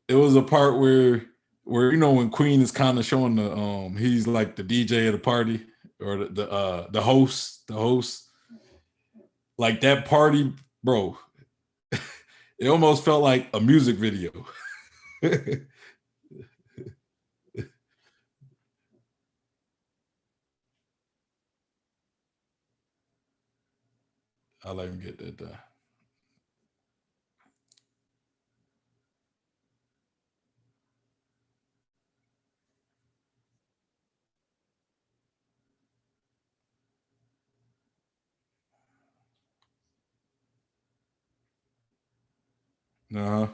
it was a part where when Queen is kind of showing he's like the DJ at the party or the host like that party, bro. It almost felt like a music video. I let him get that done. Uh-huh.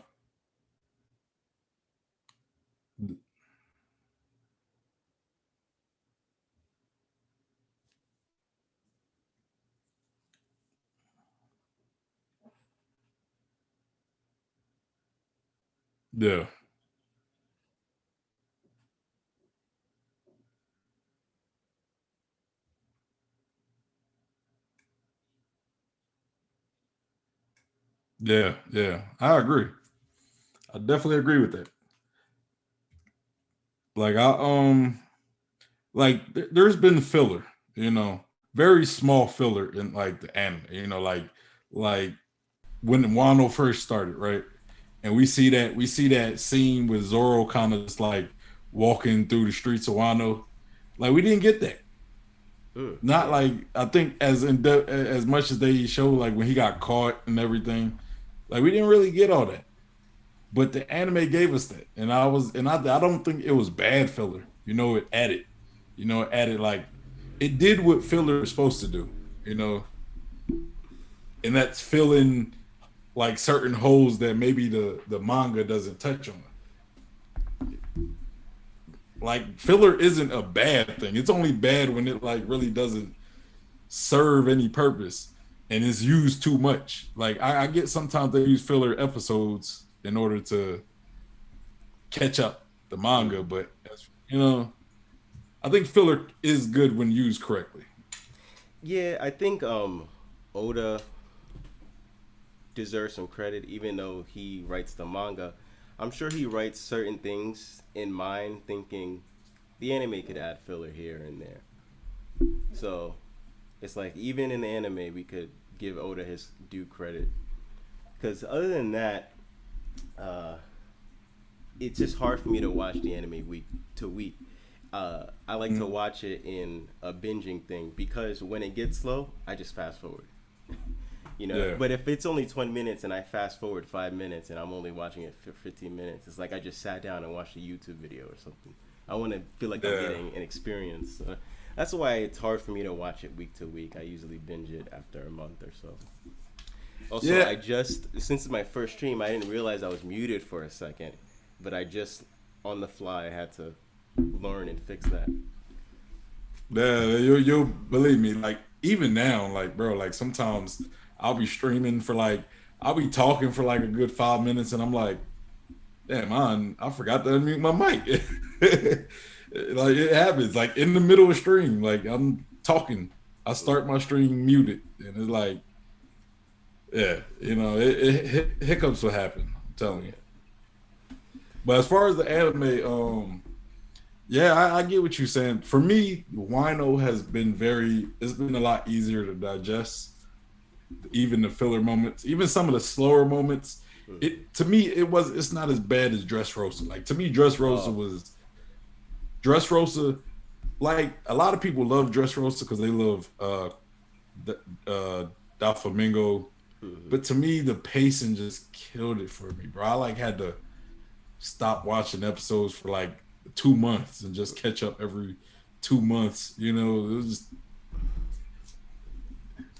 Yeah. Yeah, yeah. I agree. I definitely agree with that. Like there's been filler, very small filler in like the anime, like when Wano first started, right? And we see that scene with Zoro kind of just like walking through the streets of Wano. Like we didn't get that. Not Yeah. like I think as much as they show like when he got caught and everything. Like we didn't really get all that. But the anime gave us that. And I don't think it was bad filler. It added like it did what filler is supposed to do, you know, and that's filling like certain holes that maybe the manga doesn't touch on. Like filler isn't a bad thing. It's only bad when it like really doesn't serve any purpose and is used too much. Like I get sometimes they use filler episodes in order to catch up the manga, Mm. but I think filler is good when used correctly. Yeah, I think Oda deserves some credit, even though he writes the manga. I'm sure he writes certain things in mind, thinking the anime could add filler here and there. So it's like even in the anime, we could give Oda his due credit. Because other than that, uh, it's just hard for me to watch the anime week to week. I like to Mm, watch it in a binging thing because when it gets slow, I just fast forward. yeah, But if it's only 20 minutes and I fast forward 5 minutes and I'm only watching it for 15 minutes, it's like I just sat down and watched a YouTube video or something. I want to feel like I'm yeah, getting an experience. That's why it's hard for me to watch it week to week. I usually binge it after a month or so. Also, yeah, since it's my first stream, I didn't realize I was muted for a second, but I just, on the fly, I had to learn and fix that. yeah. You believe me. Like even now, like bro, like sometimes I'll be streaming for like I'll be talking for like a good 5 minutes, and I'm like, damn, I forgot to unmute my mic. Like it happens, like in the middle of stream, like I'm talking, I start my stream muted, and it's like, yeah, hiccups will happen. I'm telling you. Yeah. But as far as the anime, yeah, I get what you're saying. For me, Wino has been it's been a lot easier to digest. Even the filler moments, even some of the slower moments. Mm. It to me, it's not as bad as Dressrosa. Like to me, Oh, Dressrosa. Like a lot of people love Dressrosa because they love the, Doflamingo. mm-hmm. But to me, the pacing just killed it for me, bro. I like had to stop watching episodes for like 2 months and just catch up every 2 months. It was just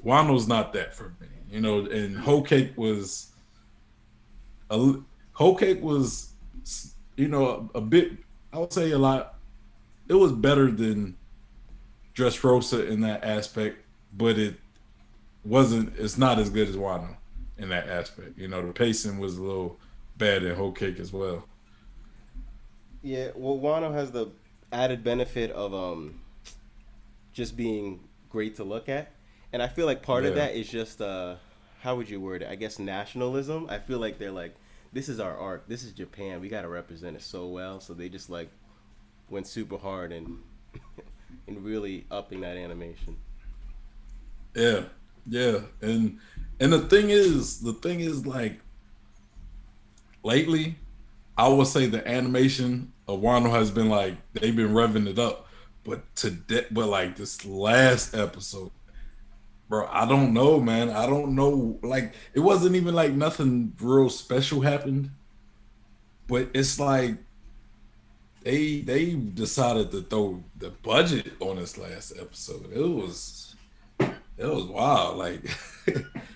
Wano's not that for me. And a Whole Cake was a bit. I would say a lot. It was better than Dressrosa in that aspect, but it wasn't. It's not as good as Wano in that aspect. The pacing was a little bad in Whole Cake as well. Yeah. Well, Wano has the added benefit of just being great to look at, and I feel like part of Yeah. that is just how would you word it? I guess nationalism. I feel like they're like this is our arc. This is Japan. We gotta represent it so well. So they just like went super hard and and really upping that animation. Yeah, yeah, and the thing is like lately, I would say the animation of Wano has been like they've been revving it up, but like this last episode, bro, I don't know, man. I don't know. Like it wasn't even like nothing real special happened, but it's like they decided to throw the budget on this last episode. It was wild, like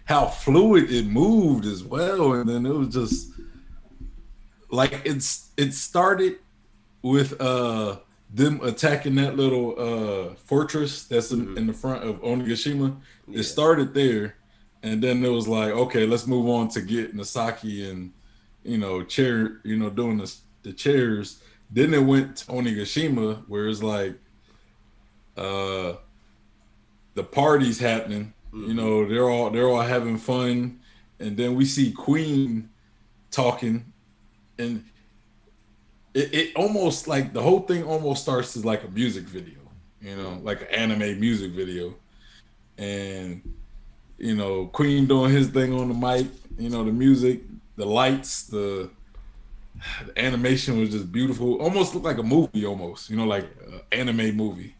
how fluid it moved as well, and then it was just like it started with them attacking that little fortress that's in the front of Onigashima. Yeah. It started there, and then it was like, okay, let's move on to get Nasaki and doing the chairs. Then it went to Onigashima, where it's like the party's happening. They're all having fun, and then we see Queen talking, and it almost like the whole thing almost starts as like a music video, like an anime music video, and Queen doing his thing on the mic, the music, the lights, the animation was just beautiful, almost looked like a movie, almost, like an anime movie,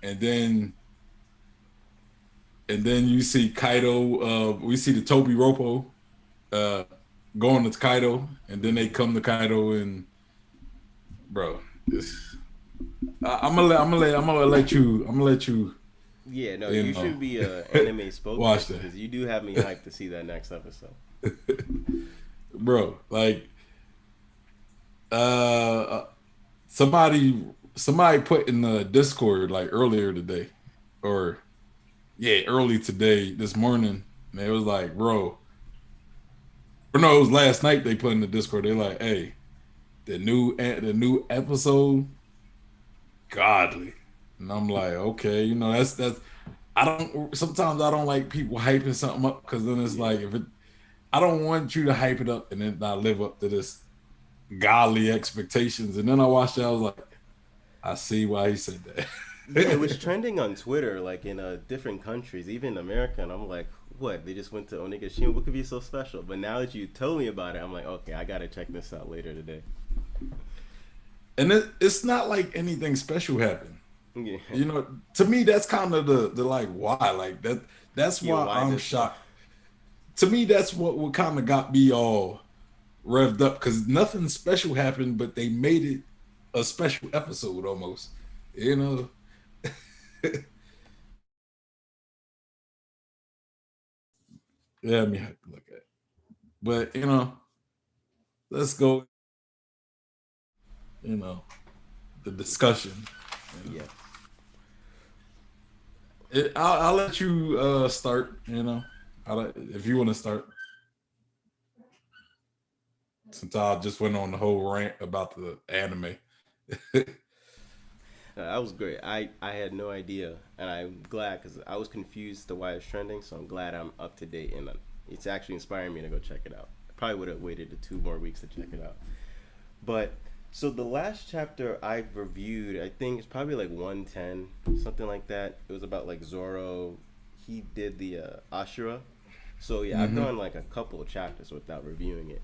and then you see Kaido, we see the Toby Roppo going to Kaido, and then they come to Kaido, and bro, I'm gonna let you. Yeah, no, you should be an anime spokesperson watch that, because you do have me hyped to see that next episode. Bro, like, somebody put in the Discord like earlier today, or early today, this morning, and it was like, bro, or no, it was last night. They put in the Discord. They're like, hey, the new episode, godly, and I'm like, okay, that's sometimes I don't like people hyping something up, because then it's like, I don't want you to hype it up and then not live up to this godly expectations. And then I watched it, I was like, I see why he said that. Yeah, it was trending on Twitter, like in different countries, even America, and I'm like, what? They just went to Onigashima? What could be so special? But now that you told me about it, I'm like, okay, I gotta check this out later today. And it's not like anything special happened. Yeah. To me, that's kind of the like why, like that's why I'm shocked. To me, that's what kind of got me all revved up, because nothing special happened, but they made it a special episode almost. Yeah, I mean, have to look at it. But let's go. The discussion. Yeah. I'll let you start. If you want to start, since I just went on the whole rant about the anime. That was great. I had no idea, and I'm glad because I was confused to why it's trending. So I'm glad I'm up to date, and it's actually inspiring me to go check it out. I probably would have waited 2 more weeks to check it out. But so the last chapter I reviewed, I think it's probably like 110, something like that. It was about like Zorro. He did the Ashura. So yeah, I've gone like a couple of chapters without reviewing it.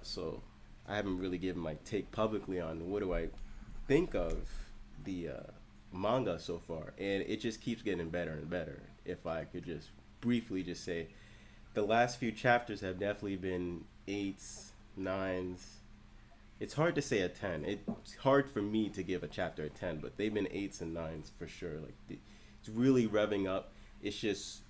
So I haven't really given my take publicly on what do I think of the manga so far, and it just keeps getting better and better. If I could just briefly just say, the last few chapters have definitely been 8s, 9s. It's hard to say a 10. It's hard for me to give a chapter a 10, but they've been 8s and 9s for sure. Like it's really revving up. It's just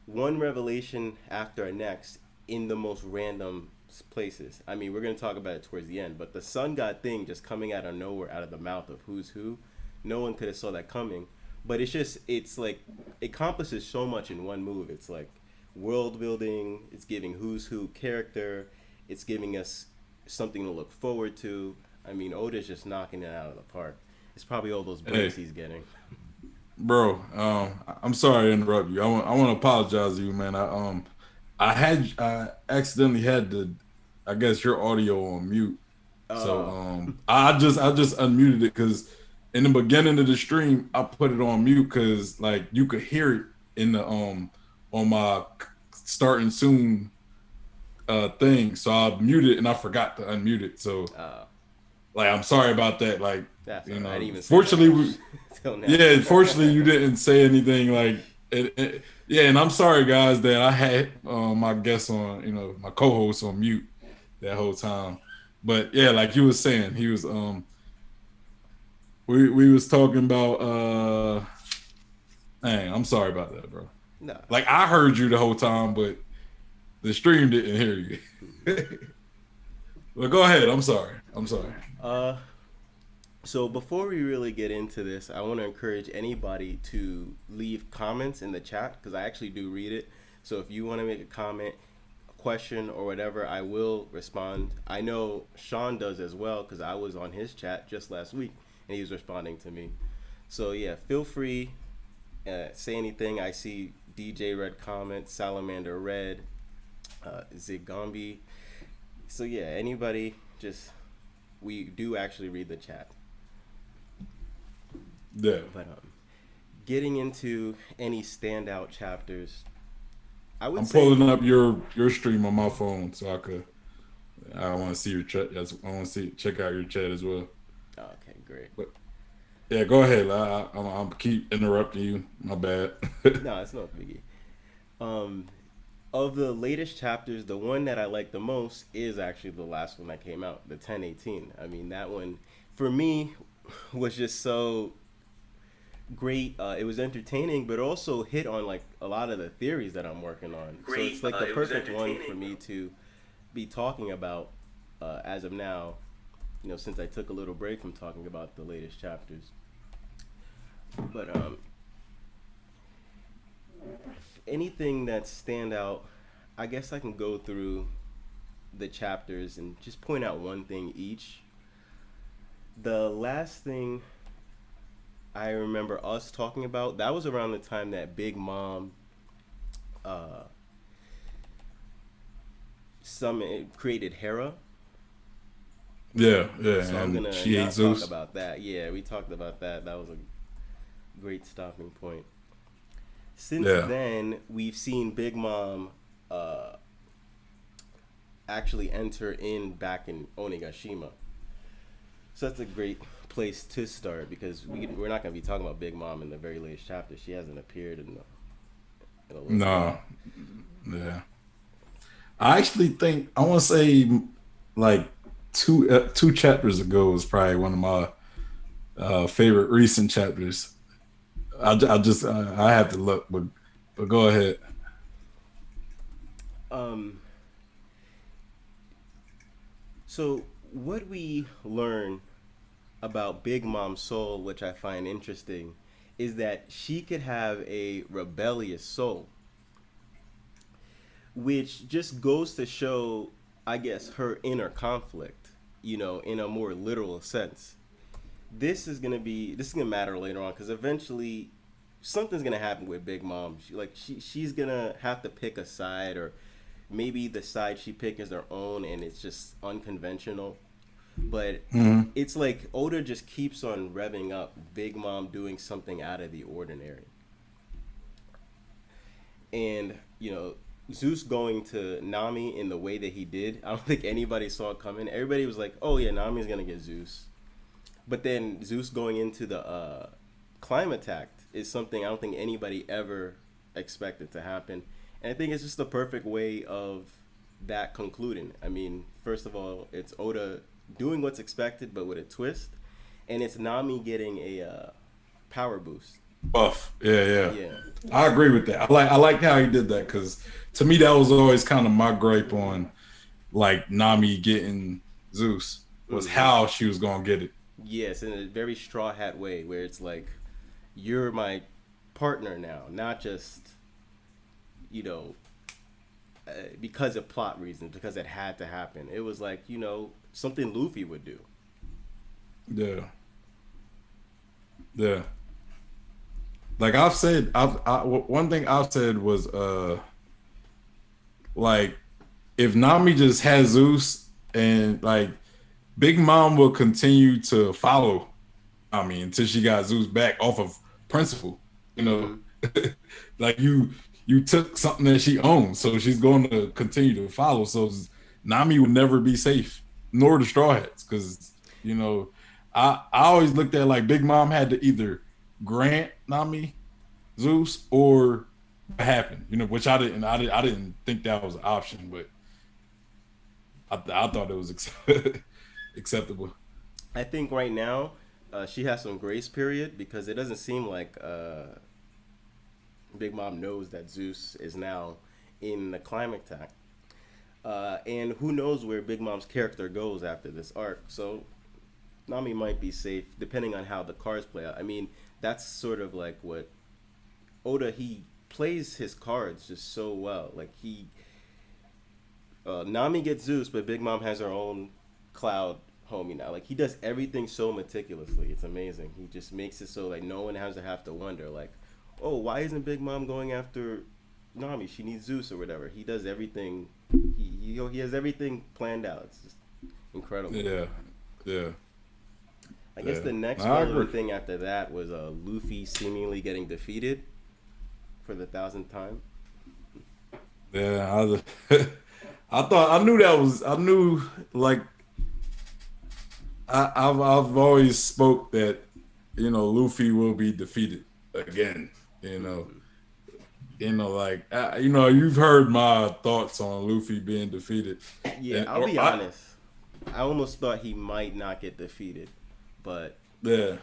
one revelation after the next in the most random places. I mean, we're going to talk about it towards the end, but the sun god thing just coming out of nowhere, out of the mouth of who's who, no one could have saw that coming. But it's like it accomplishes so much in one move. It's like world building, it's giving who's who character, it's giving us something to look forward to. I mean, Oda's just knocking it out of the park. It's probably all those breaks he's getting. Bro, I'm sorry to interrupt you. I want to apologize to you, man. I accidentally had I guess your audio on mute. So Oh. I just unmuted it because in the beginning of the stream I put it on mute because like you could hear it in the on my starting soon thing. So I muted it and I forgot to unmute it. So like I'm sorry about that. Like, That's you all right. I didn't know, even say that fortunately much till now. yeah, fortunately you didn't say anything like yeah, and I'm sorry guys that I had my guest on, my co-host on mute that whole time. But yeah, like you was saying, he was we was talking about dang, I'm sorry about that, bro. Nah. Like I heard you the whole time, but the stream didn't hear you. Well, go ahead. I'm sorry. I'm sorry. So before we really get into this, I want to encourage anybody to leave comments in the chat because I actually do read it. So if you want to make a comment, a question, or whatever, I will respond. I know Shawn does as well because I was on his chat just last week and he was responding to me. So yeah, feel free, say anything. I see DJ Red comment, Salamander Red, Zigombi. So yeah, anybody, just we do actually read the chat. Yeah. But getting into any standout chapters, I'm pulling up your stream on my phone so I want to see your chat. I want to check out your chat as well. Okay, great. But yeah, go ahead. I'm keep interrupting you. My bad. No, it's no biggie. Of the latest chapters, the one that I like the most is actually the last one that came out, the 1018. I mean, that one for me was just so great. It was entertaining, but also hit on like a lot of the theories that I'm working on. Great. So it's like the perfect one for me to be talking about as of now, since I took a little break from talking about the latest chapters. But anything that stand out, I guess I can go through the chapters and just point out one thing each. The last thing I remember us talking about, that was around the time that Big Mom created Hera. Yeah. So I'm gonna not talk about that. Yeah, we talked about that. That was a great stopping point. Since then, we've seen Big Mom actually enter back in Onigashima. So that's a great place to start because we're not going to be talking about Big Mom in the very latest chapter. She hasn't appeared in a little while. Yeah. I actually think, I want to say like two chapters ago was probably one of my favorite recent chapters. I have to look, but go ahead. So what we learn about Big Mom's soul, which I find interesting, is that she could have a rebellious soul, which just goes to show, I guess, her inner conflict, in a more literal sense. This is gonna matter later on because eventually something's gonna happen with Big Mom. She's gonna have to pick a side, or maybe the side she picked is her own and it's just unconventional. But it's like Oda just keeps on revving up Big Mom doing something out of the ordinary. And, Zeus going to Nami in the way that he did, I don't think anybody saw it coming. Everybody was like, oh yeah, Nami's gonna get Zeus. But then Zeus going into the climate act is something I don't think anybody ever expected to happen. And I think it's just the perfect way of that concluding. I mean, first of all, it's Oda doing what's expected, but with a twist. And it's Nami getting a power boost. Buff. Yeah. I agree with that. I like how he did that because to me that was always kind of my gripe on like Nami getting Zeus was how she was gonna get it. Yes, in a very straw hat way where it's like you're my partner now, not just because of plot reasons, because it had to happen. It was like something Luffy would do. Yeah. Like I've said, one thing I've said was like if Nami just has Zeus and like Big Mom will continue to follow Nami until she got Zeus back off of principle. You know, Mm-hmm. like you took something that she owns, so she's going to continue to follow. So Nami will never be safe, nor the Straw Hats, because you know I always looked at like Big Mom had to either grant Nami Zeus or what happened, you know, which I didn't think that was an option, but I thought it was acceptable. I think right now she has some grace period because it doesn't seem like Big Mom knows that Zeus is now in the climate attack. And who knows where Big Mom's character goes after this arc. So Nami might be safe depending on how the cards play out. I mean, that's sort of like what Oda, he plays his cards just so well. Like Nami gets Zeus, but Big Mom has her own cloud homie now. Like he does everything so meticulously. It's amazing. He just makes it so like no one has to have to wonder like, oh, why isn't Big Mom going after Nami? She needs Zeus or whatever. He does everything. He has everything planned out. It's just incredible. Yeah, yeah. I guess the next relevant thing after that was Luffy seemingly getting defeated for the 1,000th time. Yeah, I knew like I've always spoke that you know Luffy will be defeated again. Like you've heard my thoughts on Luffy being defeated. Yeah, I'll be honest. I almost thought he might not get defeated, but yeah,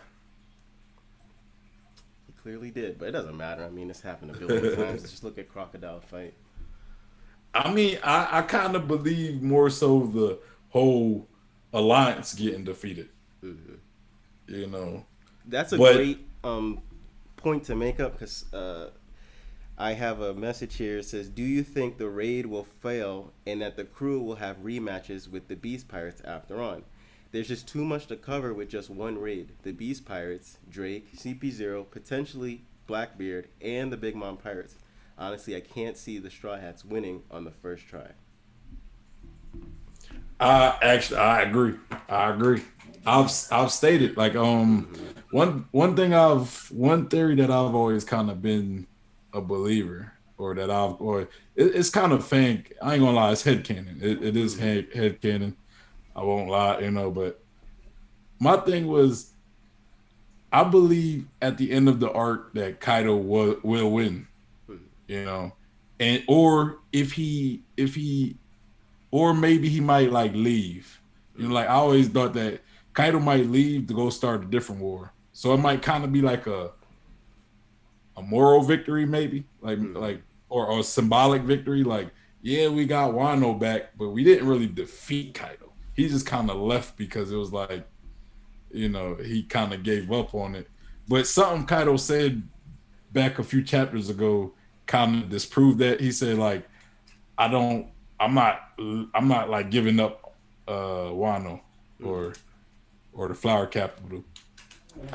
he clearly did. But it doesn't matter. I mean, it's happened a billion times. Just look at Crocodile fight. I mean, I kind of believe more so the whole alliance getting defeated. Mm-hmm. You know, that's a great point to make up because I have a message here. It says, "Do you think the raid will fail and that the crew will have rematches with the Beast Pirates after on? There's just too much to cover with just one raid. The Beast Pirates, Drake, CP0, potentially Blackbeard, and the Big Mom Pirates. Honestly, I can't see the Straw Hats winning on the first try." I agree. I've stated like one theory that I've always kind of been a believer it's kind of I ain't gonna lie, it's headcanon. It is headcanon. I won't lie, but my thing was I believe at the end of the arc that Kaido will win. And or or maybe he might like leave. Like I always thought that Kaido might leave to go start a different war. So it might kind of be like a moral victory, maybe or a symbolic victory. Like, yeah, we got Wano back, but we didn't really defeat Kaido. He just kind of left because it was like, he kind of gave up on it. But something Kaido said back a few chapters ago kind of disproved that. He said like, I'm not like giving up Wano or the Flower Capital.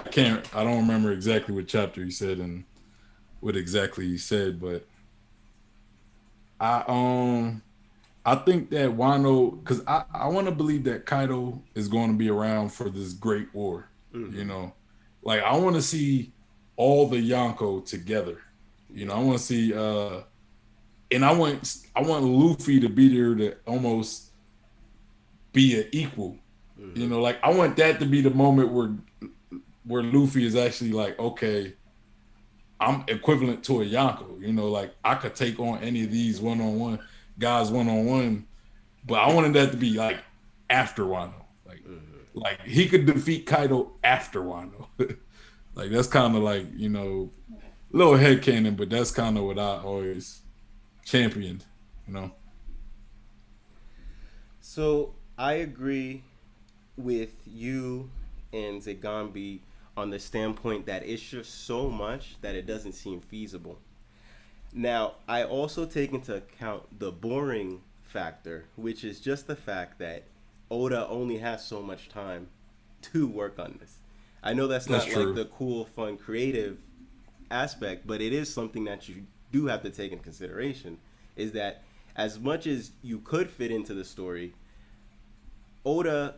I don't remember exactly what chapter he said and what exactly he said, but I think that Wano, because I want to believe that Kaido is going to be around for this great war. Like I want to see all the Yonko together. I want to see and I want Luffy to be there to almost be an equal. Like I want that to be the moment where Luffy is actually like, okay, I'm equivalent to a Yonko. Like I could take on any of these one-on-one guys one-on-one, but I wanted that to be like after Wano. Like he could defeat Kaido after Wano. Like that's kind of like, little headcanon, but that's kind of what I always championed, So I agree with you and Zagambi on the standpoint that it's just so much that it doesn't seem feasible. Now, I also take into account the boring factor, which is just the fact that Oda only has so much time to work on this. I know that's not true. like the cool, fun, creative aspect, but it is something that you do have to take in consideration, is that as much as you could fit into the story, Oda,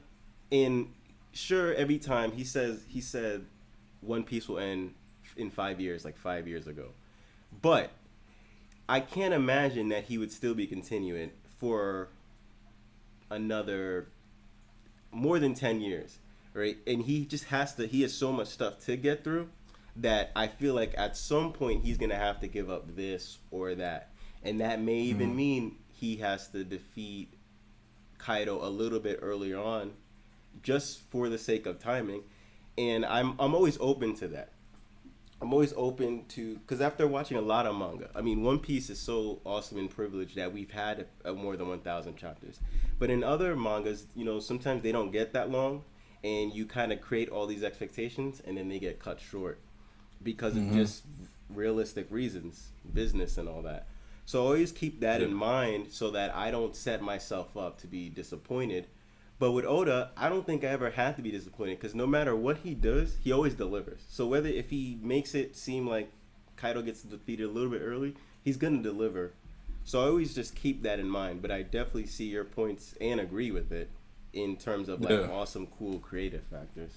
in sure every time he said One Piece will end in 5 years, like 5 years ago, but I can't imagine that he would still be continuing for another more than 10 years, right? And he just he has so much stuff to get through that I feel like at some point he's going to have to give up this or that. And that may even mean he has to defeat Kaido a little bit earlier on just for the sake of timing. And I'm always open to that. I'm always open to, because after watching a lot of manga, I mean, One Piece is so awesome and privileged that we've had more than 1,000 chapters. But in other mangas, you know, sometimes they don't get that long, and you kind of create all these expectations, and then they get cut short because of just realistic reasons, business and all that. So I always keep that in mind so that I don't set myself up to be disappointed. But with Oda, I don't think I ever had to be disappointed because no matter what he does, he always delivers. So whether if he makes it seem like Kaido gets defeated a little bit early, he's going to deliver. So I always just keep that in mind. But I definitely see your points and agree with it in terms of like awesome, cool, creative factors.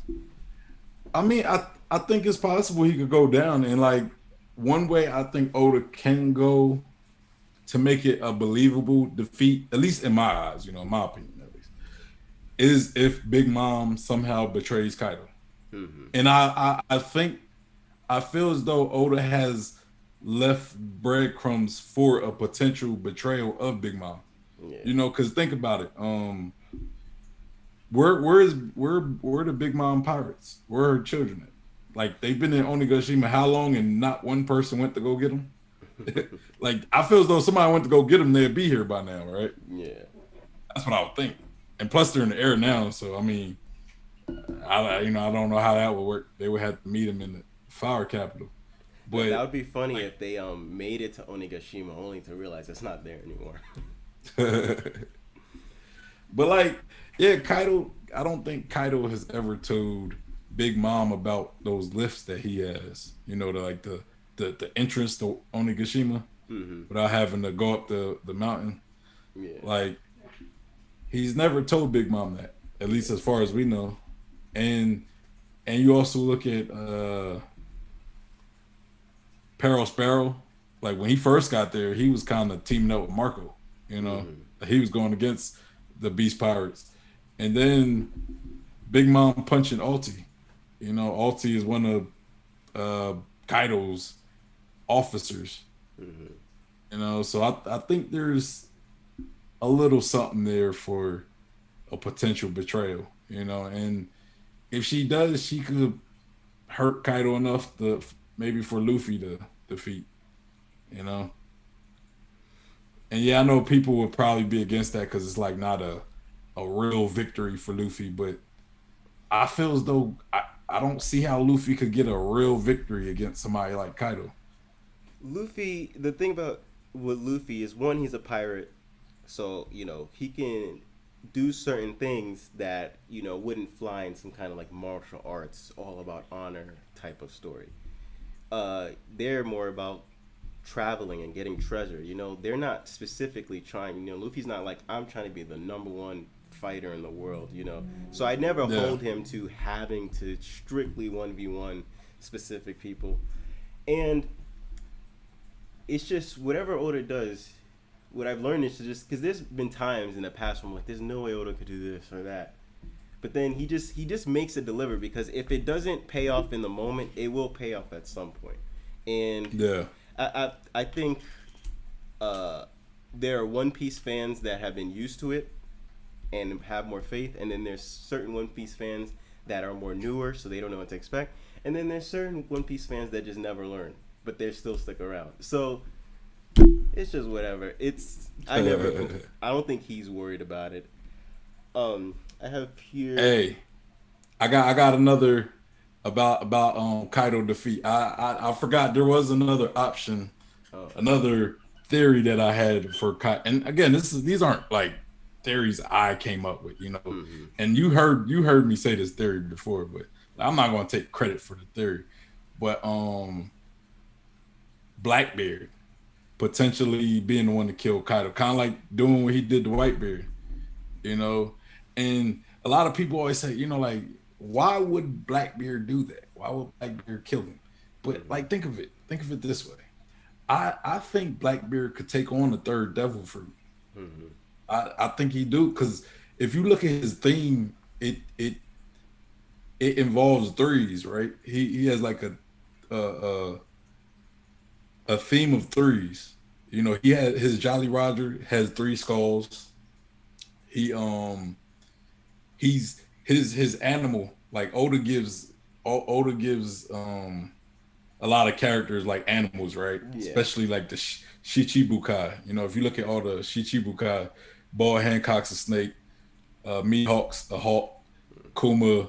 I mean, I think it's possible he could go down. And like one way I think Oda can go to make it a believable defeat, at least in my eyes, you know, in my opinion, is if Big Mom somehow betrays Kaido. And I think, I feel as though Oda has left breadcrumbs for a potential betrayal of Big Mom. Yeah. You know, because think about it. Where the Big Mom pirates? Where are her children at? Like, they've been in Onigashima how long and not one person went to go get them? Like, I feel as though somebody went to go get them, they'd be here by now, right? Yeah. That's what I would think. And plus, they're in the air now, so I mean, I don't know how that would work. They would have to meet him in the fire capital. But that would be funny if they made it to Onigashima only to realize it's not there anymore. But like, yeah, Kaido. I don't think Kaido has ever told Big Mom about those lifts that he has. You know, the entrance to Onigashima without having to go up the mountain. Yeah. Like, he's never told Big Mom that, at least as far as we know. And you also look at Peril Sparrow. Like, when he first got there, he was kind of teaming up with Marco. You know, he was going against the Beast Pirates. And then Big Mom punching Ulti. You know, Ulti is one of Kaido's officers. You know, so I think there's a little something there for a potential betrayal, you know, and if she does, she could hurt Kaido enough to maybe for Luffy to defeat, you know. And yeah, I know people would probably be against that because it's like not a real victory for Luffy, but I feel as though I don't see how Luffy could get a real victory against somebody like Kaido. Luffy, the thing about with Luffy is, one, he's a pirate. So, you know, he can do certain things that, you know, wouldn't fly in some kind of like martial arts, all about honor type of story. They're more about traveling and getting treasure. You know, they're not specifically trying, you know, Luffy's not like, I'm trying to be the number one fighter in the world, you know. So I never hold him to having to strictly 1v1 specific people. And it's just whatever Oda does, what I've learned is to just, because there's been times in the past where I'm like, there's no way Oda could do this or that, but then he just makes it deliver, because if it doesn't pay off in the moment, it will pay off at some point. And I think there are One Piece fans that have been used to it and have more faith, and then there's certain One Piece fans that are more newer, so they don't know what to expect, and then there's certain One Piece fans that just never learn, but they still stick around. So it's just whatever. I don't think he's worried about it. I have here. Hey, I got another about Kaido defeat. I forgot there was another option, another theory that I had for Kaido. And again, these aren't like theories I came up with, you know. And you heard me say this theory before, but I'm not going to take credit for the theory. But Blackbeard. potentially being the one to kill Kaido, kind of like doing what he did to Whitebeard, you know. And a lot of people always say, you know, like, why would Blackbeard do that? Why would Blackbeard kill him? But like, think of it this way. I think Blackbeard could take on the third devil fruit. Mm-hmm. I think he do, because if you look at his theme, it involves threes, right? He has like a theme of threes. You know, he had his Jolly Roger has 3 skulls. He's his animal, like Oda gives a lot of characters like animals, right? Yeah. Especially like the Shichibukai. You know, if you look at all the Shichibukai, Ball Hancock's a snake, Mihawk's a hawk, Kuma,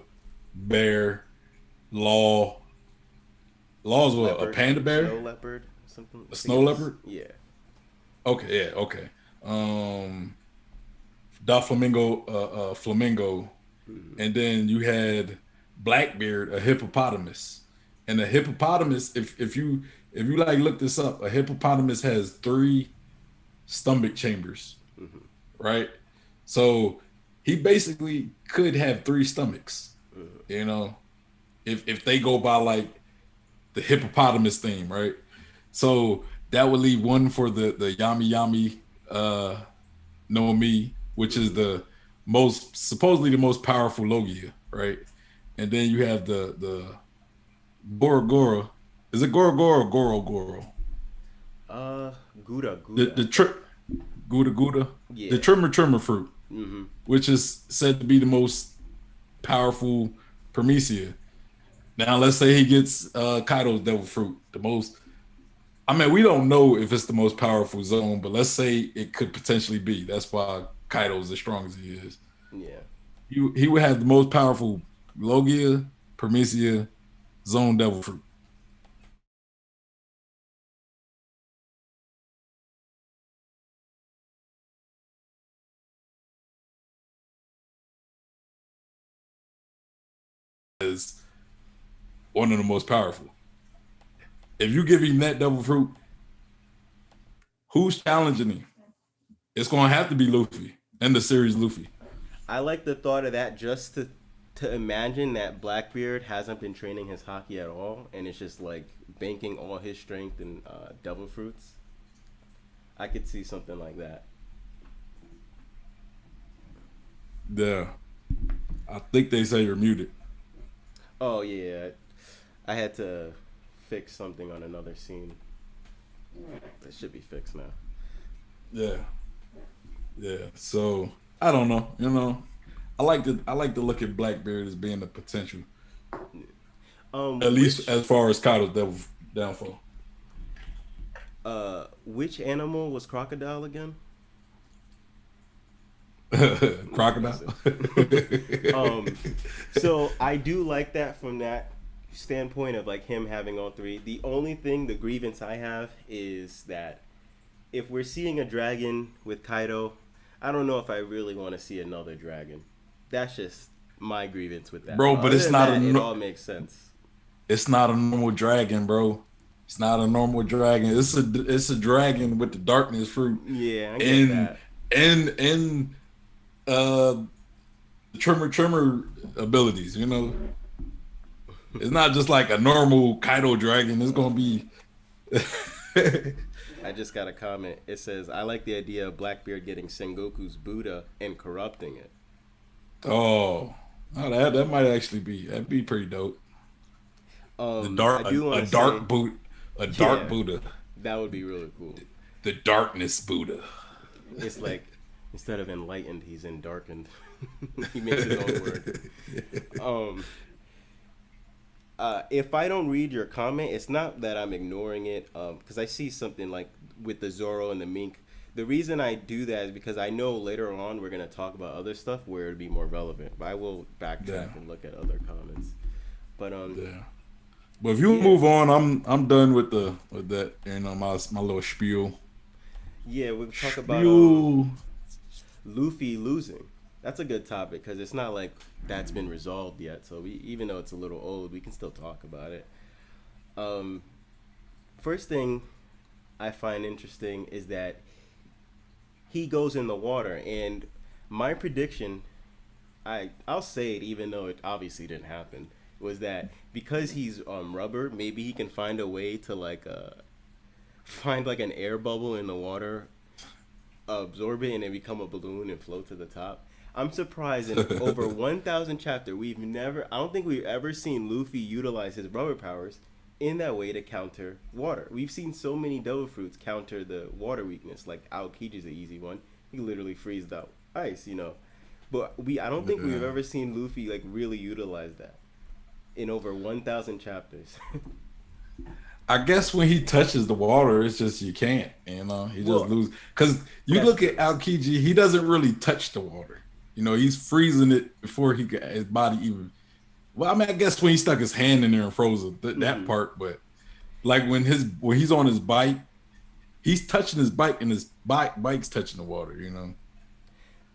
bear, Law's what? Leopard, a panda bear? Snow leopard, something. A snow leopard? Yeah. Okay, yeah, okay. Doflamingo, flamingo, and then you had Blackbeard, a hippopotamus, and a hippopotamus. If you like look this up, a hippopotamus has 3 stomach chambers, right? So he basically could have 3 stomachs, you know, if they go by like the hippopotamus theme, right? So that would leave one for the Yami Yami no Mi, which is supposedly the most powerful Logia, right? And then you have the Goro Goro. Is it Goro Goro or Goro Goro? Gouda. Gouda Gouda. Yeah. The Trimmer fruit, which is said to be the most powerful Promethea. Now let's say he gets Kaido's devil fruit, the most. I mean, we don't know if it's the most powerful zone, but let's say it could potentially be. That's why Kaido's as strong as he is. Yeah. He would have the most powerful Logia, Promethea, zone devil fruit. Is one of the most powerful. If you give him that devil fruit, who's challenging him? It's going to have to be Luffy and the series Luffy. I like the thought of that, just to imagine that Blackbeard hasn't been training his haki at all, and it's just like banking all his strength in devil fruits. I could see something like that. Yeah. I think they say you're muted. Oh, yeah. I had to fix something on another scene. It should be fixed now. Yeah. Yeah. So, I don't know. You know, I like to look at Blackbeard as being the potential. At least as far as Kaido's devil downfall. Which animal was Crocodile again? Crocodile. So I do like that from that standpoint of like him having all 3. The only thing, the grievance I have is that if we're seeing a dragon with Kaido, I don't know if I really want to see another dragon. That's just my grievance with that. Bro, but it's not it all makes sense. It's not a normal dragon, bro. It's not a normal dragon. It's a dragon with the darkness fruit. Yeah, I get that. And Trimmer abilities, you know. It's not just like a normal Kaido dragon. It's gonna be. I just got a comment. It says, "I like the idea of Blackbeard getting Sengoku's Buddha and corrupting it." Oh, that might actually be. That'd be pretty dope. A dark Buddha. That would be really cool. The darkness Buddha. It's like, instead of enlightened, he's endarkened. He makes his own word. If I don't read your comment, it's not that I'm ignoring it, because I see something like with the Zorro and the mink. The reason I do that is because I know later on we're going to talk about other stuff where it'd be more relevant. But I will backtrack and look at other comments. But But if you move on, I'm done with that, you know, my little spiel. Yeah, we'll talk about Luffy losing. That's a good topic because it's not like that's been resolved yet. So even though it's a little old, we can still talk about it. First thing, I find interesting is that he goes in the water, and my prediction, I'll say it even though it obviously didn't happen, was that because he's rubber, maybe he can find a way to like find like an air bubble in the water, absorb it, and then become a balloon and float to the top. I'm surprised in over 1,000 chapter I don't think we've ever seen Luffy utilize his rubber powers in that way to counter water. We've seen so many devil fruits counter the water weakness, like Aokiji's an easy one. He literally freezed out ice, you know. But I don't think we've ever seen Luffy like really utilize that in over 1,000 chapters. I guess when he touches the water, it's just you can't, you know. He just loses. Because you look at Aokiji, he doesn't really touch the water. You know, he's freezing it before his body even. Well, I mean, I guess when he stuck his hand in there and froze that part, but like when he's on his bike, he's touching his bike and his bike's touching the water. You know.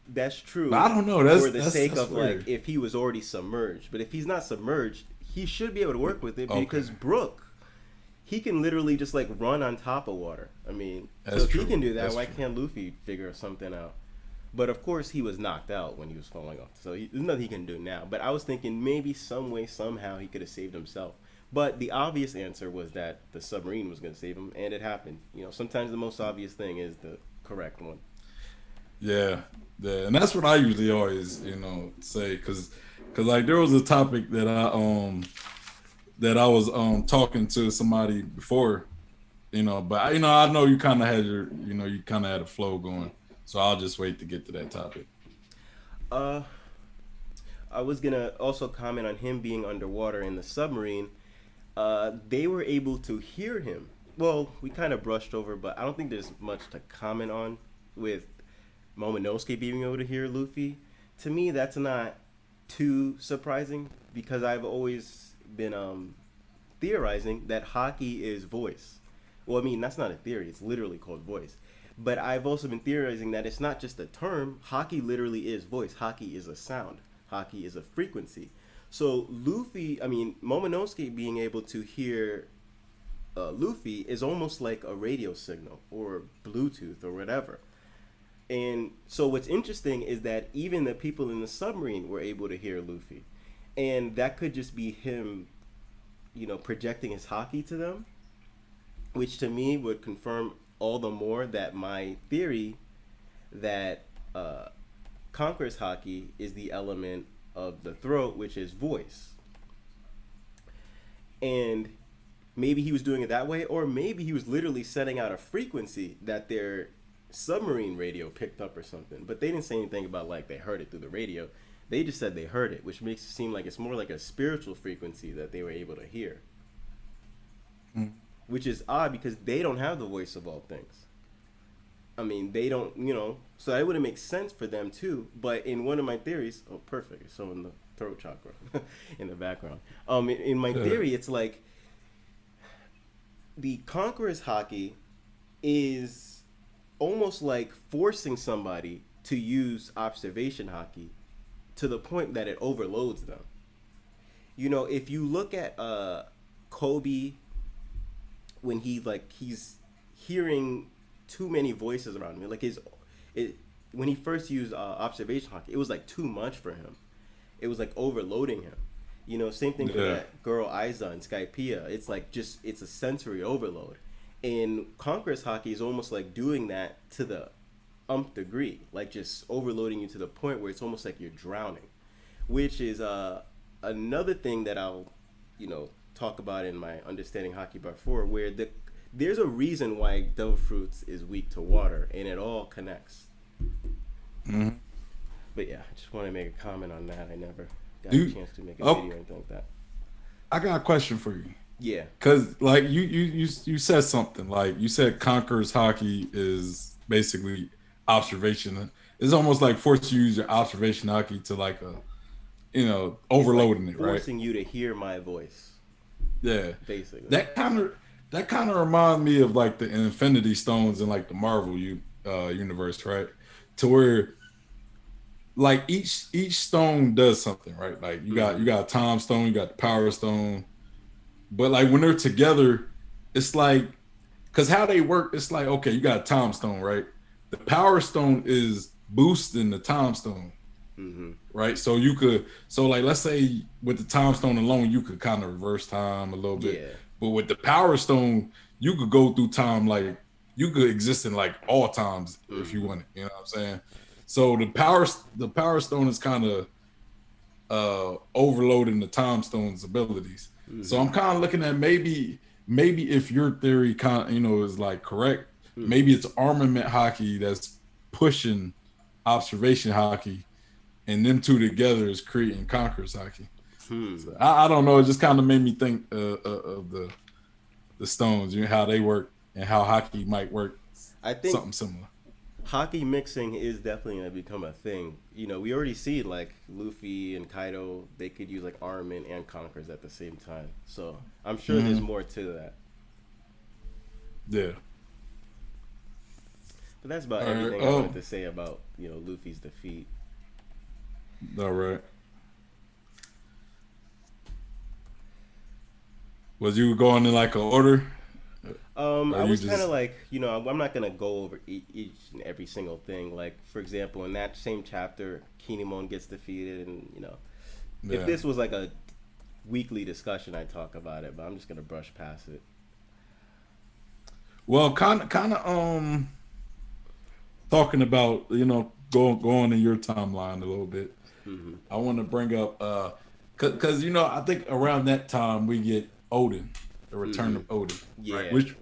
That's true. But I don't know. That's for the sake that's of weird. like if he was already submerged, but if he's not submerged, he should be able to work with it because Brook, he can literally just like run on top of water. I mean, so if he can do that, why can't Luffy figure something out? But of course, he was knocked out when he was falling off, so there's nothing he can do now. But I was thinking maybe some way, somehow, he could have saved himself. But the obvious answer was that the submarine was going to save him, and it happened. You know, sometimes the most obvious thing is the correct one. Yeah, and that's what I usually always, say, because like there was a topic that I was talking to somebody before, but I know you kind of had you kind of had a flow going, so I'll just wait to get to that topic. I was gonna also comment on him being underwater in the submarine. They were able to hear him. Well, we kind of brushed over, but I don't think there's much to comment on with Momonosuke being able to hear Luffy. To me, that's not too surprising because I've always been theorizing that haki is voice. Well, I mean, that's not a theory. It's literally called voice. But I've also been theorizing that it's not just a term. Haki literally is voice. Haki is a sound. Haki is a frequency. So Momonosuke being able to hear Luffy is almost like a radio signal or Bluetooth or whatever. And so what's interesting is that even the people in the submarine were able to hear Luffy. And that could just be him, projecting his haki to them, which to me would confirm all the more that my theory that Conqueror's haki is the element of the throat, which is voice. And maybe he was doing it that way, or maybe he was literally setting out a frequency that their submarine radio picked up or something. But they didn't say anything about like they heard it through the radio. They just said they heard it, which makes it seem like it's more like a spiritual frequency that they were able to hear. Which is odd because they don't have the voice of all things. I mean, they don't, so that wouldn't make sense for them too. But in one of my theories, perfect, it's showing the throat chakra in the background. In my theory, it's like the Conqueror's haki is almost like forcing somebody to use observation haki to the point that it overloads them. If you look at Kobe, when he's hearing too many voices around him, when he first used observation haki, it was like too much for him. It was like overloading him. Same thing for that girl Aiza in Skypiea. It's like it's a sensory overload. And Conqueror's haki is almost like doing that to the umph degree, like just overloading you to the point where it's almost like you're drowning, which is another thing that I'll talk about in my Understanding Haki Part 4, where there's a reason why devil fruits is weak to water, and it all connects. Mm-hmm. But yeah, I just want to make a comment on that. I never got a chance to make a video or anything like that. I got a question for you. Yeah. Because like you said something, like you said Conqueror's haki is basically observation. It's almost like forcing you to use your observation haki to like overloading like it, right? Forcing you to hear my voice. Yeah. Basically. That kind of reminds me of like the Infinity Stones in like the Marvel universe, right? To where like each stone does something, right? Like you got Time Stone, you got the Power Stone. But like when they're together, it's like, because how they work, it's like, okay, you got a time stone, right? The power stone is boosting the time stone, right? So you could, so like, let's say with the time stone alone, you could kind of reverse time a little bit. Yeah. But with the power stone, you could go through time, like you could exist in like all times if you wanted. You know what I'm saying? So the power stone is kind of overloading the time stone's abilities. So I'm kind of looking at maybe if your theory kind of, you know, is like correct, maybe it's armament hockey that's pushing observation hockey, and them two together is creating Conquerors hockey. So I don't know. It just kind of made me think of the stones, you know, how they work and how hockey might work. I think something similar. Hockey mixing is definitely going to become a thing. You know, we already see like Luffy and Kaido, they could use like armament and Conquerors at the same time. So I'm sure there's more to that. Yeah. But that's about everything I wanted to say about, you know, Luffy's defeat. All right. Was you going in like an order? I was kind of like, you know, I'm not gonna go over each and every single thing. Like, for example, in that same chapter, Kinemon gets defeated, and you know, if this was like a weekly discussion, I'd talk about it. But I'm just gonna brush past it. Well, kind of, talking about, you know, going in your timeline a little bit. I want to bring up, cause you know, I think around that time we get Odin, the return of Odin, right? Which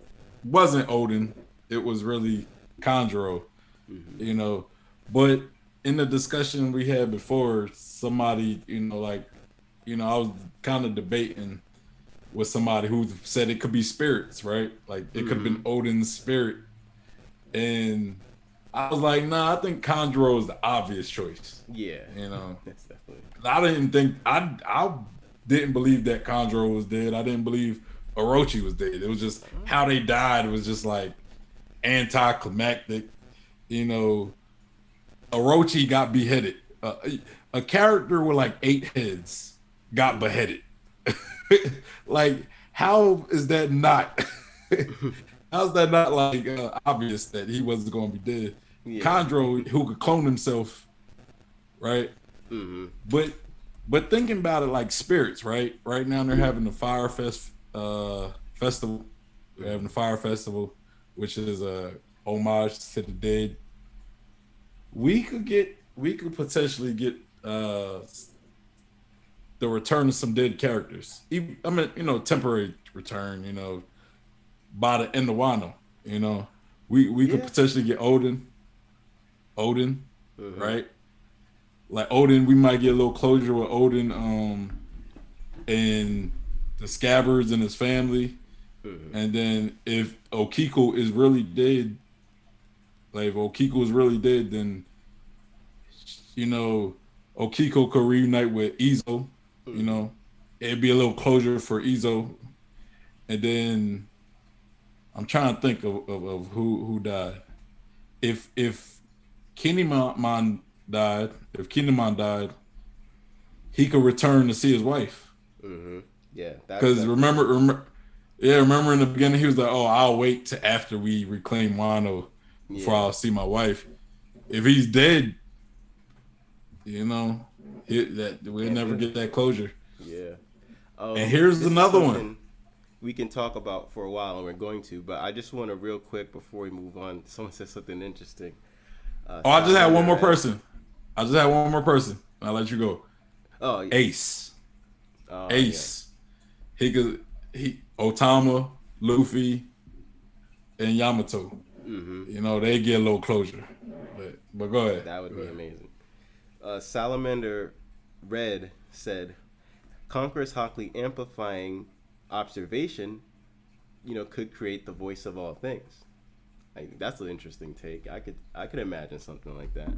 wasn't Odin, it was really Conjuro, you know. But in the discussion we had before, somebody, you know, like, you know, I was kind of debating with somebody who said it could be spirits, right? Like it could have been Odin's spirit, and I was like, nah, I think Conjuro is the obvious choice. Yeah, you know, that's definitely. I didn't believe that Conjuro was dead. I didn't believe Orochi was dead. It was just how they died was just like anticlimactic. You know, Orochi got beheaded. A character with like 8 heads got beheaded. Like, how is that not? How's that not like obvious that he wasn't going to be dead? Yeah. Conjuro, who could clone himself, right? But thinking about it like spirits, right? Right now they're having the Fire Festival. They're having the Fire Festival, which is a homage to the dead. We could potentially get the return of some dead characters. I mean, you know, temporary return, you know, by the end of Wano, you know. We could potentially get Odin, right? Like Odin, we might get a little closure with Odin, and the Scabbards and his family. And then if Okiko is really dead, like if Okiko is really dead, then, you know, Okiko could reunite with Izo, you know. It'd be a little closure for Izo. And then I'm trying to think of who died. If Kinemon died, he could return to see his wife. Yeah, because remember in the beginning he was like, "Oh, I'll wait to after we reclaim Wano before I'll see my wife." If he's dead, you know, we'll never get that closure. Yeah. And here's another one we can talk about for a while, and we're going to, but I just want to real quick before we move on. Someone said something interesting. I just had one more person. I'll let you go. Oh, yeah. Ace. Ace. Yeah. He Otama, Luffy, and Yamato. You know, they get a little closure. But go ahead. That would be amazing. Salamander Red said, Conqueror's Hockley amplifying observation, you know, could create the voice of all things. I think that's an interesting take. I could imagine something like that.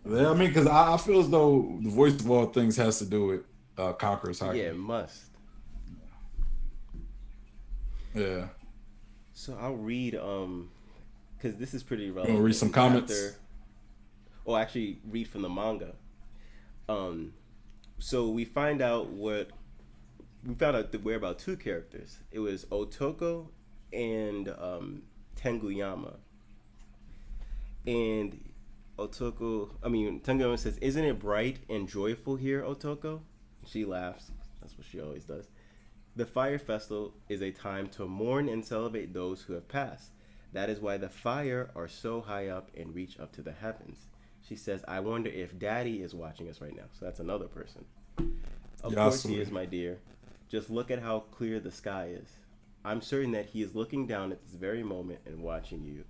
I mean, because I feel as though the voice of all things has to do with Conqueror's Hockley. Yeah, it must. Yeah. So I'll read, because this is pretty relevant. You want to read some comments? Actually, read from the manga. So we found out that we're about two characters. It was Otoko and Tenguyama. And Tenguyama says, "Isn't it bright and joyful here, Otoko?" She laughs. That's what she always does. The Fire Festival is a time to mourn and celebrate those who have passed. That is why the fire are so high up and reach up to the heavens. She says, "I wonder if Daddy is watching us right now." So that's another person. Of course he is, my dear. Just look at how clear the sky is. I'm certain that he is looking down at this very moment and watching you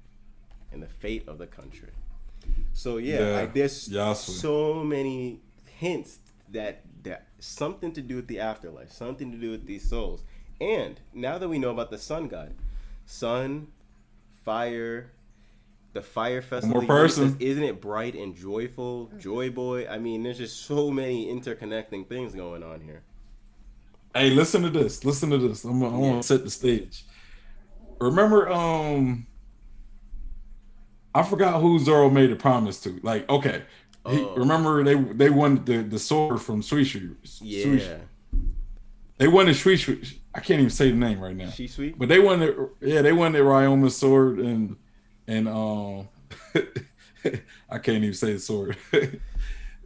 and the fate of the country. So there's so many hints that something to do with the afterlife, something to do with these souls. And now that we know about the sun god, sun, fire, the fire festival, one more person. Isn't it bright and joyful? Joy boy. I mean, there's just so many interconnecting things going on here. Hey, listen to this. I want to set the stage. Remember, I forgot who Zorro made a promise to. Like, okay, remember they won the sword from Suishu. Yeah. They won the Suishu. I can't even say the name right now. Shisui? But they won it. Yeah, they won the Ryoma sword and I can't even say the sword.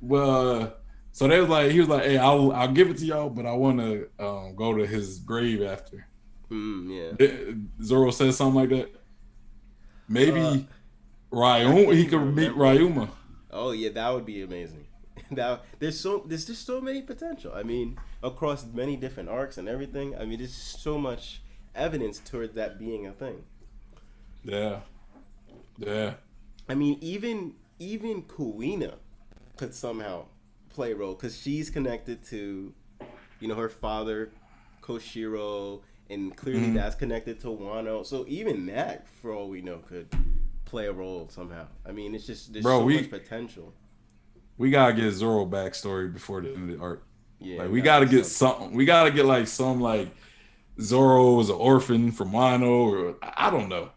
Well. So he was like, "Hey, I'll give it to y'all, but I want to go to his grave after." Zorro says something like that. Maybe Ryuma, he could meet Ryuma. Oh yeah, that would be amazing. There's just so many potential. I mean, across many different arcs and everything. I mean, there's so much evidence towards that being a thing. Yeah. I mean, even Kuina could somehow play a role because she's connected to, her father, Koshiro, and clearly that's connected to Wano. So even that, for all we know, could play a role somehow. I mean, it's just there's so much potential. We gotta get Zorro backstory before the end of the arc. Yeah, like we gotta get something. We gotta get like some like Zorro was an orphan from Wano, or I don't know,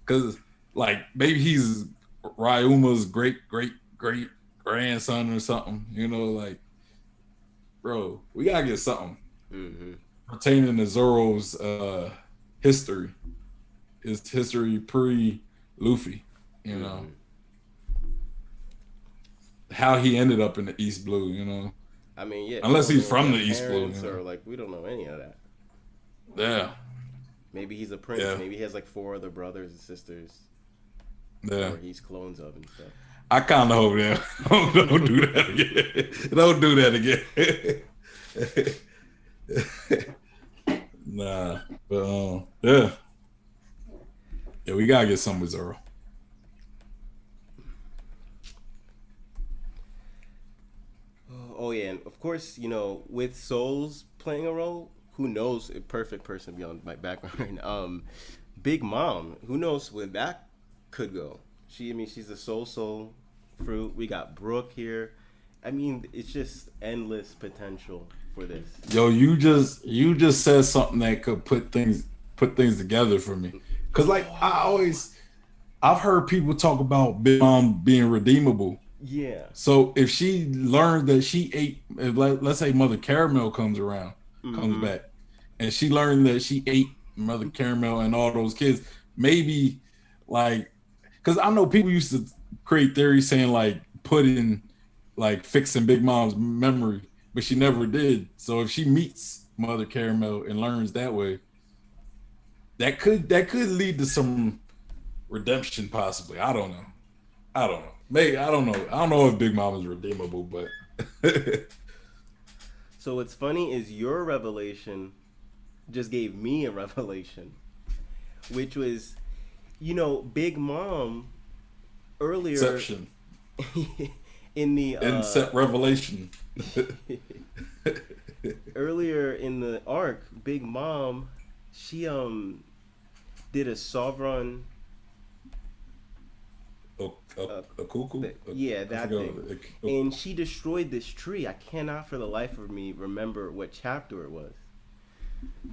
because like maybe he's Ryuma's great grandson or something, like, bro, we gotta get something pertaining to Zorro's history, his history pre-Luffy, how he ended up in the East Blue, I mean, yeah, unless he's from the East Blue, or like we don't know any of that. Yeah, maybe he's a prince. Yeah. Maybe he has like 4 other brothers and sisters. Yeah, or he's clones of and stuff. I kind of hope that. Don't do that again. Don't do that again. Nah, but yeah, we gotta get some with Zorro. Oh yeah, and of course, with souls playing a role, who knows a perfect person beyond my background. Big Mom, who knows where that could go? She's a soul fruit. We got Brooke here. I mean, it's just endless potential for this. Yo, you just said something that could put things together for me. Cause like I've heard people talk about Big Mom being redeemable. Yeah. So if she learned that she ate, let's say Mother Caramel comes back, and she learned that she ate Mother Caramel and all those kids, maybe like, because I know people used to create theories saying like fixing Big Mom's memory, but she never did. So if she meets Mother Caramel and learns that way, that could lead to some redemption possibly. I don't know. Maybe I don't know. I don't know if Big Mom is redeemable, but so what's funny is your revelation just gave me a revelation, which was, Big Mom earlier Inception. in the revelation. Earlier in the arc, Big Mom, she did a sovereign a cuckoo? That thing. And she destroyed this tree. I cannot for the life of me remember what chapter it was.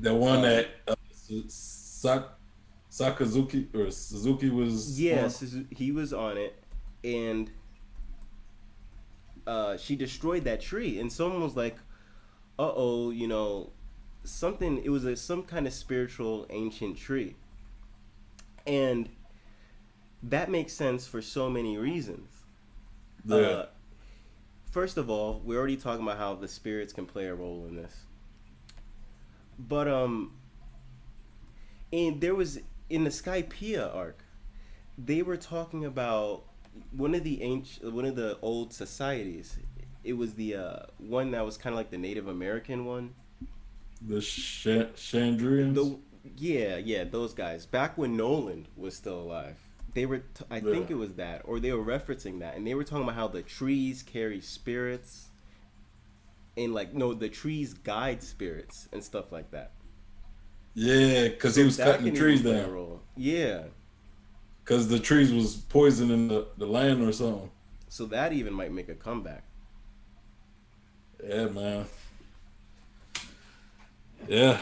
The one that Sakazuki or Suzuki was Yes, he was on it. And she destroyed that tree, and someone was like, "Uh oh, you know, something." It was some kind of spiritual ancient tree, and that makes sense for so many reasons. Yeah. Uh, First of all, we're already talking about how the spirits can play a role in this, but and there was in the Skypiea arc, they were talking about one of the old societies. It was the one that was kind of like the Native American one. The Chandrians. The Yeah, yeah, those guys. Back when Nolan was still alive, they were. I Yeah. think it was that, or they were referencing that, and they were talking about how the trees carry spirits, and like no, the trees guide spirits and stuff like that. Yeah, because he So was that cutting the can trees even play a down. role. Yeah. Because the trees was poisoning the land or something. So that even might make a comeback. Yeah, man. Yeah.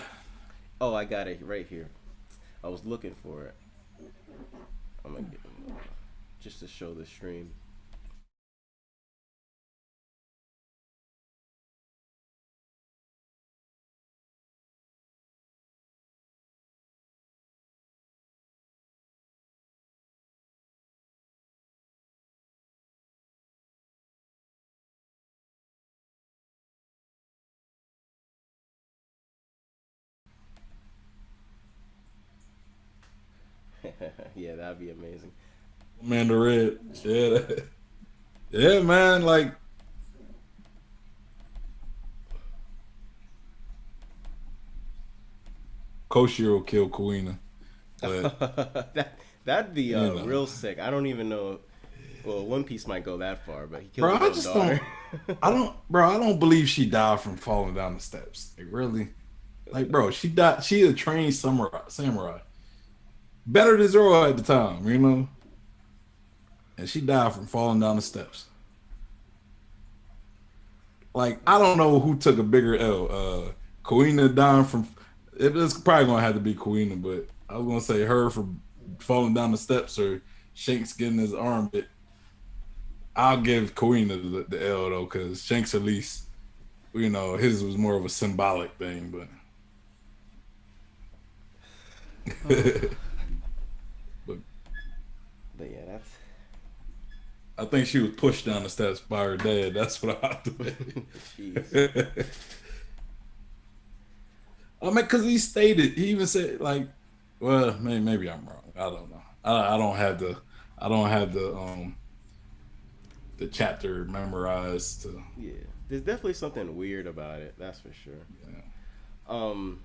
Oh, I got it right here. I was looking for it. I'm gonna get just to show the stream. Yeah, that'd be amazing. Man, the red. Yeah. Yeah, man. Like, Koshiro killed Kuina. But, That'd be you know. real sick. I don't even know. Well, One Piece might go that far, but he killed Bro, his I own just daughter. I don't believe she died from falling down the steps. Like, really? Like, bro, she died. She a trained samurai. Better than Zoro at the time, you know? And she died from falling down the steps. Like, I don't know who took a bigger L. Kuina dying from it was probably gonna have to be Kuina, but I was gonna say her for falling down the steps or Shanks getting his arm bit. I'll give Kuina the L though, because Shanks at least, you know, his was more of a symbolic thing, but but But yeah, that's I think she was pushed down the steps by her dad. That's what I jeez. think. I mean, because he even said like, well, maybe I'm wrong. I don't know. I don't have the chapter memorized to. Yeah, there's definitely something weird about it. That's for sure. Yeah. Um,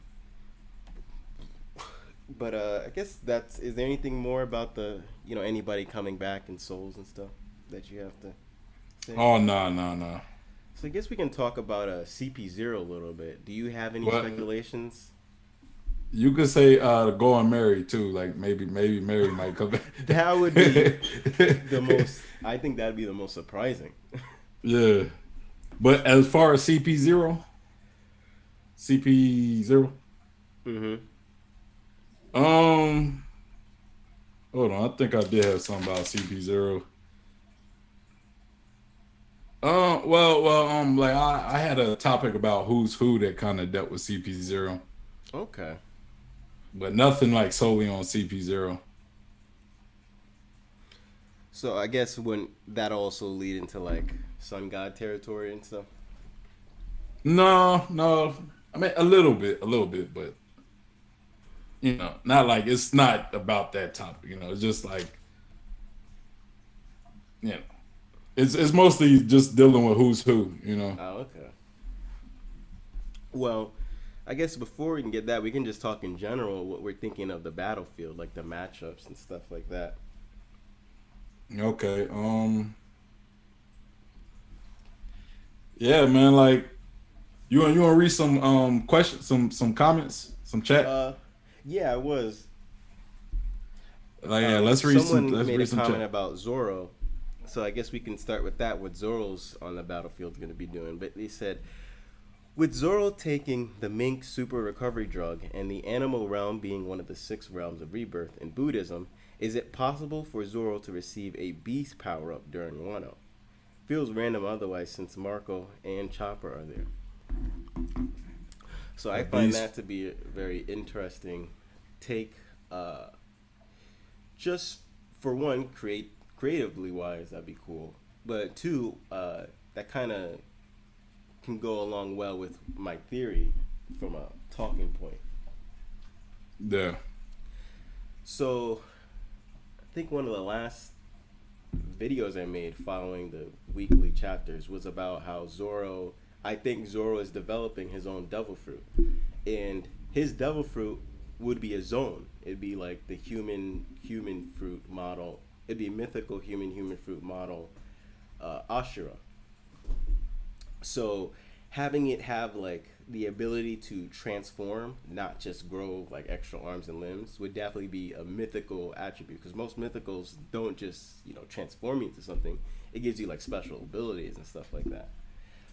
but I guess that's. Is there anything more about the anybody coming back in Souls and stuff that you have to say? Oh no. So I guess we can talk about CP0 a little bit. Do you have any What? speculations? You could say go on Mary too. Like maybe Mary might come back. That would be the most. I think that'd be the most surprising. Yeah. But as far as CP0, Mm-hmm. hold on. I think I did have something about CP0. Like I had a topic about who's who that kind of dealt with CP0, Okay. but nothing like solely on CP0. So I guess when that also lead into like Sun God territory and stuff. No. I mean a little bit, but you know, not like it's not about that topic. You know, it's just like you know, it's mostly just dealing with who's who. You know. Oh, okay. Well, I guess before we can get that, we can just talk in general what we're thinking of the battlefield, like the matchups and stuff like that. Okay. Yeah, man. Like, you want to read some questions, some comments, some chat. Yeah, I was. Like, yeah, let's read Someone some. Let's made read a some comment chat. about Zorro, so I guess we can start with that. What Zorro's on the battlefield going to be doing? But they said, with Zorro taking the mink super recovery drug and the animal realm being one of the 6 realms of rebirth in Buddhism, is it possible for Zorro to receive a beast power up during Wano? feels random otherwise since Marco and Chopper are there. So I find that to be a very interesting take. Just for one, creatively wise, that'd be cool. But two, that kind of can go along well with my theory from a talking point. Yeah. So I think one of the last videos I made following the weekly chapters was about how I think Zorro is developing his own devil fruit. And his devil fruit would be a zone. It'd be like the human fruit model. It'd be a mythical human fruit model, Ashura. So having it have like the ability to transform, not just grow like extra arms and limbs, would definitely be a mythical attribute, because most mythicals don't just transform you into something. It gives you like special abilities and stuff like that.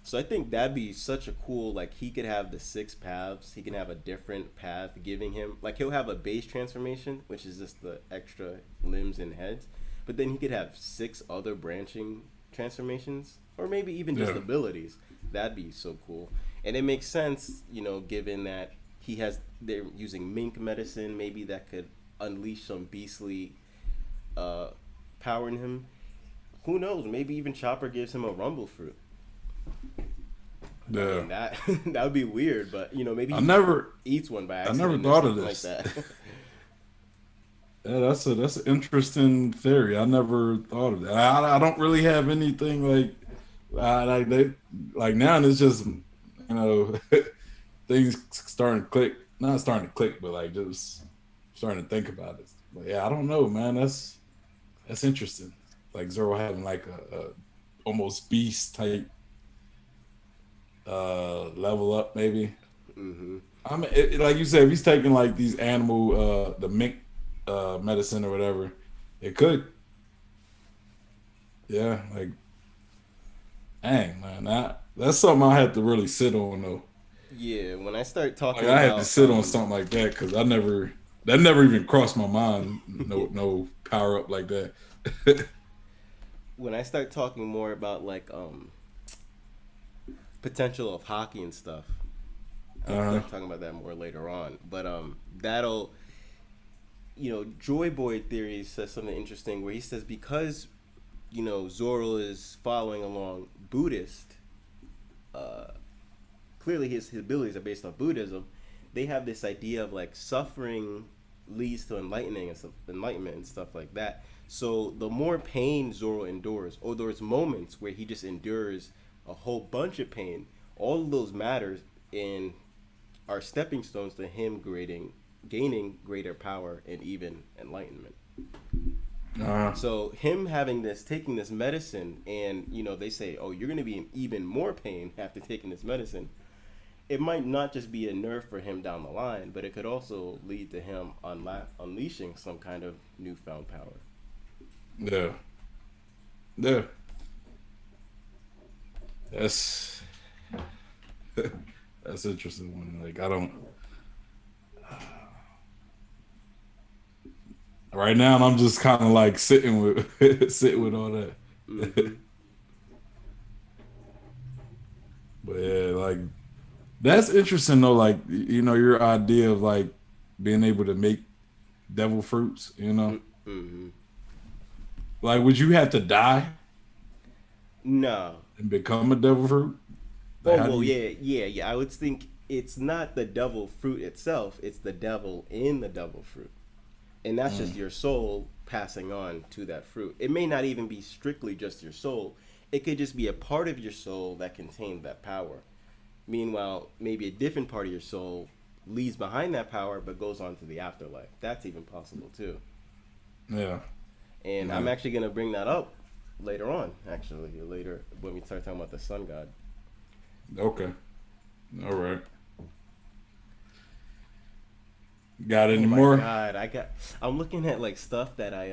So I think that'd be such a cool, like, he could have the 6 paths. He can have a different path giving him, like, he'll have a base transformation, which is just the extra limbs and heads, but then he could have 6 other branching transformations, or maybe even just abilities. That'd be so cool. And it makes sense, given that they're using mink medicine, maybe that could unleash some beastly power in him. Who knows? Maybe even Chopper gives him a rumble fruit. Yeah. I mean, that would be weird, but maybe eats one by accident. I never thought of this. Like that. Yeah, that's an interesting theory. I never thought of that. I don't really have anything like now. It's just things starting to click. Not starting to click, but like just starting to think about it. But yeah, I don't know, man. That's interesting. Like Zorro having like a almost beast type level up, maybe. Mm-hmm. I mean, like you said, if he's taking like these animal, the mink medicine or whatever, it could. Yeah, like, dang, man, that's something I had to really sit on though. Yeah, when I start talking, I had to sit on something like that because that never even crossed my mind. No power up like that. When I start talking more about like potential of hockey and stuff, I'll start talking about that more later on. But that'll, Joy Boy Theory says something interesting where he says because Zorro is following along Buddhist, clearly his abilities are based on Buddhism. They have this idea of like suffering leads to enlightenment and stuff like that. So the more pain Zorro endures, or there's moments where he just endures a whole bunch of pain, all of those matters and are stepping stones to him gaining greater power and even enlightenment. So him taking this medicine, and they say, oh, you're going to be in even more pain after taking this medicine. It might not just be a nerf for him down the line, but it could also lead to him unleashing some kind of newfound power. Yeah. That's interesting one. Like I don't. Right now, I'm just kind of like sitting with all that. Mm-hmm. But yeah, like that's interesting though. Like your idea of like being able to make devil fruits. Mm-hmm. Like, would you have to die? No. And become a devil fruit? Yeah. I would think it's not the devil fruit itself; it's the devil in the devil fruit. And that's just your soul passing on to that fruit. It may not even be strictly just your soul. It could just be a part of your soul that contains that power. Meanwhile, maybe a different part of your soul leaves behind that power but goes on to the afterlife. That's even possible too. Yeah. And I'm actually going to bring that up later on, later when we start talking about the sun god. Okay. All right. Got any more? God, I'm looking at like stuff that I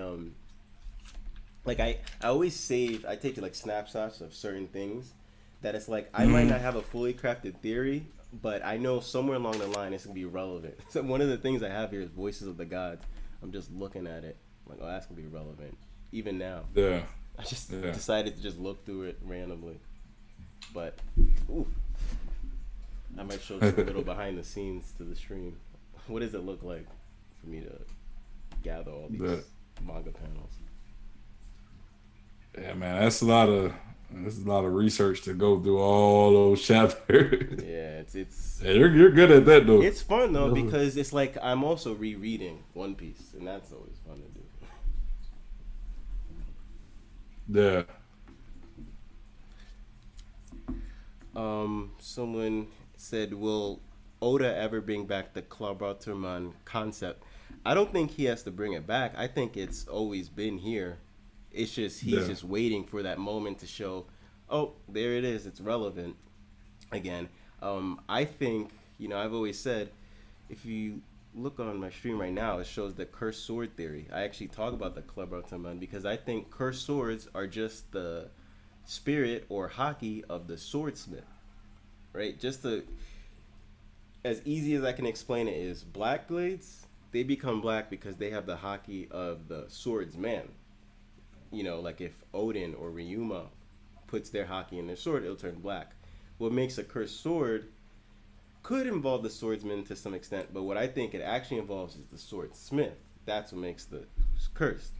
always save. I take like snapshots of certain things that it's like I might not have a fully crafted theory, but I know somewhere along the line it's gonna be relevant. So one of the things I have here is Voices of the Gods. I'm just looking at it like, oh, that's gonna be relevant even now. Yeah. I just decided to just look through it randomly. But, ooh, I might show some little behind the scenes to the stream. What does it look like for me to gather all these manga panels? Yeah, man, that's a lot of research to go through all those chapters. Yeah, it's yeah, you're good at that though. It's fun though because it's like I'm also rereading One Piece, and that's always fun to do. Yeah. Someone said, "Will Oda ever bring back the Club Alterman concept?" I don't think he has to bring it back. I think it's always been here. It's just he's just waiting for that moment to show, oh, there it is. It's relevant again. I think, I've always said, if you look on my stream right now, it shows the cursed sword theory. I actually talk about the Club Alterman because I think cursed swords are just the spirit or haki of the swordsmith, right? Just as easy as I can explain it is, black blades, they become black because they have the haki of the swordsman. Like if Odin or Ryuma puts their haki in their sword, it'll turn black. What makes a cursed sword could involve the swordsman to some extent, but what I think it actually involves is the swordsmith. That's what makes the cursed.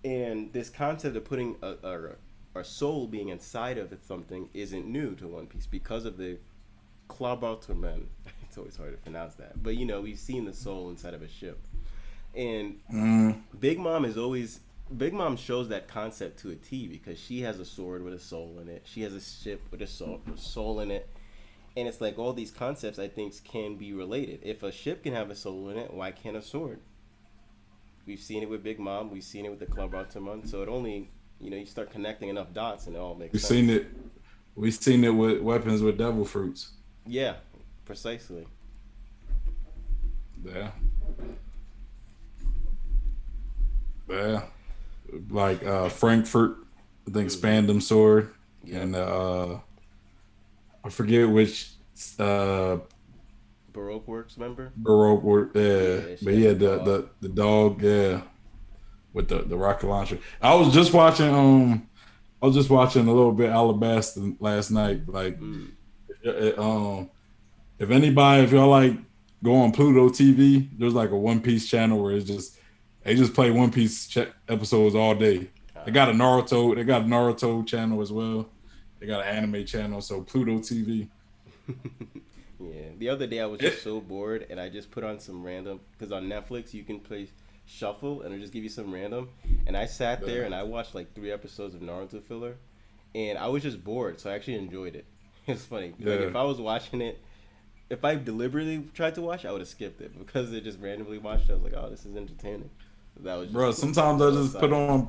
And this concept of putting a soul being inside of something isn't new to One Piece because of the Alterman. It's always hard to pronounce that. But, we've seen the soul inside of a ship. And Big Mom shows that concept to a T because she has a sword with a soul in it. She has a ship with a soul in it. And it's like all these concepts I think can be related. If a ship can have a soul in it, why can't a sword? We've seen it with Big Mom. We've seen it with the Club Alterman. So it only, you start connecting enough dots and it all makes sense. We've seen it with weapons with devil fruits. Yeah, precisely. Yeah. Yeah. Like Frankfurt, I think Spandam sword, and I forget which Baroque Works, remember? Baroque Work, but he had the dog, with the rocket launcher. I was just watching a little bit Alabasta last night. Like, if y'all like go on Pluto TV, there's like a One Piece channel where they just play One Piece episodes all day. They got a Naruto channel as well. They got an anime channel, so Pluto TV. Yeah. The other day I was just so bored and I just put on some random, because on Netflix you can play shuffle and it'll just give you some random. And I sat there and I watched like 3 episodes of Naruto filler and I was just bored, so I actually enjoyed it. It's funny. Yeah. Like if I was watching it, if I deliberately tried to watch, I would have skipped it because it just randomly watched. I was like, oh, this is entertaining. That was just sometimes I just put on.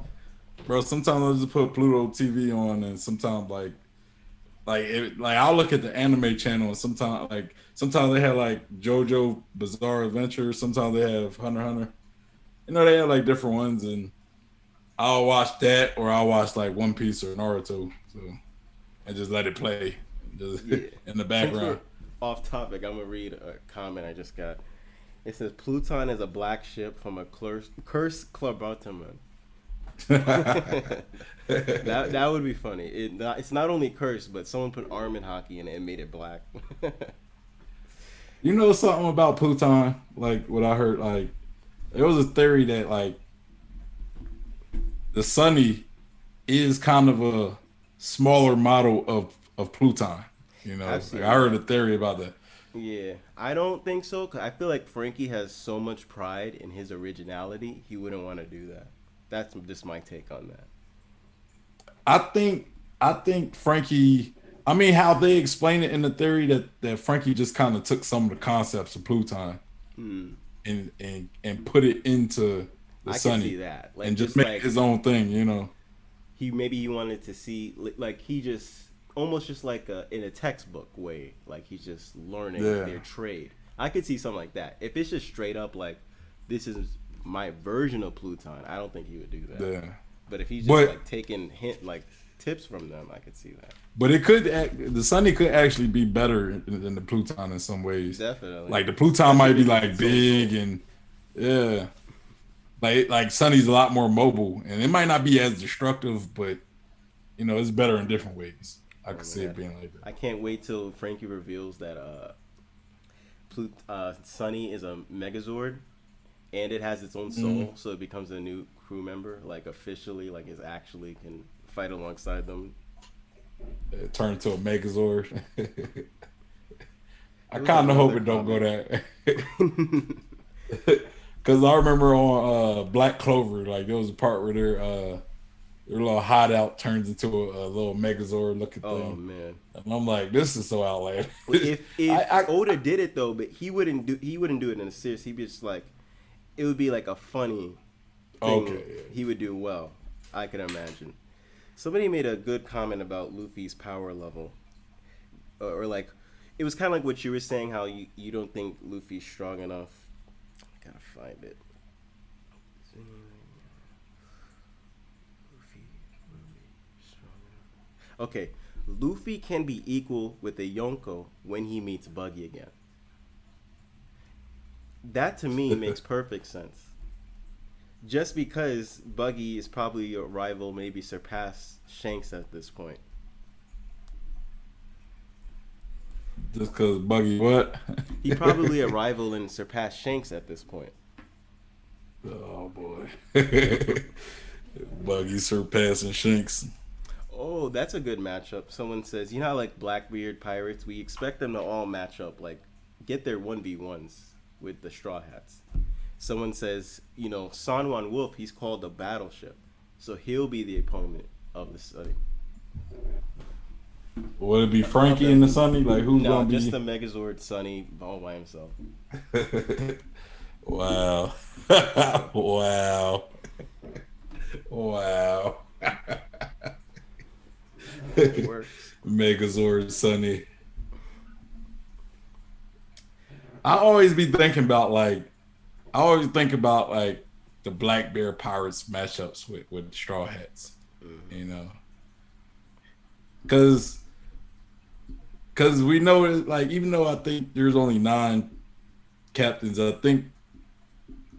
Sometimes I just put Pluto TV on, and sometimes I'll look at the anime channel, and sometimes they have like JoJo Bizarre Adventure. Sometimes they have Hunter x Hunter. They have like different ones, and I'll watch that, or I'll watch like One Piece or Naruto, and just let it play in the background. Off topic, I'm gonna read a comment I just got. It says Pluton is a black ship from a cursed Club Alterman. that would be funny. It's not only cursed, but someone put arm and haki in it and made it black. You know something about Pluton? Like what I heard, like there was a theory that like the Sunny is kind of a smaller model of Pluton. I heard a theory about that. Yeah, I don't think so. Cause I feel like Frankie has so much pride in his originality, he wouldn't want to do that. That's just my take on that. I think Frankie. I mean, how they explain it in the theory that Frankie just kind of took some of the concepts of Pluton and put it into the Sunny. I can see that, and just make like, his own thing. He wanted to see like he just. Almost just like in a textbook way, like he's just learning their trade. I could see something like that. If it's just straight up like, this is my version of Pluton, I don't think he would do that. Yeah. But if he's just like taking tips from them, I could see that. But the Sunny could actually be better than the Pluton in some ways. Definitely. Like the Pluton might be like big and like Sunny's a lot more mobile, and it might not be as destructive, but it's better in different ways. I Oh could see it man, being like I that. can't wait till Frankie reveals that Sunny is a Megazord, and it has its own Mm. soul, so it becomes a new crew member, like officially, like is actually can fight alongside them. It turned to a Megazord. I There was kind of hope another it don't go comment. there. Because I remember on Black Clover, like there was a part where their little hideout turns into a little Megazord looking Oh thing, man. and I'm like, this is so outlandish. If I Oda did it though, but he wouldn't do it in a serious. He'd be just like it would be like a funny thing okay, he would do well. I can imagine. Somebody made a good comment about Luffy's power level, or like it was kind of like what you were saying. How you don't think Luffy's strong enough. I gotta find it. Okay, Luffy can be equal with a Yonko when he meets Buggy again. That to me yeah. makes perfect sense. Just because Buggy is probably a rival, maybe surpass Shanks at this point. Just because Buggy what? He probably a rival and surpass Shanks at this point. Oh boy, Buggy surpassing Shanks. Oh, that's a good matchup. Someone says, you know how like Blackbeard pirates, we expect them to all match up, like get their 1v1s with the Straw Hats. Someone says, Sanwan Wolf, he's called the Battleship. So he'll be the opponent of the study. Would it be How about Frankie that? and the Sunny? Like who's No, gonna just the be? Megazord Sunny all by himself. Wow, wow, wow. It works. Megazord Sunny. I always be thinking about like I always think about like the Black Bear Pirates matchups with Straw Hats, Hmm. you know, because we know like even though I think there's only 9 captains, I think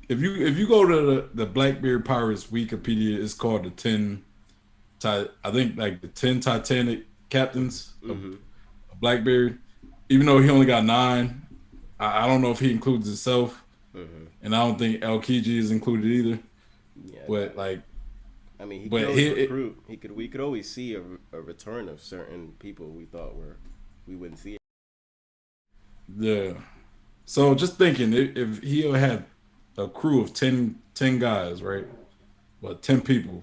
if you go to the Blackbeard Pirates Wikipedia, it's called the 10. I think like the 10 Titanic captains Hmm. of Blackbeard. Even though he only got 9, I don't know if he includes himself, Hmm. and I don't think LKG is included either. Yeah, But like, I mean, he could but always he recruit. We could always see a return of certain people we thought we wouldn't see. yeah. So just thinking, if he'll have a crew of 10 guys, right? Well, 10 people.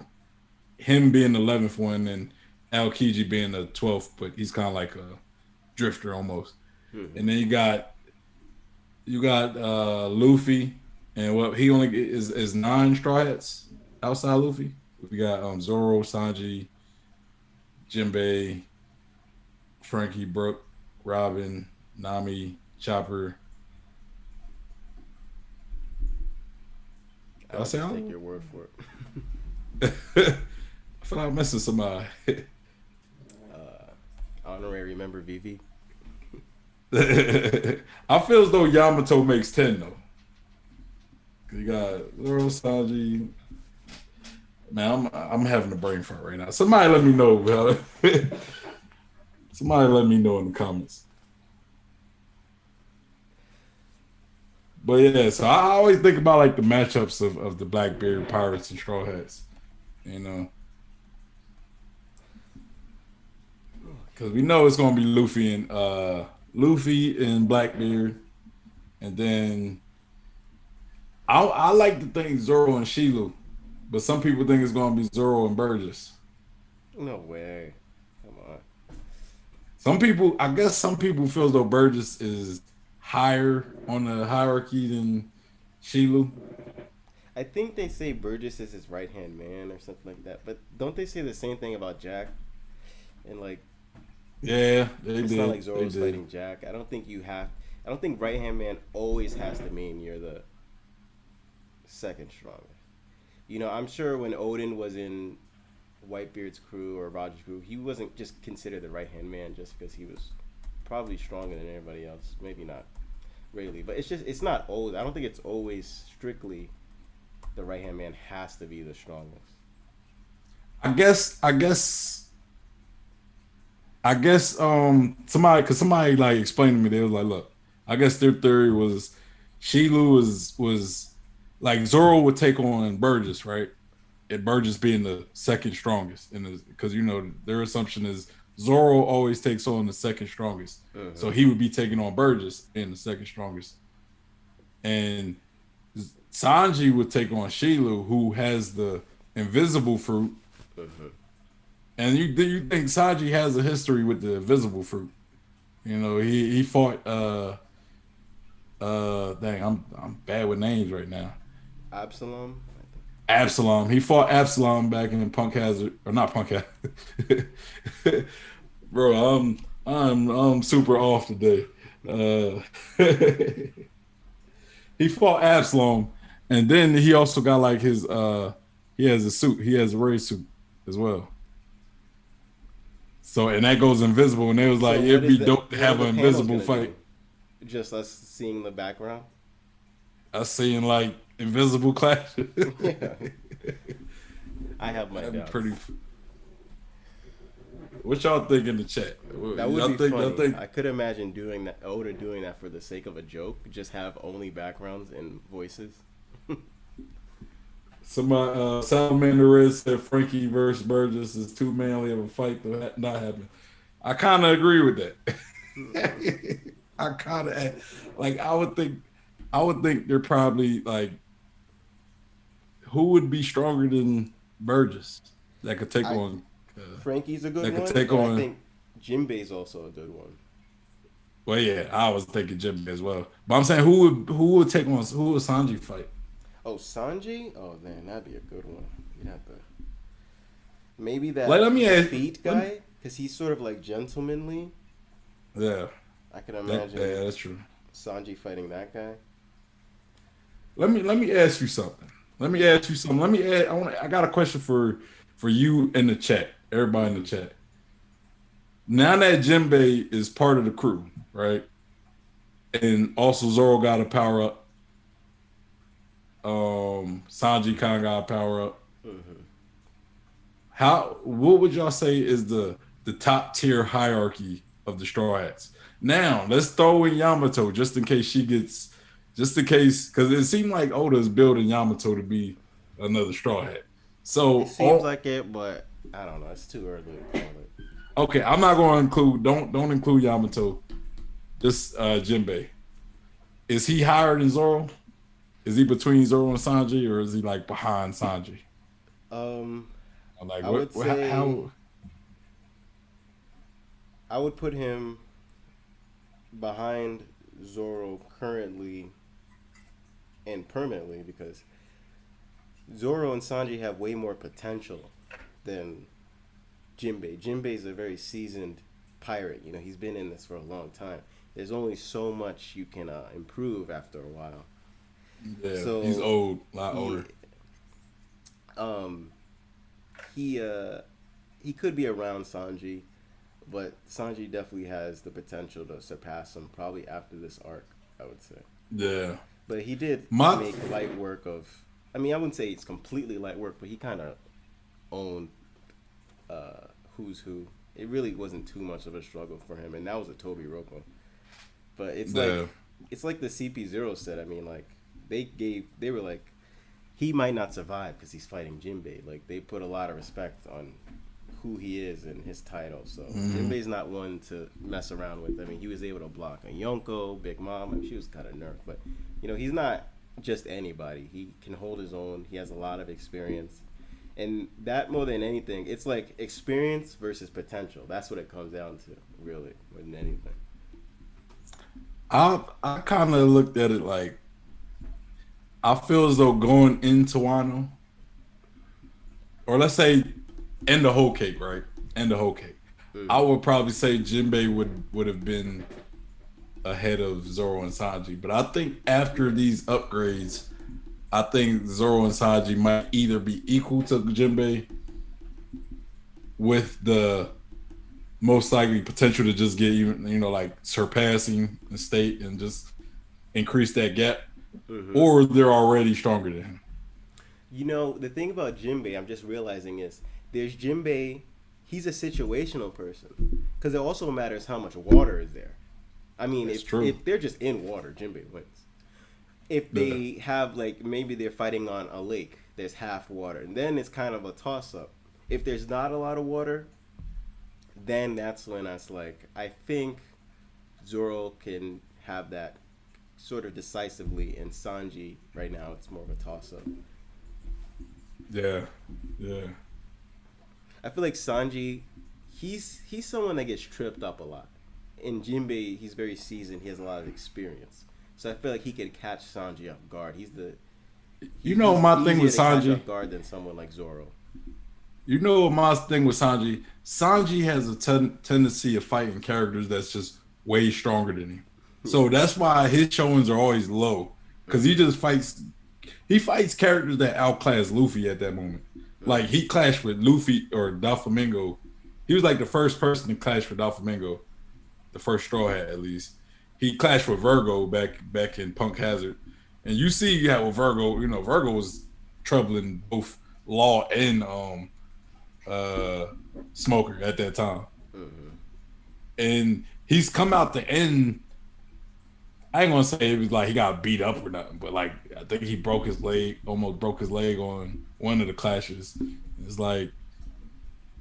Him being the 11th one, and Aokiji being the 12th, but he's kind of like a drifter almost. Hmm. And then you got Luffy, and what he only is 9 Straw Hats outside Luffy. We got Zoro, Sanji, Jinbei, Frankie, Brook, Robin, Nami, Chopper. Did I I'll say just all take of your word for it. them? I feel like I'm missing somebody. Honorary member VV. I feel as though Yamato makes 10 though. You got Zoro, Sanji. Man, I'm having a brain fart right now. Somebody let me know, bro. Somebody let me know in the comments. But yeah, so I always think about like the matchups of the Blackbeard Pirates and Straw Hats, you know, because we know it's gonna be Luffy and Blackbeard, and then I like to think Zoro and Shilu, but some people think it's gonna be Zoro and Burgess. No way. Come on. I guess, some people feel as though Burgess is higher on the hierarchy than Shilu. I think they say Burgess is his right hand man or something like that. But don't they say the same thing about Jack? And like, Yeah, they it's not did. like They Zoro's did. fighting Jack. I don't think you have. I don't think right hand man always has to mean you're the second strongest. I'm sure when Odin was in Whitebeard's crew or Roger's crew, he wasn't just considered the right hand man just because he was probably stronger than everybody else. Maybe not really, but it's not always. I don't think it's always strictly the right hand man has to be the strongest. I guess somebody like explained to me, they was like, look, I guess their theory was Shilu was like Zorro would take on Burgess, right? And Burgess being the second strongest, because their assumption is Zorro always takes on the second strongest, so he would be taking on Burgess being the second strongest, and Sanji would take on Shilu, who has the invisible fruit. And you think Sanji has a history with the invisible fruit? He fought dang, I'm bad with names right now. Absalom. He fought Absalom back in Punk Hazard, or not Punk Hazard. Bro, I'm super off today. He fought Absalom, and then he also got like his he has a suit. He has a race suit as well. So, and that goes invisible, and they was like, it'd be dope to have an invisible fight. Just us seeing the background? Us seeing like invisible clashes. Yeah. I have my doubts. What y'all think in the chat? That would be funny. I could imagine doing that. Oda doing that for the sake of a joke. Just have only backgrounds and voices. Somebody, Salamander Red said Frankie versus Burgess is too manly of a fight to not happen. I kind of agree with that. I kind of like. I would think they're probably like, who would be stronger than Burgess that could take on? Frankie's a good one. I think Jinbei's also a good one. Well, yeah, I was thinking Jinbei as well. But I'm saying who would take on? Who would Sanji fight? Oh, Sanji? Oh, man, that'd be a good one. You'd have to... Maybe that feet guy? Because he's sort of like gentlemanly. Yeah. I can imagine that's true. Sanji fighting that guy. Let me ask you something. I got a question for you in the chat. Everybody in the chat. Now that Jinbei is part of the crew, right? And also Zorro got a power up. Sanji kind of got a power up. What would y'all say is the top tier hierarchy of the Straw Hats? Now let's throw in Yamato just in case because it seemed like Oda is building Yamato to be another Straw Hat. So it seems like it, but I don't know. It's too early to call it. Okay, I'm not going to include. Don't include Yamato. Just Jinbei. Is he higher than Zoro? Is he between Zoro and Sanji, or is he like behind Sanji? I would put him behind Zoro currently and permanently because Zoro and Sanji have way more potential than Jinbei. Jinbei's a very seasoned pirate. He's been in this for a long time. There's only so much you can improve after a while. Yeah, so he's old, a lot older. He could be around Sanji, but Sanji definitely has the potential to surpass him probably after this arc, I would say. Yeah. But he did make light work of... I mean, I wouldn't say it's completely light work, but he kind of owned Who's Who. It really wasn't too much of a struggle for him, and that was a Toby Roko. But it's like the CP0 said. I mean, like, they were like, he might not survive because he's fighting Jinbei. Like, they put a lot of respect on who he is and his title. So Jinbei's not one to mess around with. I mean, he was able to block a Yonko, Big Mom. I mean, she was kind of nerfed, but he's not just anybody. He can hold his own. He has a lot of experience, and that more than anything, it's like experience versus potential. That's what it comes down to, really, more than anything. I kind of looked at it like, I feel as though going into Wano, or let's say end the whole cake, right? End the whole cake. I would probably say Jinbei would have been ahead of Zoro and Sanji. But I think after these upgrades, I think Zoro and Sanji might either be equal to Jinbei with the most likely potential to just get even, like surpassing the state and just increase that gap, or they're already stronger than him. You know, the thing about Jinbei, I'm just realizing is there's Jinbei. He's a situational person because it also matters how much water is there. I mean, That's if true. they're just in water, Jinbei wins. If Yeah. they have like maybe they're fighting on a lake, there's half water, and then it's kind of a toss up. If there's not a lot of water, then that's when it's like I think Zoro can have that sort of decisively, and Sanji right now it's more of a toss up. Yeah. Yeah. I feel like Sanji, he's someone that gets tripped up a lot. In Jinbei, he's very seasoned. He has a lot of experience, so I feel like he could catch Sanji off guard. You know my thing easier with to catch Sanji. off guard than someone like Zoro. You know my thing with Sanji. Sanji has a tendency of fighting characters that's just way stronger than him. So that's why his showings are always low because he just fights. He fights characters that outclass Luffy at that moment. Like he clashed with Luffy or Doflamingo. He was like the first person to clash with Doflamingo, the first Straw Hat at least. He clashed with Virgo back in Punk Hazard, and you see how with Virgo, you know, Virgo was troubling both Law and Smoker at that time, and he's come out the end. I ain't gonna say it was like he got beat up or nothing, but like I think he broke his leg, almost broke his leg on one of the clashes. It's like,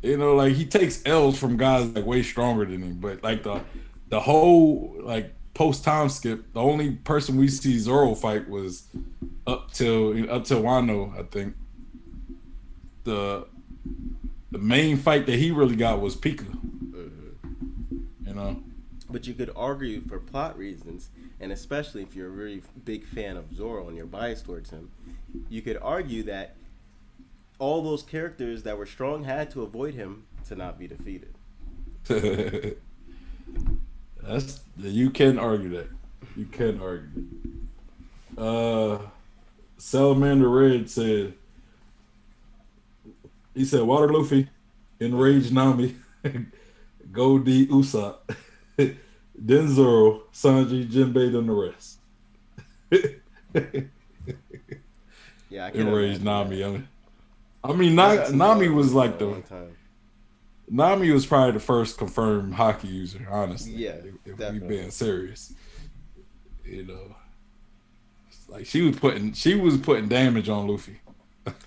you know, like he takes L's from guys like way stronger than him, but like the whole like post time skip, the only person we see Zoro fight was up till Wano. I think the main fight that he really got was Pika. You know. But you could argue for plot reasons, and especially if you're a really big fan of Zoro and you're biased towards him, you could argue that all those characters that were strong had to avoid him to not be defeated. You can argue that. You can argue that. Salamander Red said, he said, Water Luffy, Enraged Nami, Goldie Usopp, then Zoro, Sanji, Jinbei, then the rest. Yeah, I can Enraged imagine Nami. that. I mean, Nami was like Nami was probably the first confirmed hockey user, honestly. Yeah, if we definitely. being serious, you know, like she was putting damage on Luffy.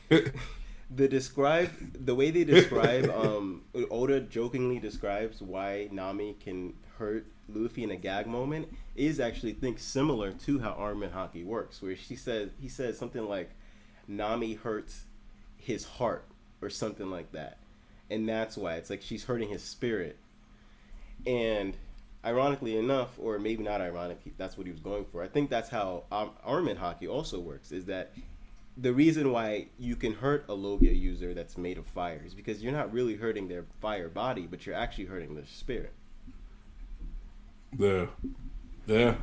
The way they describe Oda jokingly describes why Nami can hurt Luffy in a gag moment is actually similar to how arm and hockey works, where he says something like Nami hurts his heart or something like that, and that's why it's like she's hurting his spirit. And ironically enough, or maybe not ironic, that's what he was going for. I think that's how arm and hockey also works, is that the reason why you can hurt a Logia user that's made of fire is because you're not really hurting their fire body, but you're actually hurting their spirit. Yeah. And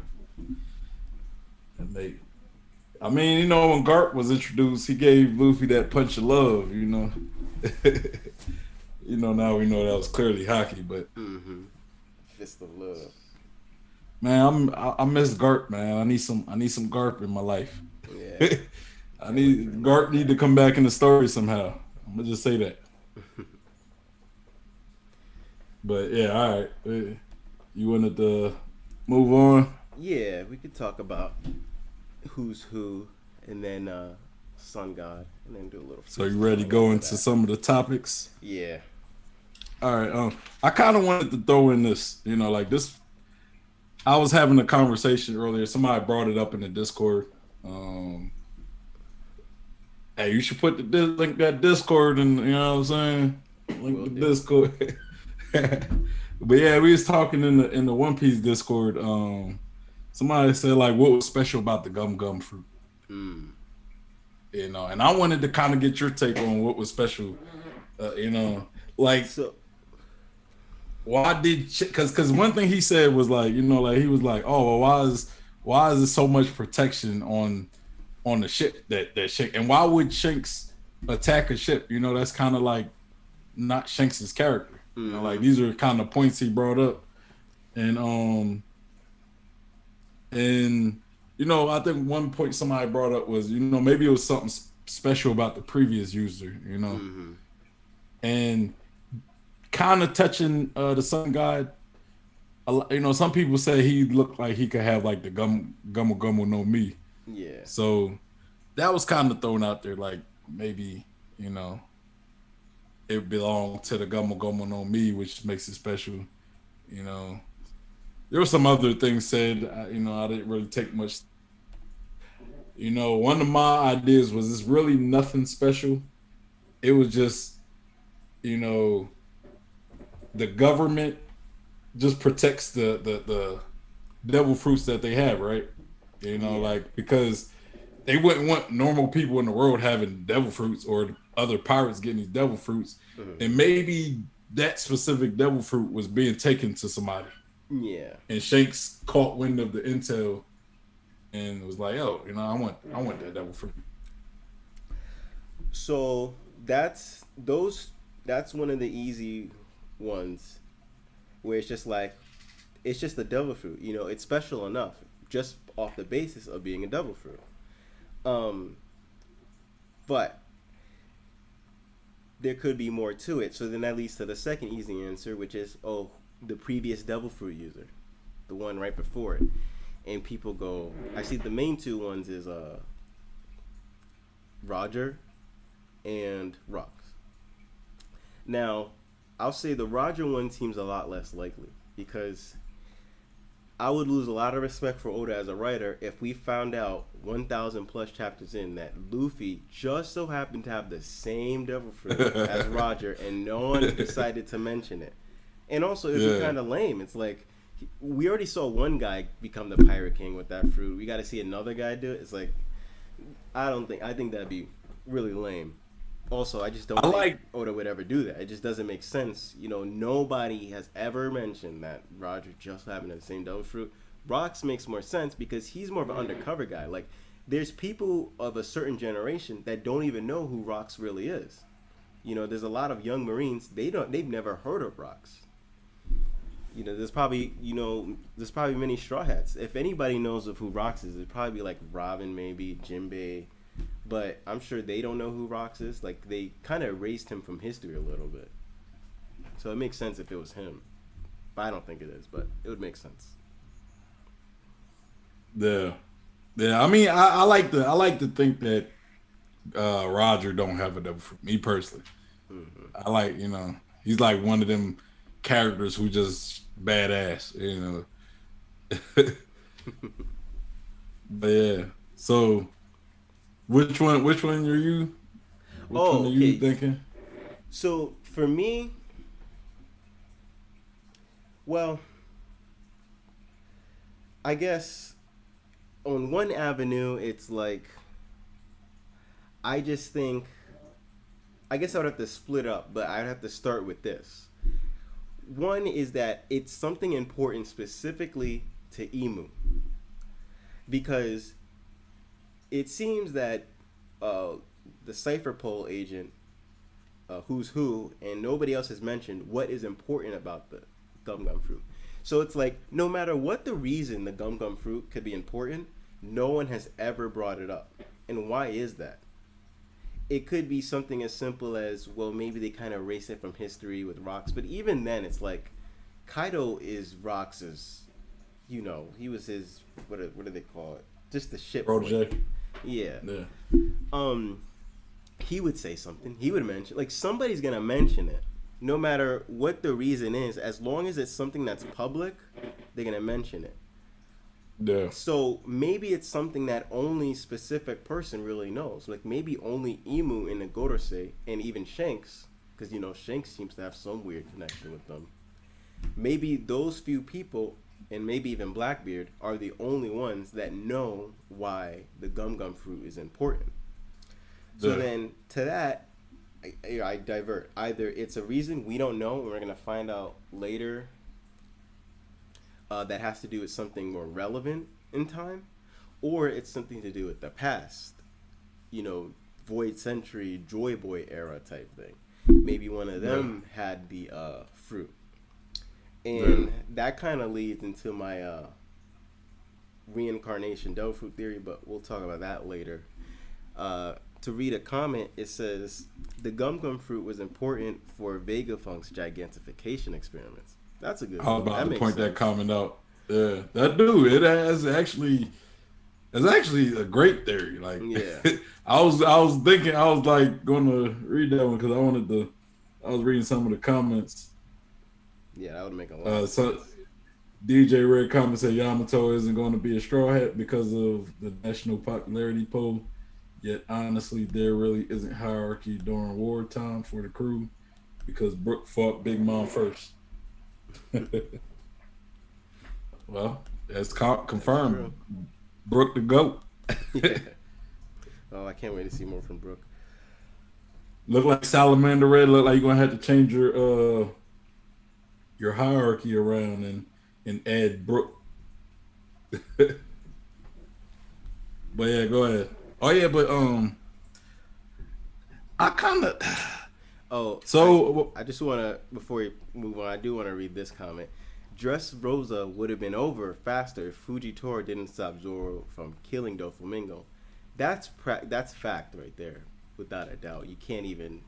I mean, you know, when Garp was introduced, he gave Luffy that punch of love, you know. You know, now we know that was clearly hockey, but Fist of love. man, I miss Garp, man. I need some Garp in my life. Yeah. Garp need to come back in the story somehow. I'm gonna just say that. But yeah, all right. You wanted to move on? Yeah, we could talk about who's who, and then Sun God, and then do a little. So you ready to go into some of the topics? Yeah. All right. I kind of wanted to throw in this, you know, like this. I was having a conversation earlier. Somebody brought it up in the Discord. Hey, you should put the link that Discord, and you know what I'm saying, link the Discord. But yeah, we was talking in the One Piece Discord. Somebody said like, what was special about the gum fruit? You know, and I wanted to kind of get your take on what was special. You know, like why did because one thing he said was like, you know, like he was like, oh, well, why is there so much protection on the ship that Shanks, and why would Shanks attack a ship? You know, that's kind of like not Shanks's character. You know, like these are kind of points he brought up, and you know, I think one point somebody brought up was, you know, maybe it was something special about the previous user, you know, Mm-hmm. and kind of touching the sun god. You know, some people say he looked like he could have like the Gummo Gummo no Mi. Yeah. So that was kind of thrown out there, like maybe, you know, it belonged to the Gummo Gummo no Mi, which makes it special. You know, there were some other things said. You know, I didn't really take much. You know, one of my ideas was it's really nothing special. It was just, you know, the government just protects the devil fruits that they have, right? You know, Yeah. like because they wouldn't want normal people in the world having devil fruits or other pirates getting these devil fruits, Mm-hmm. and maybe that specific devil fruit was being taken to somebody, Yeah. and Shanks caught wind of the intel and was like, "Oh, you know, I want that devil fruit." So that's those. That's one of the easy ones where it's just like it's just a devil fruit. You know, it's special enough just off the basis of being a devil fruit. But there could be more to it. So then that leads to the second easy answer, which is the previous devil fruit user, the one right before it. And people go, I see the main two ones is Roger and Rox. Now, I'll say the Roger one seems a lot less likely because I would lose a lot of respect for Oda as a writer if we found out 1,000 plus chapters in that Luffy just so happened to have the same devil fruit as Roger and no one decided to mention it. And also, it'd be kind of lame. It's like, we already saw one guy become the Pirate King with that fruit. We got to see another guy do it. It's like, I think that'd be really lame. Also, I just don't think Oda would ever do that. It just doesn't make sense. You know, nobody has ever mentioned that Roger just happened to have the same devil fruit. Rox makes more sense because he's more of an undercover guy. Like, there's people of a certain generation that don't even know who Rox really is. You know, there's a lot of young Marines, they've never heard of Rox. You know, there's probably many Straw Hats. If anybody knows of who Rox is, it'd probably be like Robin, maybe Jinbei. But I'm sure they don't know who Rox is. Like, they kind of erased him from history a little bit. So it makes sense if it was him. But I don't think it is, but it would make sense. Yeah. I mean, I like to think that Roger don't have a devil fruit. Me personally, I like, you know, he's like one of them characters who just badass, you know. But yeah, so which one are you? Which one are you thinking? So for me, well, I guess on one avenue, it's like, I just think, I guess I would have to split up, but I'd have to start with this. One is that it's something important specifically to Emu. Because it seems that the Cypher Pole agent, who's who, and nobody else has mentioned what is important about the Gum Gum fruit. So it's like, no matter what the reason the Gum Gum fruit could be important, no one has ever brought it up. And why is that? It could be something as simple as, well, maybe they kind of erase it from history with Rox. But even then, it's like, Kaido is Rox's, you know, he was his, what do they call it? Just the ship. Project. Yeah. He would say something. He would mention, like, somebody's gonna mention it, no matter what the reason is. As long as it's something that's public, they're gonna mention it. Yeah. So maybe it's something that only specific person really knows. Like, maybe only Emu and the Gorosei, and even Shanks, because, you know, Shanks seems to have some weird connection with them. Maybe those few people, and maybe even Blackbeard, are the only ones that know why the Gum Gum fruit is important. So then, to that, I divert. Either it's a reason we don't know, and we're going to find out later, that has to do with something more relevant in time, or it's something to do with the past. You know, Void Century, Joy Boy era type thing. Maybe one of them had the fruit. And that kind of leads into my reincarnation devil fruit theory, but we'll talk about that later. to read a comment, it says the gum gum fruit was important for Vegafunk's gigantification experiments. That's a good I was one. about That to makes point sense. that comment out. Yeah, that dude, it's actually a great theory. Like, Yeah. I was thinking, I was like going to read that one because I was reading some of the comments. Yeah, that would make a lot of So sense. DJ Red comment said Yamato isn't going to be a straw hat because of the national popularity poll. Yet honestly, there really isn't hierarchy during wartime for the crew because Brooke fought Big Mom first. Well, that's That's true. confirmed. Brooke the GOAT. Yeah. Oh, I can't wait to see more from Brooke. Look like Salamander Red. Look like you're gonna have to change your hierarchy around and add Brooke. But yeah, go ahead. Oh yeah, but I kind of Oh, so I just want to, before we move on, I do want to read this comment. Dress Rosa would have been over faster if Fujitora didn't stop Zoro from killing Doflamingo. That's fact right there, without a doubt. You can't even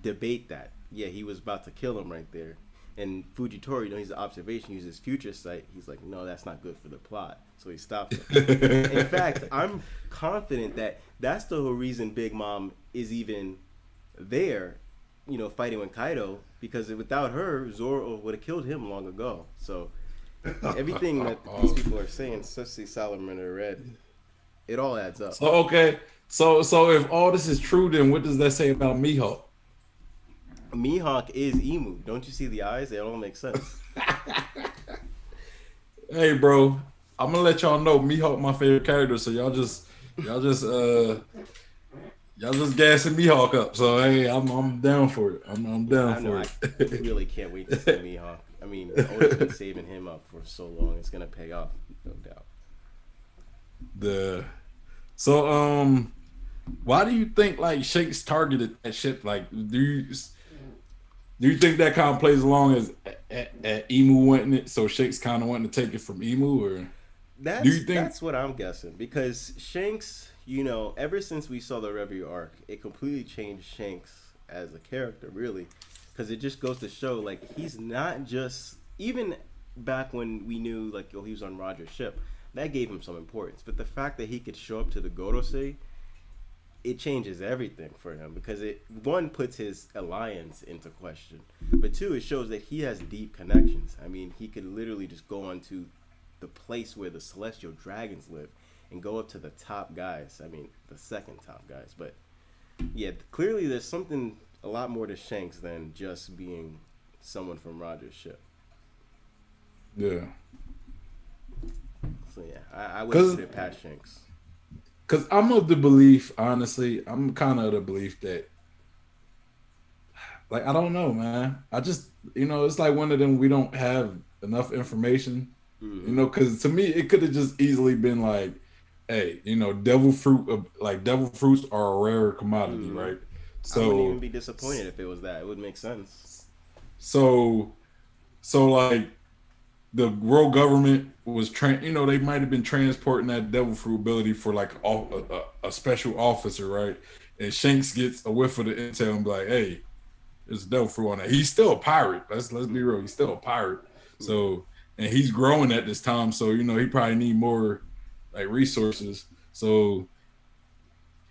debate that. Yeah, he was about to kill him right there. And Fujitora, he's an observation, he uses future sight. He's like, no, that's not good for the plot. So he stopped him. In fact, I'm confident that that's the whole reason Big Mom is even there, fighting with Kaido, because without her, Zoro would have killed him long ago. So everything that these people are saying, especially Salamander Red, it all adds up. so okay. So if all this is true, then what does that say about Mihawk? Mihawk is Emu. Don't you see the eyes? They all make sense. Hey, bro, I'm gonna let y'all know Mihawk my favorite character. So y'all just gassing Mihawk up. So hey, I'm down for it. I'm down for I it. really can't wait to see Mihawk. I mean, Oda's been saving him up for so long. It's gonna pay off, no doubt. Why do you think like Shanks targeted that ship? Like, do you think that kind of plays along as at Emu wanting it, so Shanks kind of wanting to take it from Emu, or do you think? That's what I'm guessing, because Shanks, ever since we saw the Review arc, it completely changed Shanks as a character, really, because it just goes to show like he's not just, even back when we knew like he was on Roger's ship, that gave him some importance, but the fact that he could show up to the Gorosei, it changes everything for him, because it, one, puts his alliance into question, but two, it shows that he has deep connections. I mean, he could literally just go onto the place where the celestial dragons live and go up to the top guys. I mean, the second top guys. But yeah, clearly there's something a lot more to Shanks than just being someone from Roger's ship. Yeah. So yeah, I would put it past Shanks. Because I'm of the belief, honestly, I'm kind of the belief that, like, I don't know, man. I just, it's like one of them, we don't have enough information, because to me, it could have just easily been like, hey, devil fruits are a rare commodity, right? So I wouldn't even be disappointed if it was that. It would make sense. So like, the world government was they might have been transporting that devil fruit ability for like a special officer, right? And Shanks gets a whiff of the intel and be like, hey, there's a devil fruit on that. He's still a pirate. Let's be real. He's still a pirate. So, and he's growing at this time. So, he probably need more like resources. So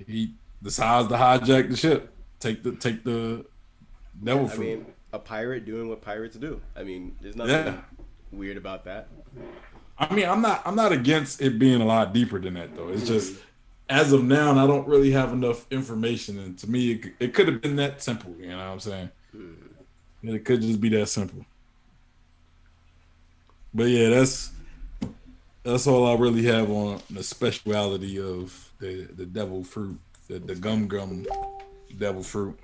he decides to hijack the ship, take the devil fruit. I mean, a pirate doing what pirates do. I mean, there's nothing weird about that. I mean, I'm not against it being a lot deeper than that, though. It's just, as of now, I don't really have enough information, and to me, it could have been that simple. You know what I'm saying? It could just be that simple. But yeah, that's all I really have on the speciality of the devil fruit, the gum devil fruit.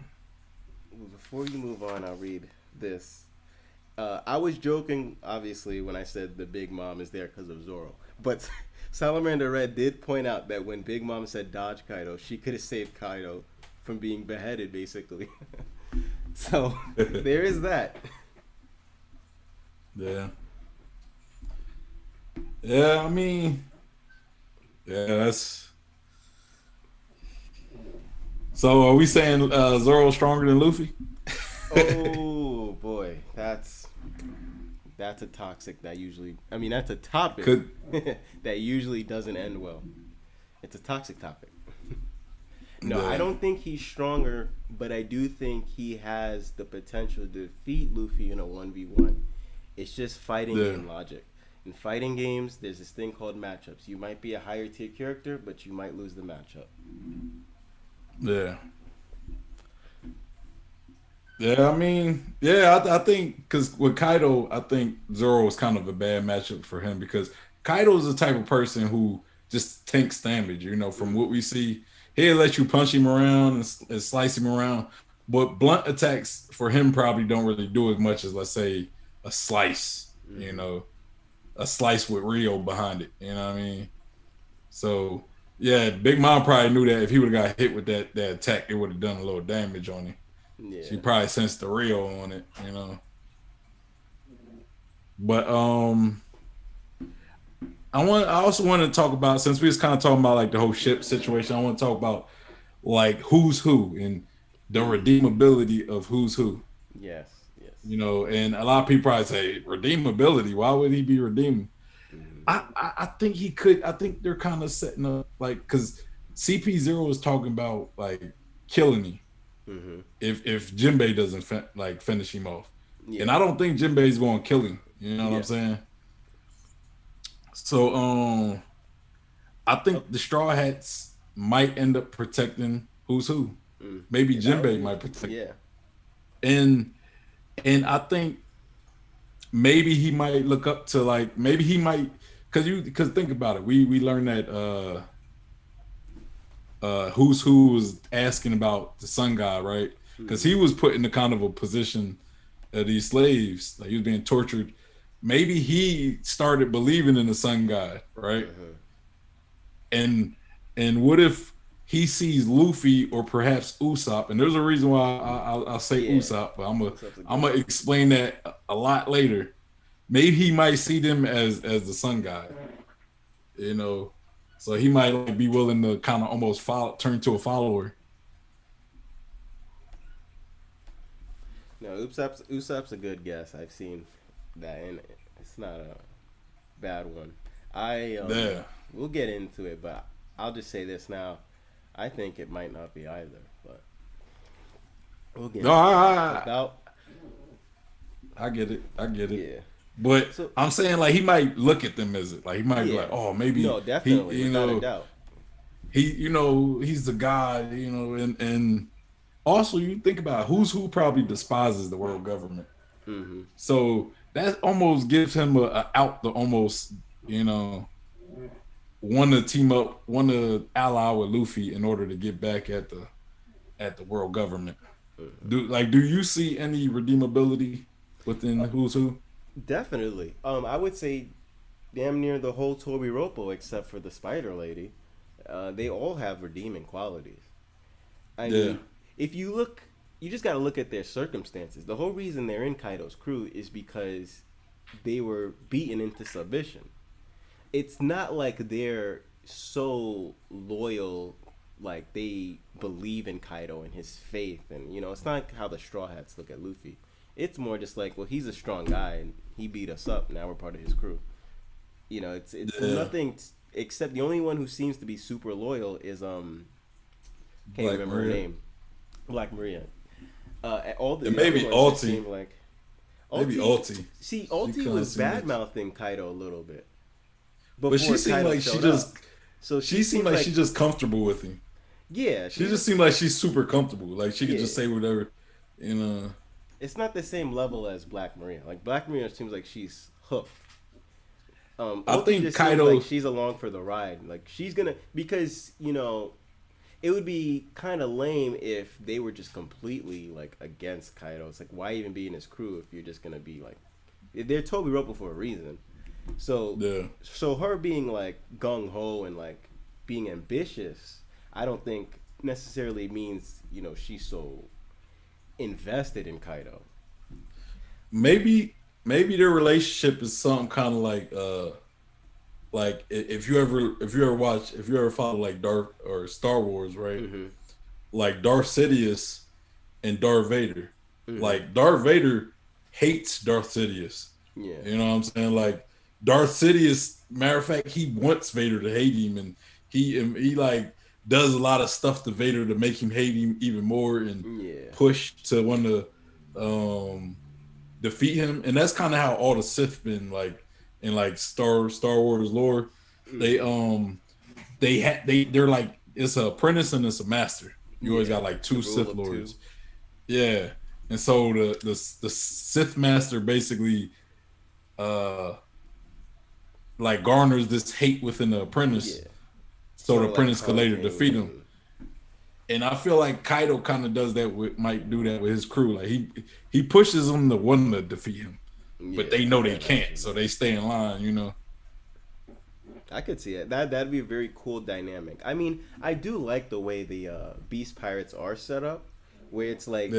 Before you move on, I'll read this. I was joking, obviously, when I said the Big Mom is there because of Zoro. But Salamander Red did point out that when Big Mom said dodge Kaido, she could have saved Kaido from being beheaded, basically. So, there is that. Yeah. Yeah, I mean, yeah, So are we saying Zorro stronger than Luffy? Oh boy, that's a toxic that usually. I mean, that's a topic Could that usually doesn't end well. It's a toxic topic. No, I yeah, don't think he's stronger, but I do think he has the potential to defeat Luffy in a 1v1. It's just fighting yeah, game logic. In fighting games, there's this thing called matchups. You might be a higher tier character, but you might lose the matchup. yeah. Yeah, I mean, yeah, I think because with Kaido, I think Zoro was kind of a bad matchup for him because Kaido is the type of person who just tanks damage. You know, from what we see, he'll let you punch him around and slice him around, but blunt attacks for him probably don't really do as much as, let's say, a slice. You Mm-hmm. know, a slice with Rio behind it. You know what I mean? So yeah, Big Mom probably knew that if he would have got hit with that attack, it would have done a little damage on him. She Yeah. probably sensed the real on it, you know. But I also want to talk about, since we was kind of talking about like the whole ship situation, I want to talk about like who's who and the redeemability of who's who. Yes. Yes. You know, and a lot of people probably say redeemability. Why would he be redeemed? Mm-hmm. I think he could. I think they're kind of setting up like because CP0 is talking about like killing him Mm-hmm. if Jinbei doesn't like finish him off, and Yeah. I don't think Jinbei's going to kill him. You know what I'm Yeah. saying? So I Oh, think the Straw Hats might end up protecting who's who. Maybe yeah. That would Jinbei be. might protect, Yeah. and I think maybe he might look up to like maybe he might because think about it. We learned that who's who was asking about the Sun God, right? Because Mm-hmm. he was put in a kind of a position of these slaves, like he was being tortured. Maybe he started believing in the Sun God, right? Uh-huh. And what if he sees Luffy or perhaps Usopp? And there's a reason why I'll say Yeah. Usopp, but What's up? A I'm good gonna one. explain that a lot later. Maybe he might see them as the Sun God, you know. So he might like be willing to kind of almost turn to a follower. No, Usopp's a good guess. I've seen that, and it's not a bad one. I Yeah. we'll get into it, but I'll just say this now. I think it might not be either, but we'll get No, into that. About I get it. I get it. yeah. But So I'm saying like he might look at them as it. Like he might be yeah, like, oh, maybe no, he, definitely, without a doubt. he's the guy, and also you think about who's who probably despises the world government. Mm-hmm. So that almost gives him a out to almost, you know, want to team up, want to ally with Luffy in order to get back at the world government. Mm-hmm. Do you see any redeemability within who's who? Definitely. I would say damn near the whole Toby Ropo except for the Spider Lady. They all have redeeming qualities. I Yeah, mean, if you look, you just got to look at their circumstances. The whole reason they're in Kaido's crew is because they were beaten into submission. It's not like they're so loyal, like they believe in Kaido and his faith, and it's not like how the Straw Hats look at Luffy. It's more just like, well, he's a strong guy and he beat us up. Now we're part of his crew. It's yeah. nothing except the only one who seems to be super loyal is can't Black remember her Maria. name, Black Maria. All And the other maybe ones just Alti. seem like Maybe Alti. Alti. See, She Alti kind of was seemed bad like, mouthing Kaido a little bit but she before seemed Kaido like she showed just up. So she seemed like she just comfortable with him. yeah, She she just just seemed like she's super comfortable. Like she could yeah. just say whatever, you know. It's not the same level as Black Maria. Like Black Maria seems like she's hooked. I Ulti think just seems like Kaido. she's along for the ride. Like she's gonna because it would be kind of lame if they were just completely like against Kaido. It's like why even be in his crew if you're just gonna be like they're Toby Roppo for a reason. So Yeah, so her being like gung ho and like being ambitious, I don't think necessarily means she's so invested in Kaido. maybe their relationship is something kind of like if you ever follow like Dark or Star Wars, right? Mm-hmm. like Darth Sidious and Darth Vader. Mm-hmm. Like Darth Vader hates Darth Sidious. Yeah. You know what I'm saying? Like Darth Sidious, matter of fact, he wants Vader to hate him, and he like does a lot of stuff to Vader to make him hate him even more and Yeah. push to want to defeat him. And that's kind of how all the Sith been like in like Star Wars lore. They're like it's a apprentice and it's a master. You always got like two Sith lords. Yeah. And so the Sith master basically like garners this hate within the apprentice, so the apprentice could later defeat him. And I feel like Kaido kind of does that might do that with his crew. Like he pushes them to want to defeat him, but they know they can't, so they stay in line. You know. I could see it. That'd be a very cool dynamic. I mean, I do like the way the Beast Pirates are set up, where it's like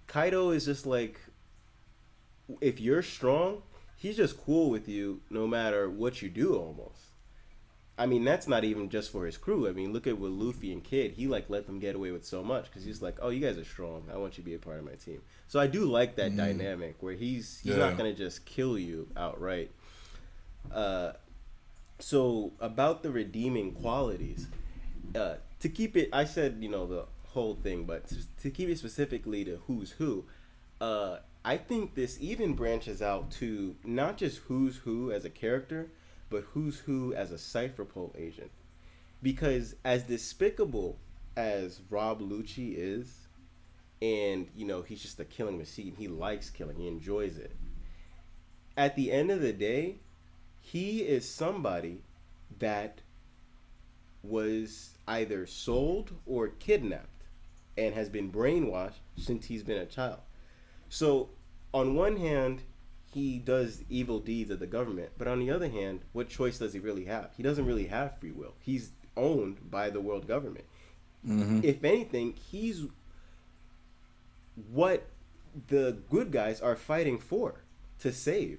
Kaido is just like, if you're strong, he's just cool with you no matter what you do almost. I mean, that's not even just for his crew. I mean, look at what Luffy and Kid, he like let them get away with so much because he's like, oh, you guys are strong. I want you to be a part of my team. So I do like that dynamic where he's not going to just kill you outright. So about the redeeming qualities, to keep it, I said, the whole thing, but to keep it specifically to who's who, I think this even branches out to not just who's who as a character, but who's who as a Cypher Pole agent. Because as despicable as Rob Lucci is, and, he's just a killing machine, he likes killing, he enjoys it. At the end of the day, he is somebody that was either sold or kidnapped and has been brainwashed since he's been a child. So, on one hand, he does evil deeds of the government, but on the other hand, what choice does he really have? He doesn't really have free will. He's owned by the world government. Mm-hmm. If anything, he's what the good guys are fighting for, to save.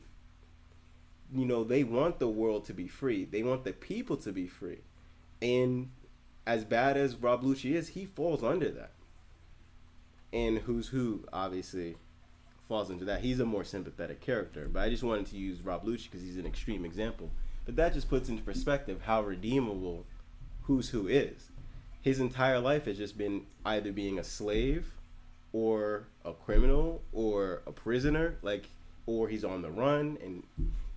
They want the world to be free. They want the people to be free. And as bad as Rob Lucci is, he falls under that. And Who's Who, obviously, falls into that. He's a more sympathetic character, but I just wanted to use Rob Lucci because he's an extreme example. But that just puts into perspective how redeemable Who's Who is. His entire life has just been either being a slave or a criminal or a prisoner, or he's on the run, and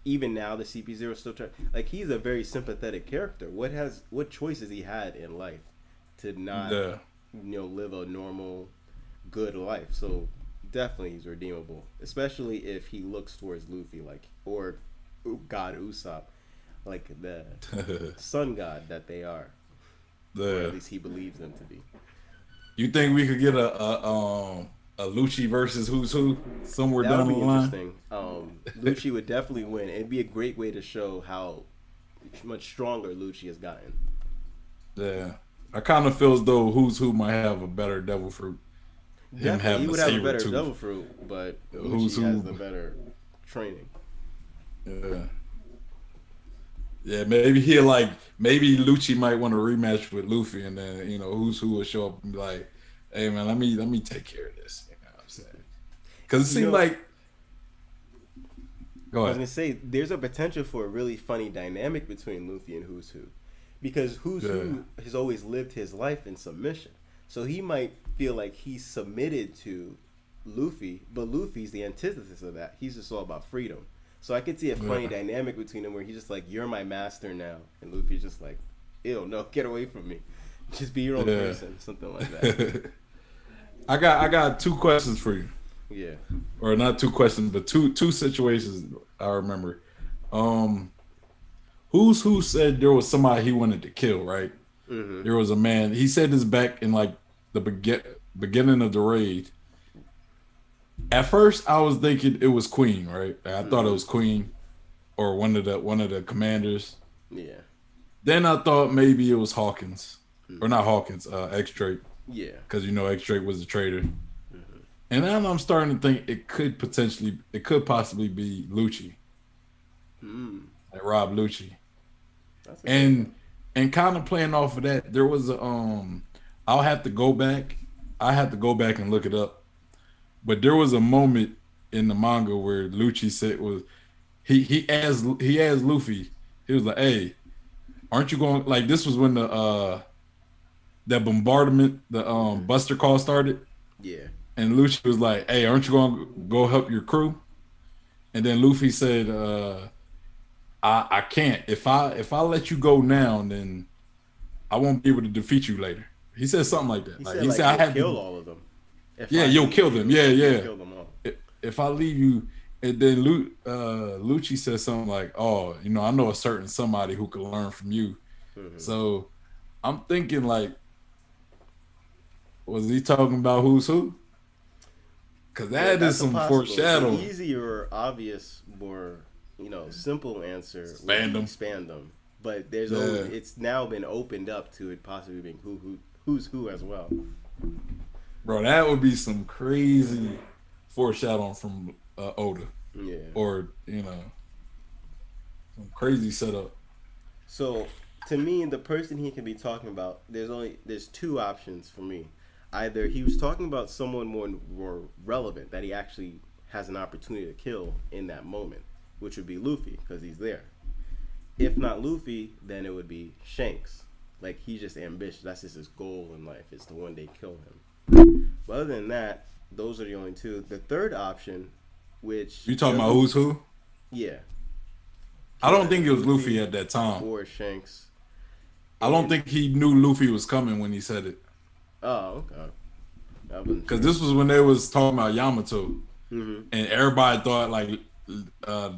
even now the CP0 still trying. He's a very sympathetic character. What choices he had in life to not live a normal good life? So definitely he's redeemable, especially if he looks towards Luffy, or God Usopp, like the sun god that they are, or at least he believes them to be. You think we could get a Lucci versus Who's Who somewhere down the line? That would be interesting. Lucci would definitely win. It'd be a great way to show how much stronger Lucci has gotten. Yeah, I kind of feel as though Who's Who might have a better devil fruit. Definitely, he would have a better devil fruit, but Lucci has the better training. Yeah, maybe maybe Lucci might want to rematch with Luffy, and then Who's Who will show up and be like, "Hey man, let me take care of this." You know what I'm saying? Because it seems like. Go ahead. I was gonna say there's a potential for a really funny dynamic between Luffy and Who's Who, because Who's Who has always lived his life in submission. So he might feel like he's submitted to Luffy, but Luffy's the antithesis of that. He's just all about freedom. So I could see a funny dynamic between them where he's just like, you're my master now. And Luffy's just like, ew, no, get away from me. Just be your own person. Something like that. I got two questions for you. Yeah. Or not two questions, but two situations I remember. Who's Who said there was somebody he wanted to kill, right? Mm-hmm. There was a man. He said this back in the beginning of the raid. At first, I was thinking it was Queen, right? I thought it was Queen, or one of the commanders. Yeah. Then I thought maybe it was Hawkins, or not Hawkins, X-Drake. Yeah. Because X-Drake was a traitor. Mm-hmm. And then I'm starting to think it could possibly be Lucci, like Rob Lucci. And kind of playing off of that, there was a I'll have to go back. I have to go back and look it up. But there was a moment in the manga where Lucci said was he asked Luffy. He was like, "Hey, aren't you going?" Like this was when that bombardment, the Buster call started. Yeah. And Lucci was like, "Hey, aren't you going to go help your crew?" And then Luffy said, "I can't. If I let you go now, then I won't be able to defeat you later." He said something like that. He said, "I have kill to all of them. Yeah, you'll kill them. Yeah, yeah. Kill them all. If I leave you." And then Lucci said something like, "Oh, I know a certain somebody who could learn from you." Mm-hmm. So I'm thinking like, was he talking about who's who? Because that is some foreshadowing. The easier, obvious, more simple answer. Expand them. But it's now been opened up to it possibly being who's who as well. Bro, that would be some crazy foreshadowing from Oda. Yeah. Or some crazy setup. So to me, the person he can be talking about, there's two options for me. Either he was talking about someone more relevant that he actually has an opportunity to kill in that moment, which would be Luffy because he's there. If not Luffy, then it would be Shanks. Like he's just ambitious. That's just his goal in life, is to one day kill him. But other than that, those are the only two. The third option, which you talking about who's who? Yeah. I don't think it was Luffy at that time. Or Shanks. I don't think he knew Luffy was coming when he said it. Oh, okay. Because this was when they was talking about Yamato, and everybody thought like the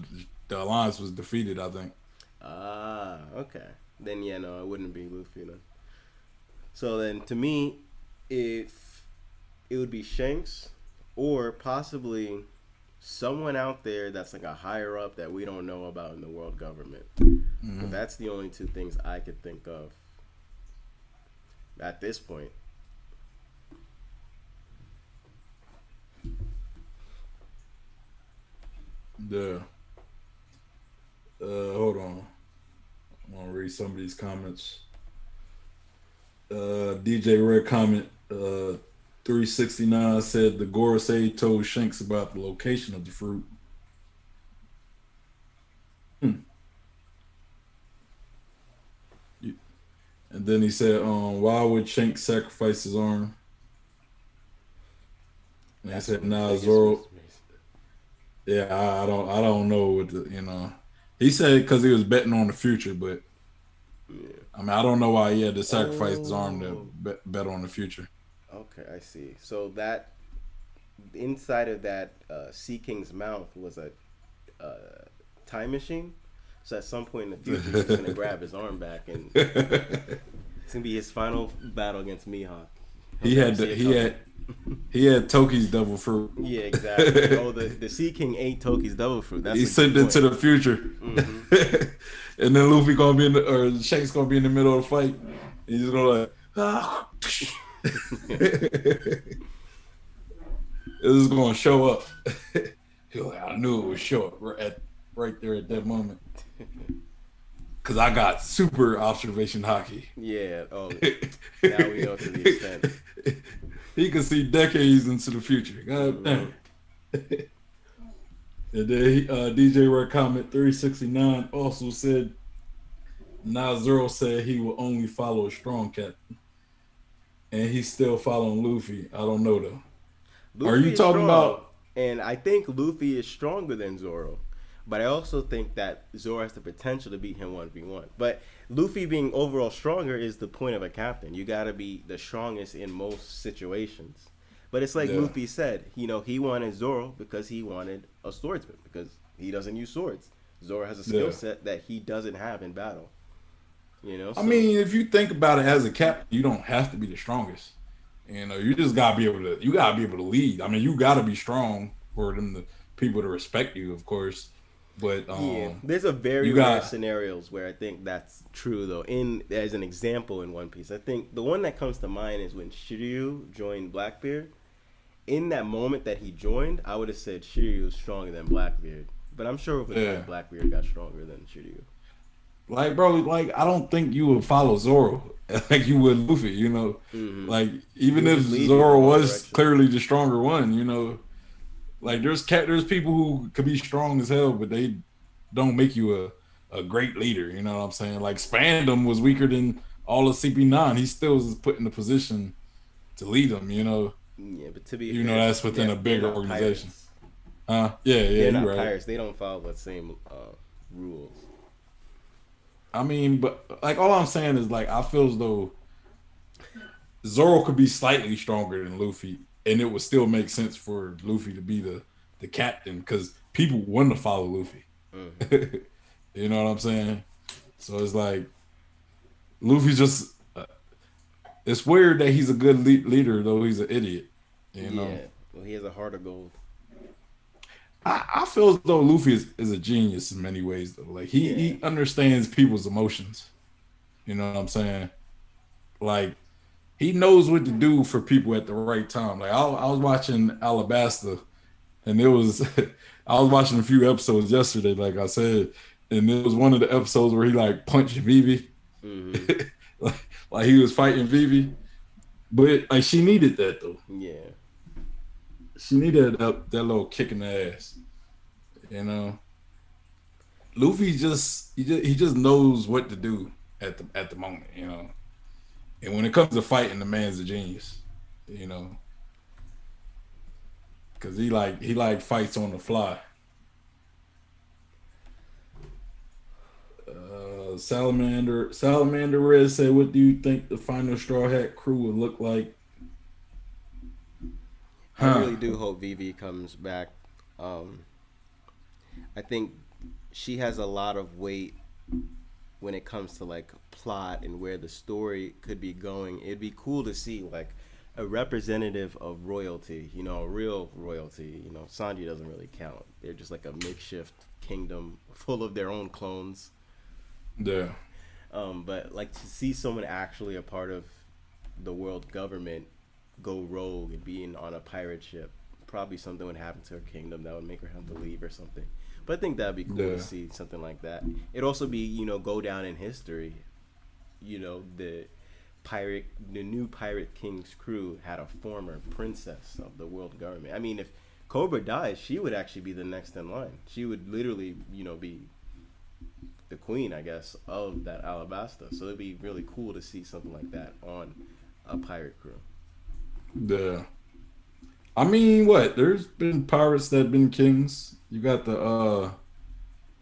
alliance was defeated. I think. Ah, okay. Then it wouldn't be Luffy then. So then, to me, if it would be Shanks, or possibly someone out there that's like a higher up that we don't know about in the world government. But that's the only two things I could think of at this point. Yeah. Hold on. I'm gonna read some of these comments. DJ Red comment 369 said the Gorosei told Shanks about the location of the fruit. And then he said, why would Shanks sacrifice his arm? And he said, nah, Zorro. Yeah, I don't know what He said because he was betting on the future, but I mean, I don't know why he had to sacrifice his arm to bet on the future. Okay, I see. So that inside of that Sea King's mouth was a time machine. So at some point in the future, he's gonna grab his arm back, and it's gonna be his final battle against Mihawk. He had Toki's devil fruit. Yeah, exactly. Oh, the Sea King ate Toki's devil fruit. He sent it to the future, and then Luffy gonna be or Shanks gonna be in the middle of the fight. He's just gonna It was gonna show up. He's like, I knew it would show up right there at that moment. Cause I got super observation hockey. Yeah. Oh, now we know to the extent. He could see decades into the future. God damn. And then DJ Red comment 369 also said, Zoro said he will only follow a strong captain. And he's still following Luffy. I don't know though. Luffy are you talking about? And I think Luffy is stronger than Zoro. But I also think that Zoro has the potential to beat him 1v1. But Luffy being overall stronger is the point of a captain. You got to be the strongest in most situations. But it's like Luffy said, he wanted Zoro because he wanted a swordsman. Because he doesn't use swords. Zoro has a skill set that he doesn't have in battle. So, I mean, if you think about it as a captain, you don't have to be the strongest. You just got to be able to lead. I mean, you got to be strong for the people to respect you, of course. But there's a very rare scenarios where I think that's true though. As an example in One Piece, I think the one that comes to mind is when Shiryu joined Blackbeard. In that moment that he joined, I would have said Shiryu was stronger than Blackbeard. But I'm sure over time Blackbeard got stronger than Shiryu. Like, bro, I don't think you would follow Zoro like you would Luffy, you know. Mm-hmm. Like He even would if just lead you in the Zoro wrong was direction. clearly the stronger one, you know, like there's people who could be strong as hell, but they don't make you a great leader. You know what I'm saying? Like Spandam was weaker than all of CP9. He still was put in the position to lead them. Yeah, but to be You know fair, that's within a they're bigger not organization. pirates. Yeah, They're you're not right. pirates. They don't follow the same rules. I mean, but like all I'm saying is like I feel as though Zoro could be slightly stronger than Luffy, and it would still make sense for Luffy to be the captain because people want to follow Luffy. Mm-hmm. You know what I'm saying? So it's like Luffy's just. It's weird that he's a good leader, though he's an idiot. You know, Yeah. Well, he has a heart of gold. I feel as though Luffy is a genius in many ways. Though, like Yeah. he understands people's emotions. You know what I'm saying? Like he knows what to do for people at the right time. Like I was watching Alabasta, and it was I was watching a few episodes yesterday, like I said, and it was one of the episodes where he like punched Vivi, Mm-hmm. like he was fighting Vivi, but like she needed that though. Yeah. She needed that little kick in the ass. You know, Luffy he just knows what to do at the moment. You know, and when it comes to fighting, the man's a genius. You know, because he fights on the fly. Salamander Red said, "What do you think the final Straw Hat crew would look like?" I Huh? really do hope Vivi comes back. Um, I think she has a lot of weight when it comes to like plot and where the story could be going. It'd be cool to see like a representative of royalty, a real royalty. Sanji doesn't really count. They're just like a makeshift kingdom full of their own clones. Yeah, But like to see someone actually a part of the world government go rogue and being on a pirate ship, probably something would happen to her kingdom that would make her have to leave or something. But I think that'd be cool yeah, to see something like that. It'd also be, go down in history. The new pirate king's crew had a former princess of the world government. I mean, if Cobra dies, she would actually be the next in line. She would literally, be the queen, I guess, of that Alabasta. So it'd be really cool to see something like that on a pirate crew. yeah. I mean, what? There's been pirates that have been kings. You got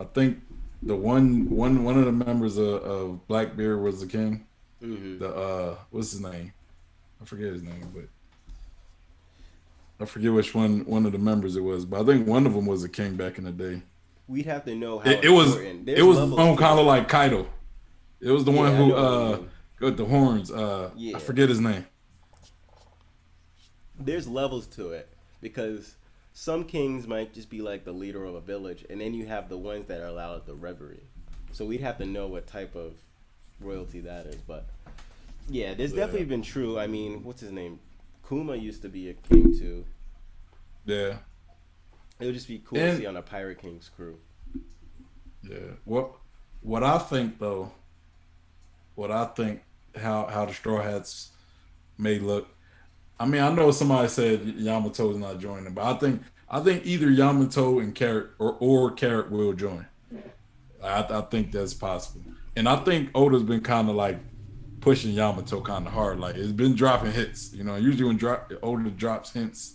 I think the one of the members of Blackbeard was the king. Mm-hmm. The what's his name? I forget his name, but I forget which one of the members it was. But I think one of them was a king back in the day. We'd have to know how It was important. it There's was levels one to kind it. of like Kaido. It was the one Yeah, I who know what you mean. got the horns. Yeah. I forget his name. There's levels to it because some kings might just be like the leader of a village, and then you have the ones that are allowed at the reverie. So we'd have to know what type of royalty that is. But yeah, there's definitely been true. I mean, what's his name? Kuma used to be a king too. Yeah, It would just be cool to see on a pirate king's crew. yeah. What I think though, what I think how the Straw Hats may look. I mean, I know somebody said Yamato's not joining, but I think either Yamato and Carrot or Carrot will join. I think that's possible, and I think Oda's been kind of like pushing Yamato kind of hard. Like it's been dropping hits. Usually when Oda drops hints,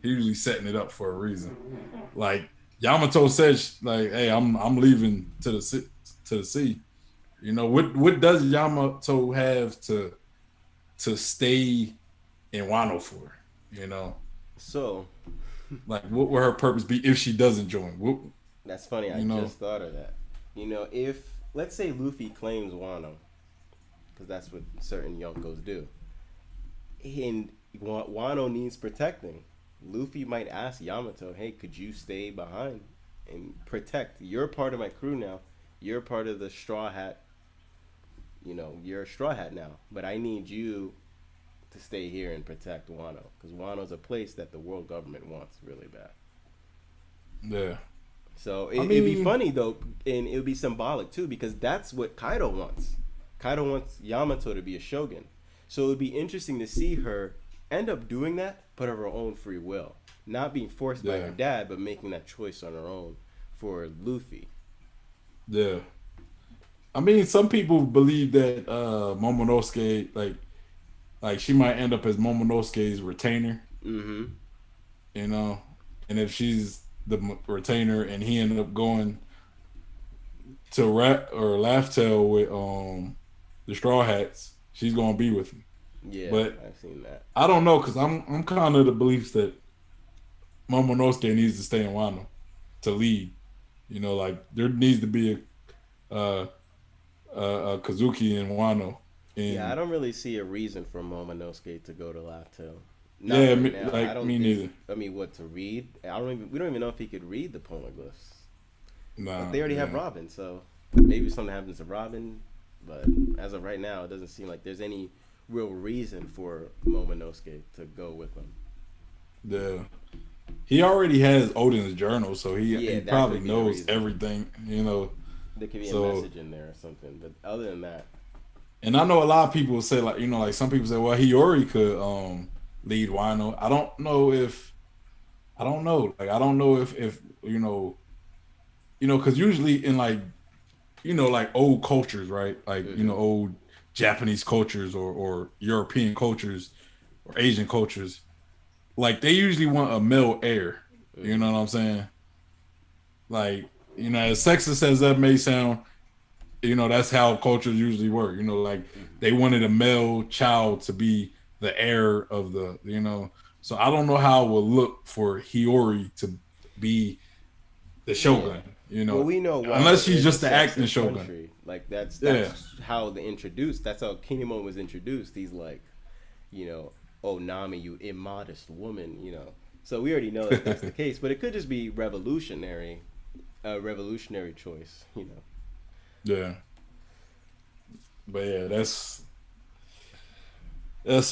he's usually setting it up for a reason. Like Yamato says, like, "Hey, I'm leaving to the sea." What does Yamato have to stay in Wano for? So Like what would her purpose be if she doesn't join? that's funny. I just thought of that. If let's say Luffy claims Wano, because that's what certain Yonkos do, and Wano needs protecting, Luffy might ask Yamato, "Hey, could you stay behind and protect? You're part of my crew now. You're part of the Straw Hat. You're a Straw Hat now, but I need you to stay here and protect Wano, because Wano's a place that the world government wants really bad." Yeah. So it'd be funny though, and it would be symbolic too, because that's what Kaido wants. Kaido wants Yamato to be a shogun. So it would be interesting to see her end up doing that, but of her own free will. Not being forced by her dad, but making that choice on her own for Luffy. Yeah. I mean, some people believe that Momonosuke, like she might end up as Momonosuke's retainer. Mm-hmm. You know, and if she's the retainer and he ended up going to Laugh Tale with the Straw Hats, she's gonna be with him. Yeah, but I've seen that. I don't know, because I'm kind of the beliefs that Momonosuke needs to stay in Wano to lead. You know, like there needs to be a Kazuki in Wano. And yeah, I don't really see a reason for Momonosuke to go to Laugh Tale. Yeah, me neither. I mean, what to read? We don't even know if he could read the poneglyphs. Nah, but they already have Robin, so maybe something happens to Robin. But as of right now, it doesn't seem like there's any real reason for Momonosuke to go with them. Yeah, he already has Odin's journal, so he probably knows everything. You know, there could be a message in there or something. But other than that, and I know a lot of people say, like, you know, like some people say, well, Hiyori could lead Wano. I don't know. Like, I don't know if you know, because usually in like, you know, like old cultures, right? Like, you know, old Japanese cultures or European cultures or Asian cultures, like they usually want a male heir. You know what I'm saying? Like, you know, as sexist as that may sound, you know, that's how cultures usually work. You know, like they wanted a male child to be the heir of the, you know. So I don't know how it will look for Hiyori to be the shogun. You know, well, we know unless she's just the acting shogun. Country. Like that's how they introduced. That's how Kinemon was introduced. He's like, you know, oh Nami, you immodest woman. You know, so we already know that that's the case. But it could just be revolutionary choice. You know. Yeah. But yeah, that's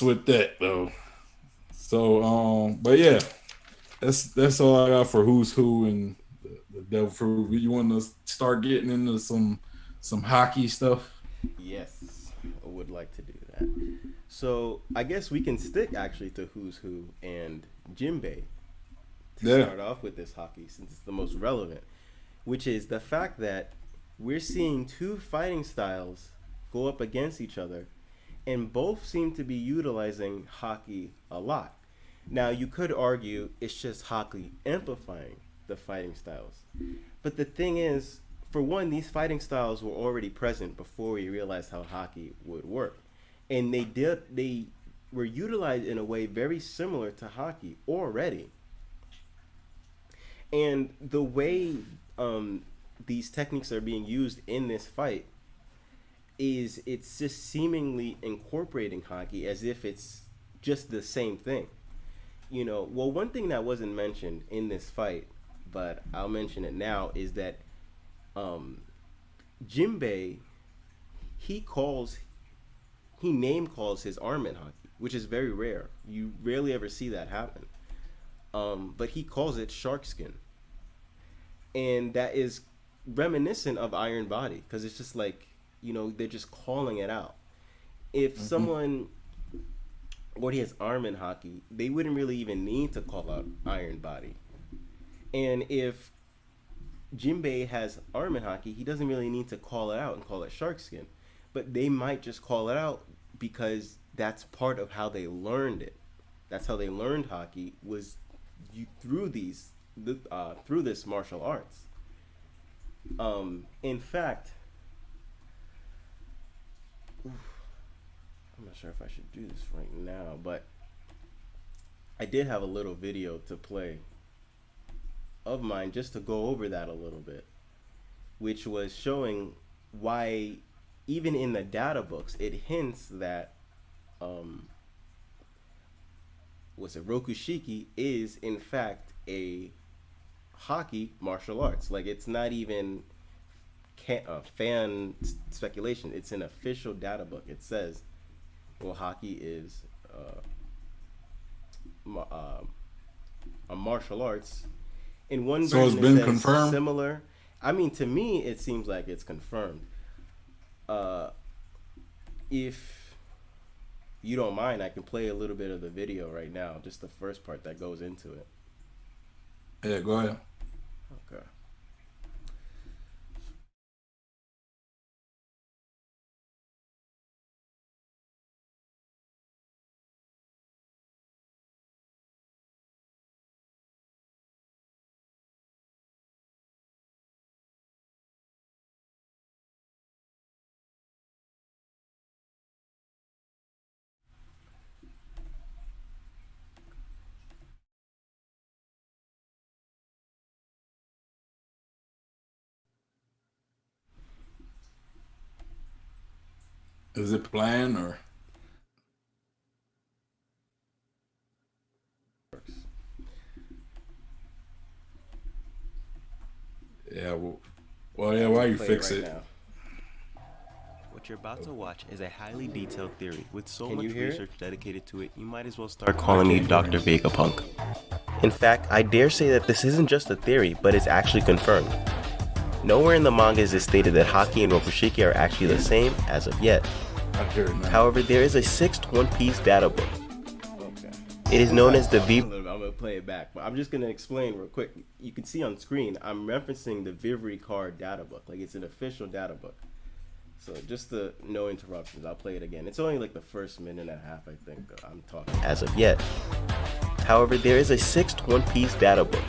with that though. So but yeah, that's all I got for Who's Who and the Devil Fruit. You want to start getting into some hockey stuff? Yes, I would like to do that. So I guess we can stick actually to Who's Who and Jinbei to start off with this hockey, since it's the most relevant, which is the fact that we're seeing two fighting styles go up against each other, and both seem to be utilizing hockey a lot. Now, you could argue it's just hockey amplifying the fighting styles. But the thing is, for one, these fighting styles were already present before we realized how hockey would work. And they were utilized in a way very similar to hockey already. And the way these techniques are being used in this fight it's just seemingly incorporating hockey as if it's just the same thing. You know, well, one thing that wasn't mentioned in this fight, but I'll mention it now, is that Jinbei, he name calls his arm in hockey, which is very rare. You rarely ever see that happen. But he calls it shark skin. And that is reminiscent of Iron Body, because it's just like, you know, they're just calling it out. If someone already has arm in hockey, they wouldn't really even need to call out Iron Body. And if Jinbei has arm in hockey, he doesn't really need to call it out and call it shark skin. But they might just call it out because that's part of how they learned it. That's how they learned hockey, was through this martial arts. In fact, I'm not sure if I should do this right now, but I did have a little video to play of mine just to go over that a little bit, which was showing why even in the data books it hints that Rokushiki is in fact a hockey martial arts. Like, it's not even fan speculation. It's an official data book. It says, well, hockey is a martial arts. In one version, it's been it says confirmed? similar. I mean, to me, it seems like it's confirmed. If you don't mind, I can play a little bit of the video right now, just the first part that goes into it. Yeah, go ahead. Okay. Is it planned or? Yeah. Well, yeah. Why you fix it? Now. What you're about to watch is a highly detailed theory with so Can much you hear it? research dedicated to it, you might as well start calling me Dr. Vegapunk. In fact, I dare say that this isn't just a theory, but it's actually confirmed. Nowhere in the manga is it stated that Haki and Rokushiki are actually the same as of yet. I hear it now. However, there is a sixth One Piece data book. Okay. It is known as the I'm gonna play it back, but I'm just gonna explain real quick. You can see on screen, I'm referencing the Vivre card data book, like it's an official data book. So just the no interruptions, I'll play it again. It's only like the first minute and a half, I think, I'm talking. as of yet. However, there is a sixth One Piece data book.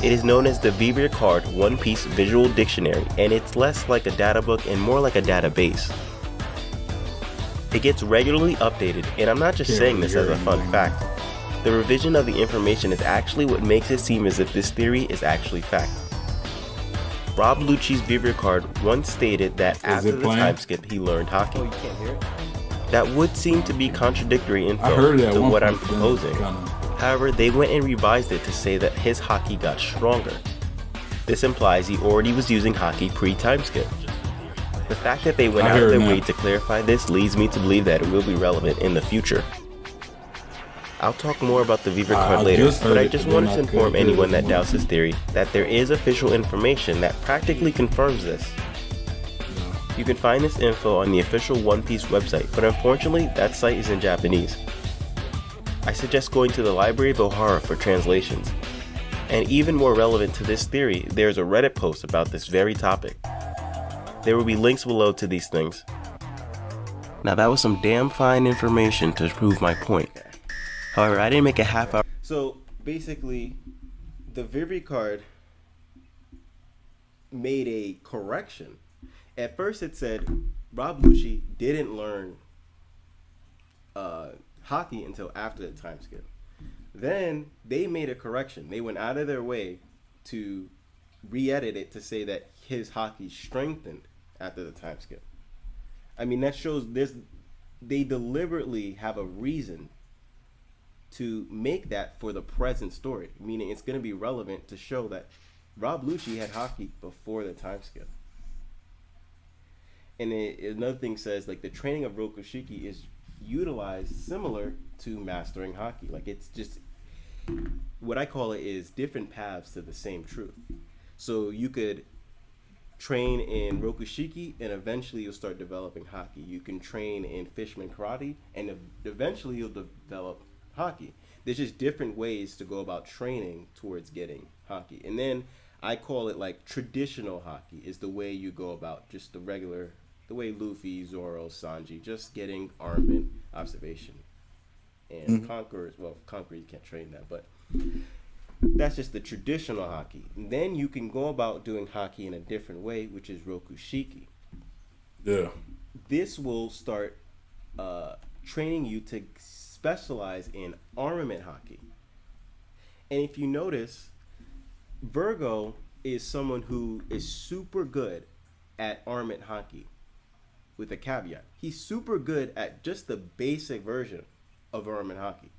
It is known as the Vivre Card One Piece Visual Dictionary, and it's less like a data book and more like a database. It gets regularly updated, and I'm not just saying this as a fun fact. The revision of the information is actually what makes it seem as if this theory is actually fact. Rob Lucci's Vivre Card once stated that after the time skip he learned Oh, Haki. you can't hear it? That would seem to be contradictory I info heard that to one what I'm point, proposing. kinda. However, they went and revised it to say that his Haki got stronger. This implies he already was using Haki pre-time skip. The fact that they went I out of heard their that. way to clarify this leads me to believe that it will be relevant in the future. I'll talk more about the Vivre I card later, just heard but I it, just but wanted then to I inform couldn't hear anyone it that anymore. doubts this theory that there is official information that practically confirms this. You can find this info on the official One Piece website, but unfortunately that site is in Japanese. I suggest going to the Library of Ohara for translations. And even more relevant to this theory, there's a Reddit post about this very topic. There will be links below to these things. Now that was some damn fine information to prove my point. However, I didn't make a half hour. So basically, the Vivre card made a correction. At first, it said Rob Lucci didn't learn Haki until after the time skip. Then they made a correction. They went out of their way to re-edit it to say that his Haki strengthened after the time skip. I mean, that shows they deliberately have a reason to make that for the present story, meaning it's going to be relevant to show that Rob Lucci had Haki before the time skip. And another thing says, like, the training of Rokushiki is utilized similar to mastering Haki. Like, it's just, what I call it is different paths to the same truth. So you could train in Rokushiki and eventually you'll start developing Haki. You can train in Fishman Karate and eventually you'll develop Haki. There's just different ways to go about training towards getting Haki. And then I call it like traditional Haki is the way you go about just the way Luffy, Zorro, Sanji, just getting armament, observation. And Conquerors, well, Conquerors you can't train that, but that's just the traditional Haki. And then you can go about doing Haki in a different way, which is Rokushiki. Yeah. This will start training you to specialize in armament Haki. And if you notice, Virgo is someone who is super good at armament Haki, with a caveat. He's super good at just the basic version of armament Haki.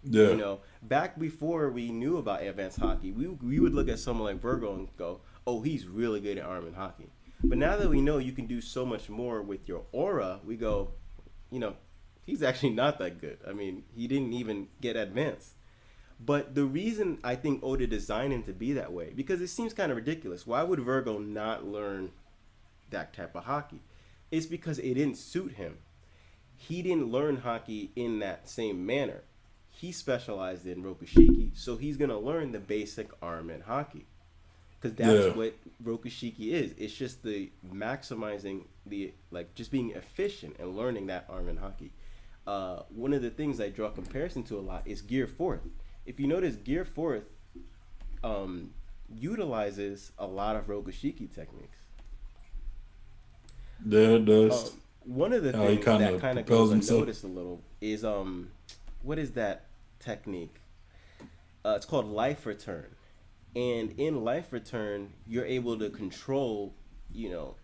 Yeah. You know, back before we knew about advanced Haki, we would look at someone like Virgo and go, oh, he's really good at armament Haki. But now that we know you can do so much more with your aura, we go, you know, he's actually not that good. I mean, he didn't even get advanced. But the reason I think Oda designed him to be that way, because it seems kind of ridiculous. Why would Virgo not learn that type of Haki? It's because it didn't suit him. He didn't learn haki in that same manner. He specialized in Rokushiki, so he's gonna learn the basic arm and haki, because that's what Rokushiki is. It's just the maximizing the just being efficient and learning that arm and haki. One of the things I draw comparison to a lot is Gear 4th. If you notice, Gear 4th utilizes a lot of Rokushiki techniques. Yeah, it does. One of the things that kind of goes unnoticed a little is what is that technique? It's called Life Return, and in Life Return, you're able to control, your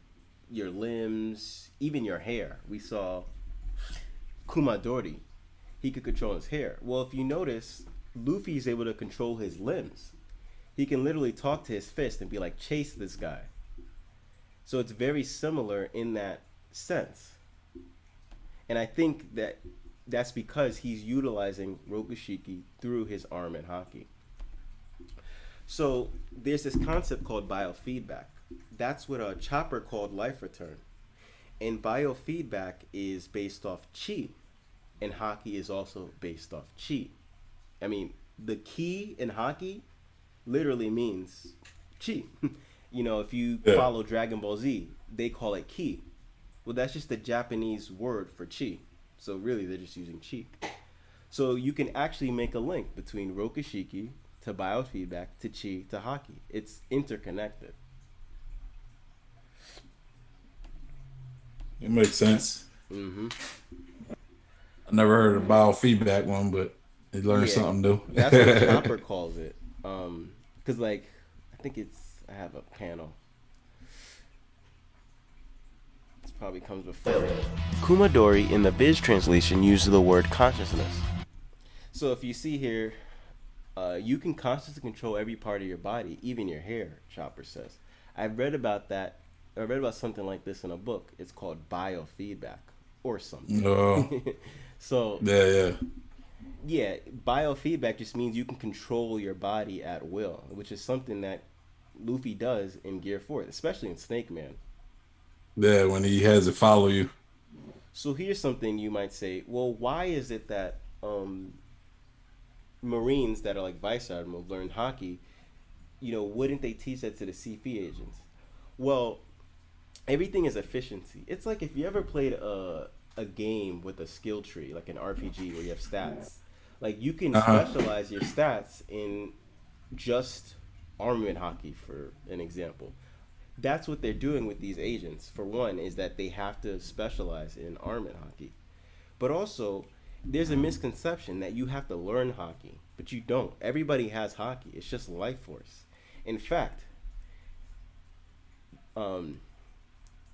limbs, even your hair. We saw Kumadori; he could control his hair. Well, if you notice, Luffy is able to control his limbs. He can literally talk to his fist and be like, "Chase this guy." So it's very similar in that sense. And I think that's because he's utilizing Rokushiki through his arm and haki. So there's this concept called biofeedback. That's what a Chopper called Life Return. And biofeedback is based off chi. And haki is also based off chi. I mean, the ki in haki literally means chi. If you follow Dragon Ball Z, they call it ki. Well, that's just the Japanese word for chi. So really, they're just using chi. So you can actually make a link between Rokushiki to biofeedback to chi to haki. It's interconnected. It makes sense. Mm-hmm. I never heard of biofeedback one, but you learn something new. That's what Chopper calls it. Because I think I have a panel. This probably comes with Philly. Kumadori in the Viz translation uses the word consciousness. So if you see here, you can consciously control every part of your body, even your hair, Chopper says. I read about something like this in a book. It's called biofeedback or something. So yeah, biofeedback just means you can control your body at will, which is something that Luffy does in Gear 4, especially in Snake Man. Yeah, when he has it follow you. So here's something you might say, well, why is it that Marines that are like Vice Admiral learn haki, wouldn't they teach that to the CP agents? Well, everything is efficiency. It's like if you ever played a game with a skill tree, like an RPG where you have stats. Like you can specialize your stats in just armament haki, for an example. That's what they're doing with these agents. For one, is that they have to specialize in armament haki. But also, there's a misconception that you have to learn haki, but you don't. Everybody has haki. It's just life force. In fact,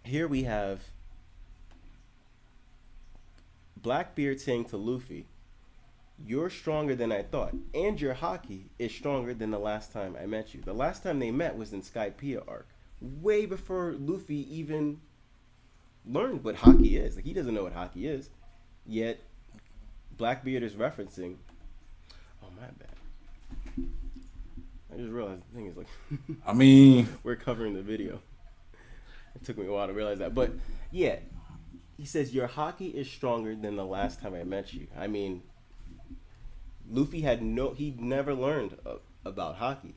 here we have Blackbeard saying to Luffy, "You're stronger than I thought, and your haki is stronger than the last time I met you." The last time they met was in Skypiea arc, way before Luffy even learned what haki is. Like, he doesn't know what haki is, yet Blackbeard is referencing. Oh, my bad. I just realized the thing is I mean, we're covering the video. It took me a while to realize that, but yeah, he says your haki is stronger than the last time I met you. I mean, Luffy he'd never learned about haki.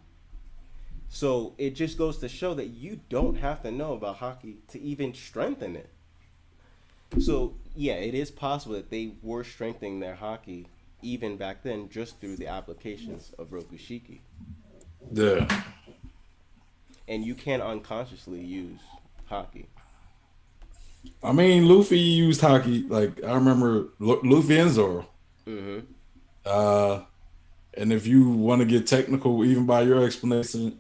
So it just goes to show that you don't have to know about haki to even strengthen it. So yeah, it is possible that they were strengthening their haki even back then just through the applications of Rokushiki. Yeah. And you can unconsciously use haki. I mean, Luffy used haki. Like, I remember Luffy and Zorro. Mm-hmm. And if you want to get technical, even by your explanations,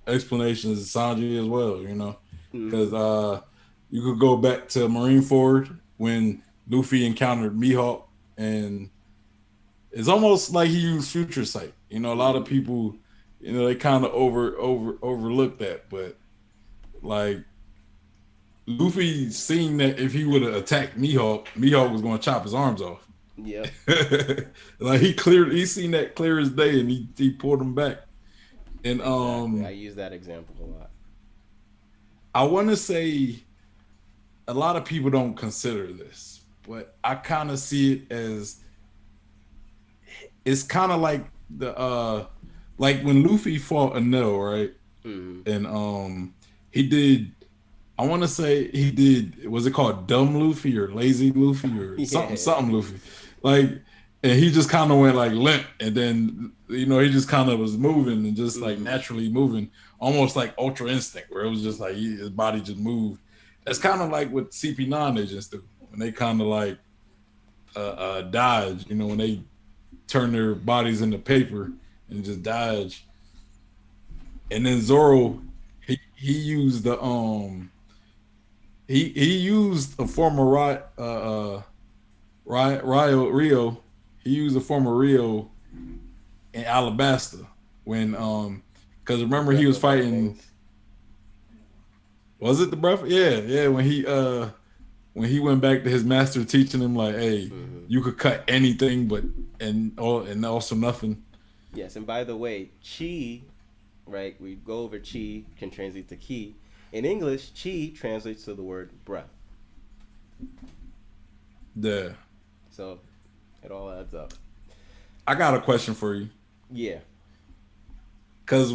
Sanji as well, because you could go back to Marineford when Luffy encountered Mihawk, and it's almost like he used Future Sight. A lot of people, they kind of overlook that, but like Luffy seen that if he would have attacked Mihawk was going to chop his arms off. Yeah. Like he seen that clear as day, and he pulled him back. And exactly. I use that example a lot. I want to say a lot of people don't consider this, but I kind of see it as it's kind of like like when Luffy fought Enel, right? Mm-hmm. And he did. I want to say he did. Was it called Dumb Luffy or Lazy Luffy or something Luffy? Like, and he just kind of went like limp, and then he just kind of was moving and just like naturally moving, almost like Ultra Instinct, where it was just like his body just moved. That's kind of like what CP9 agents do when they kind of like dodge. When they turn their bodies into paper and just dodge. And then Zorro, he used the he used a former Rio. He used a former Rio in Alabasta when because remember he was fighting. Was it the breath? Yeah. When he went back to his master, teaching him like, hey, you could cut anything, and also nothing. Yes, and by the way, chi, right? We go over chi can translate to ki. In English, chi translates to the word breath. Yeah. So it all adds up. I got a question for you. Yeah. Cause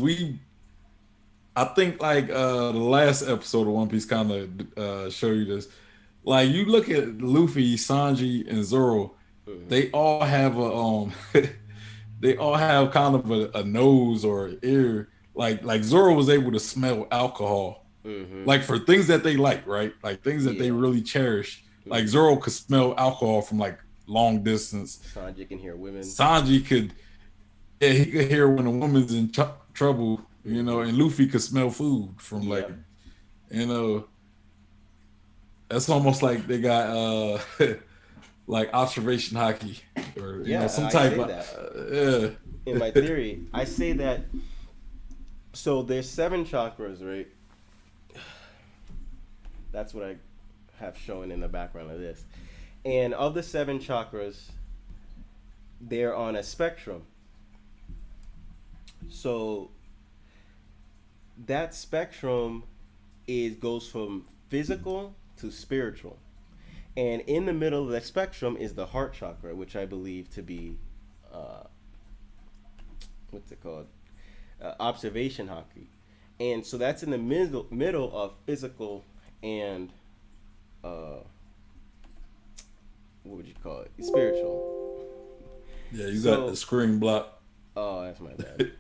I think like the last episode of One Piece kind of show you this. Like you look at Luffy, Sanji, and Zoro, they all have they all have kind of a nose or an ear. Like Zoro was able to smell alcohol, like for things that they like, right? Like things that they really cherish. Like Zoro could smell alcohol from like long distance. Sanji can hear women. Sanji could, he could hear when a woman's in trouble, and Luffy could smell food from like, that's almost like they got like observation hockey or some type of In my theory, I say that. So there's 7 chakras, right? That's what I have shown in the background of this. And of the 7 chakras, they're on a spectrum. So that spectrum goes from physical to spiritual. And in the middle of that spectrum is the heart chakra, which I believe to be what's it called? Observation hockey. And so that's in the middle of physical and what would you call it? Spiritual. Yeah, you got the screen block. Oh, that's my bad.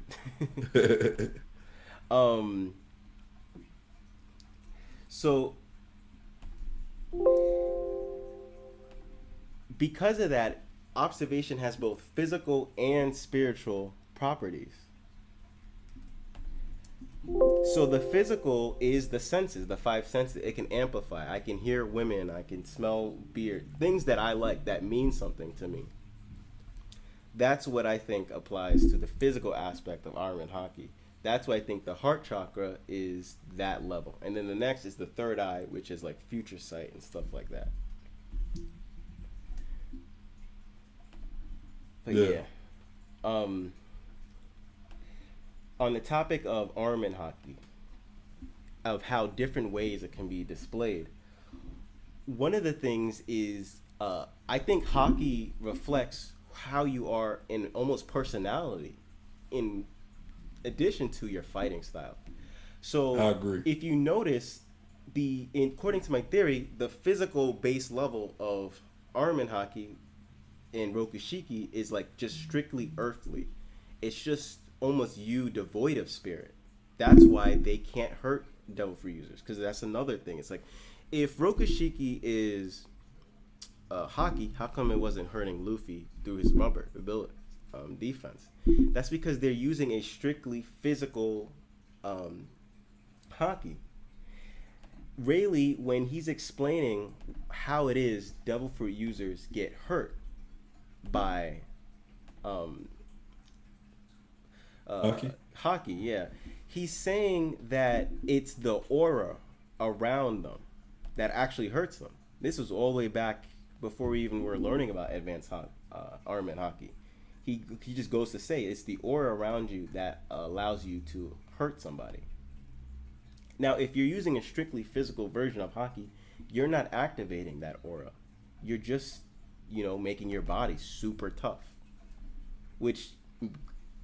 So because of that, observation has both physical and spiritual properties. So the physical is the senses, the 5 senses. It can amplify. I can hear women. I can smell beer. Things that I like that mean something to me. That's what I think applies to the physical aspect of arm and hockey. That's why I think the heart chakra is that level. And then the next is the third eye, which is like future sight and stuff like that. But yeah. On the topic of arm and hockey, of how different ways it can be displayed, one of the things is I think hockey reflects how you are in almost personality in addition to your fighting style. So I agree. If you notice, according to my theory, the physical base level of arm and hockey in Rokushiki is like just strictly earthly. It's just almost you devoid of spirit. That's why they can't hurt Devil Fruit users, because that's another thing. It's like, if Rokushiki is hockey, how come it wasn't hurting Luffy through his rubber ability, defense? That's because they're using a strictly physical hockey. Rayleigh, when he's explaining how it is Devil Fruit users get hurt by hockey, yeah, he's saying that it's the aura around them that actually hurts them. This was all the way back before we even were learning about advanced arm and hockey. He just goes to say it's the aura around you that allows you to hurt somebody. Now, if you're using a strictly physical version of hockey, you're not activating that aura. You're just, making your body super tough, which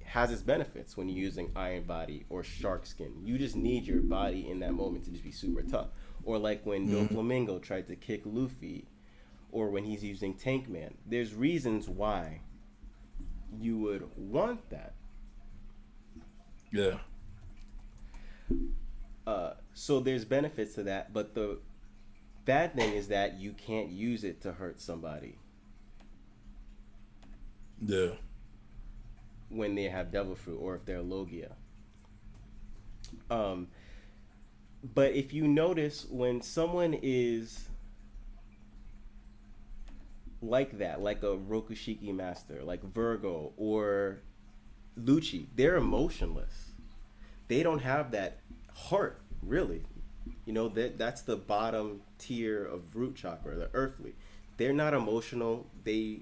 has its benefits when you're using Iron Body or Shark Skin. You just need your body in that moment to just be super tough. Or like when Doflamingo tried to kick Luffy, or when he's using Tank Man. There's reasons why you would want that. Yeah. So there's benefits to that, but the bad thing is that you can't use it to hurt somebody. Yeah. When they have Devil Fruit, or if they're Logia. But if you notice, when someone is like that, like a Rokushiki Master, like Virgo or Lucci, they're emotionless. They don't have that heart, really. That's the bottom tier of root chakra, the earthly. They're not emotional. They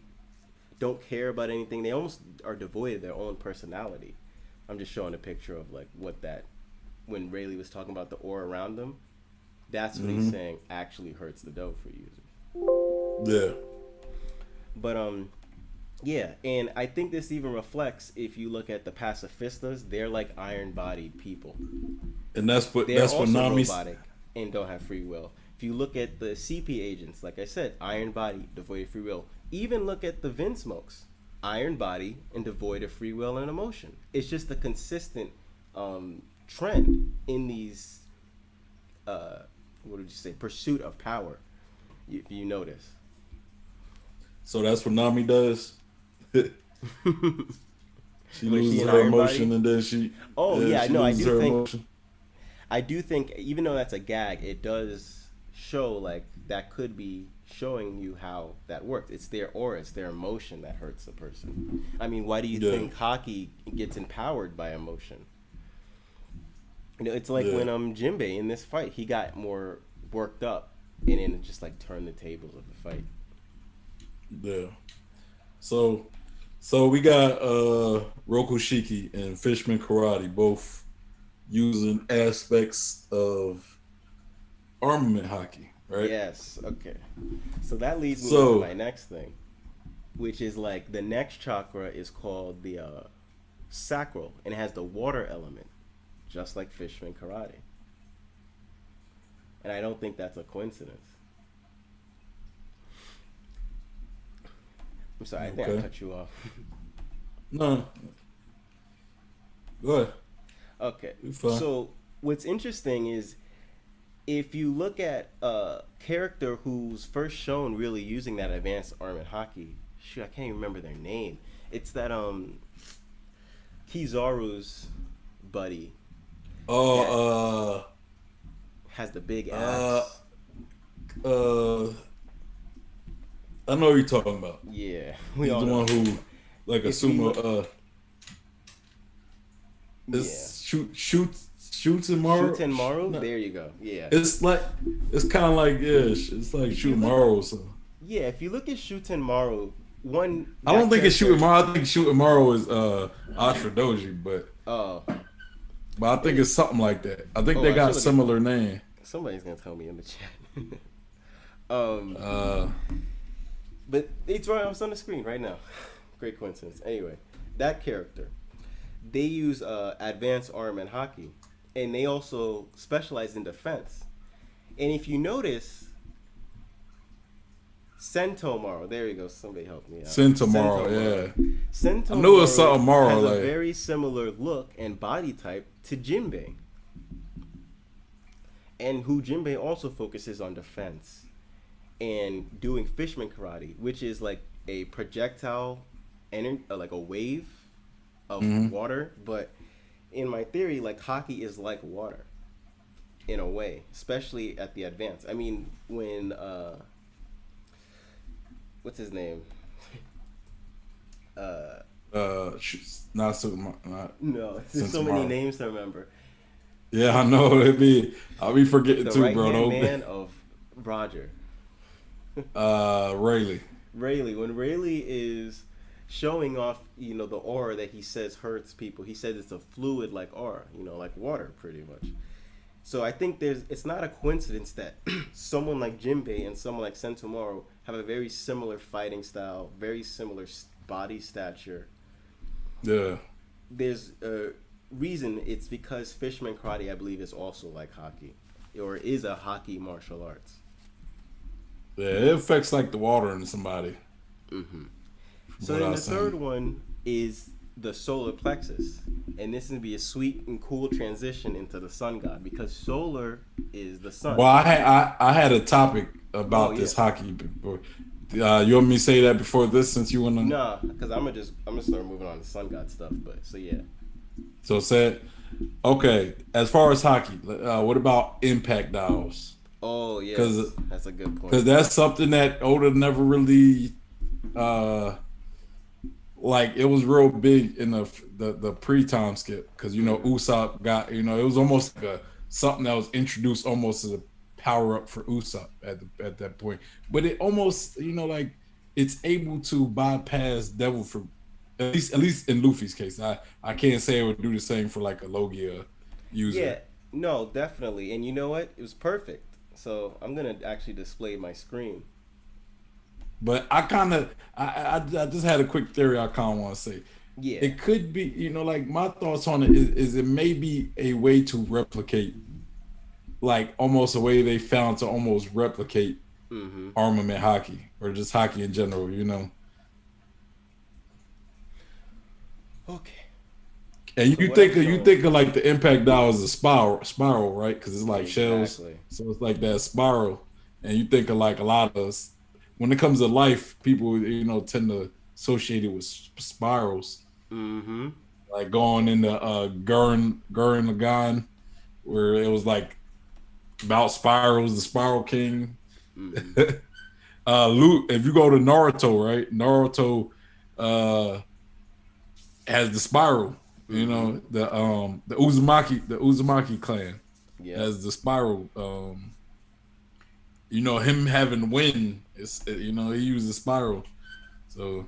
don't care about anything. They almost are devoid of their own personality. I'm just showing a picture of like what that, when Rayleigh was talking about the aura around them, that's what he's saying actually hurts the Devil Fruit users. Yeah. But yeah, and I think this even reflects, if you look at the pacifistas, they're like iron-bodied people. And that's what Nami's robotic and don't have free will. If you look at the CP agents, like I said, iron body, devoid of free will. Even look at the Vinsmokes, iron body and devoid of free will and emotion. It's just a consistent trend in these pursuit of power, if you notice. So that's what Nami does. She loses her emotion, and then she. Oh yeah, she no, I loses do her think. emotion. I do think, even though that's a gag, it does show like that could be showing you how that works. It's their aura, it's their emotion that hurts a person. I mean, why do you think Haki gets empowered by emotion? It's like when Jinbei in this fight, he got more worked up, and then it just like turned the tables of the fight. Yeah. So we got Rokushiki and Fishman Karate both using aspects of armament hockey, right? Yes. Okay. So that leads me to my next thing, which is like the next chakra is called the sacral, and it has the water element, just like Fishman Karate. And I don't think that's a coincidence. I'm sorry, I think I cut you off. No. Go ahead. Okay. So what's interesting is, if you look at a character who's first shown really using that advanced arm in hockey, shoot, I can't even remember their name. It's that Kizaru's buddy. Oh, has the big axe. I know what you're talking about. Yeah, he's the one who, like a sumo. Shoots and Maru. Shoots and Maru. No. There you go. Yeah. It's kind of like it's like Shooting Maru. So. Yeah, if you look at Shooting Maru, one. I don't think it's Shooting Maru. I think Shooting Maru is Ashra Doji, but. But I think it's something like that. I think they got a similar name. Somebody's gonna tell me in the chat. But it's right. It's on the screen right now. Great coincidence. Anyway, that character, they use advanced arm and hockey, and they also specialize in defense. And if you notice, Sentomaru, there you go. Somebody help me out. Sentomaru, yeah. Sentomaru, I knew it was something Maru has like a very similar look and body type to Jinbei, and who Jinbei also focuses on defense and doing Fishman Karate, which is like a projectile, like a wave of water. But in my theory, like hockey is like water in a way, especially at the advance. I mean, when what's his name? Not Super. No, there's so many names to remember. Yeah, I know. I'll be forgetting the too, right bro. The man of Roger. Rayleigh. When Rayleigh is showing off, the aura that he says hurts people. He says it's a fluid like aura, like water, pretty much. So I think it's not a coincidence that someone like Jinbei and someone like Sentomaru have a very similar fighting style, very similar body stature. Yeah. There's a reason. It's because Fisherman Karate, I believe, is also like hockey, or is a hockey martial arts. Yeah, it affects like the water in somebody. Mm-hmm. So then the third one is the Solar Plexus, and this is gonna be a sweet and cool transition into the Sun God, because Solar is the sun. Well, I had a topic about this hockey before. You want me to say that before this, since you wanna? Nah, because I'm gonna start moving on to Sun God stuff. But so yeah. So said, okay. As far as hockey, what about impact dials? Oh yeah, that's a good point. Because that's something that Oda never really, like, it was real big in the pre-time skip. Because Usopp got, it was almost like something that was introduced almost as a power up for Usopp at that point. But it almost, like, it's able to bypass Devil Fruit. At least in Luffy's case. I can't say it would do the same for like a Logia user. Yeah, no, definitely. And you know what? It was perfect. So I'm gonna actually display my screen. But I just had a quick theory I kind of want to say. Yeah. It could be, like, my thoughts on it is it may be a way to replicate, like, almost a way they found to almost replicate armament hockey, or just hockey in general, Okay. And you think of like the impact dial as a spiral, right? Because it's like shells, so it's like that spiral. And you think of like a lot of us, when it comes to life, people tend to associate it with spirals. Mm-hmm. Like going into Gurren Lagann, where it was like about spirals, the Spiral King. Mm-hmm. Luke, if you go to Naruto, right? Naruto has the spiral. The Uzumaki clan has the spiral. Him having wind is he uses spiral. So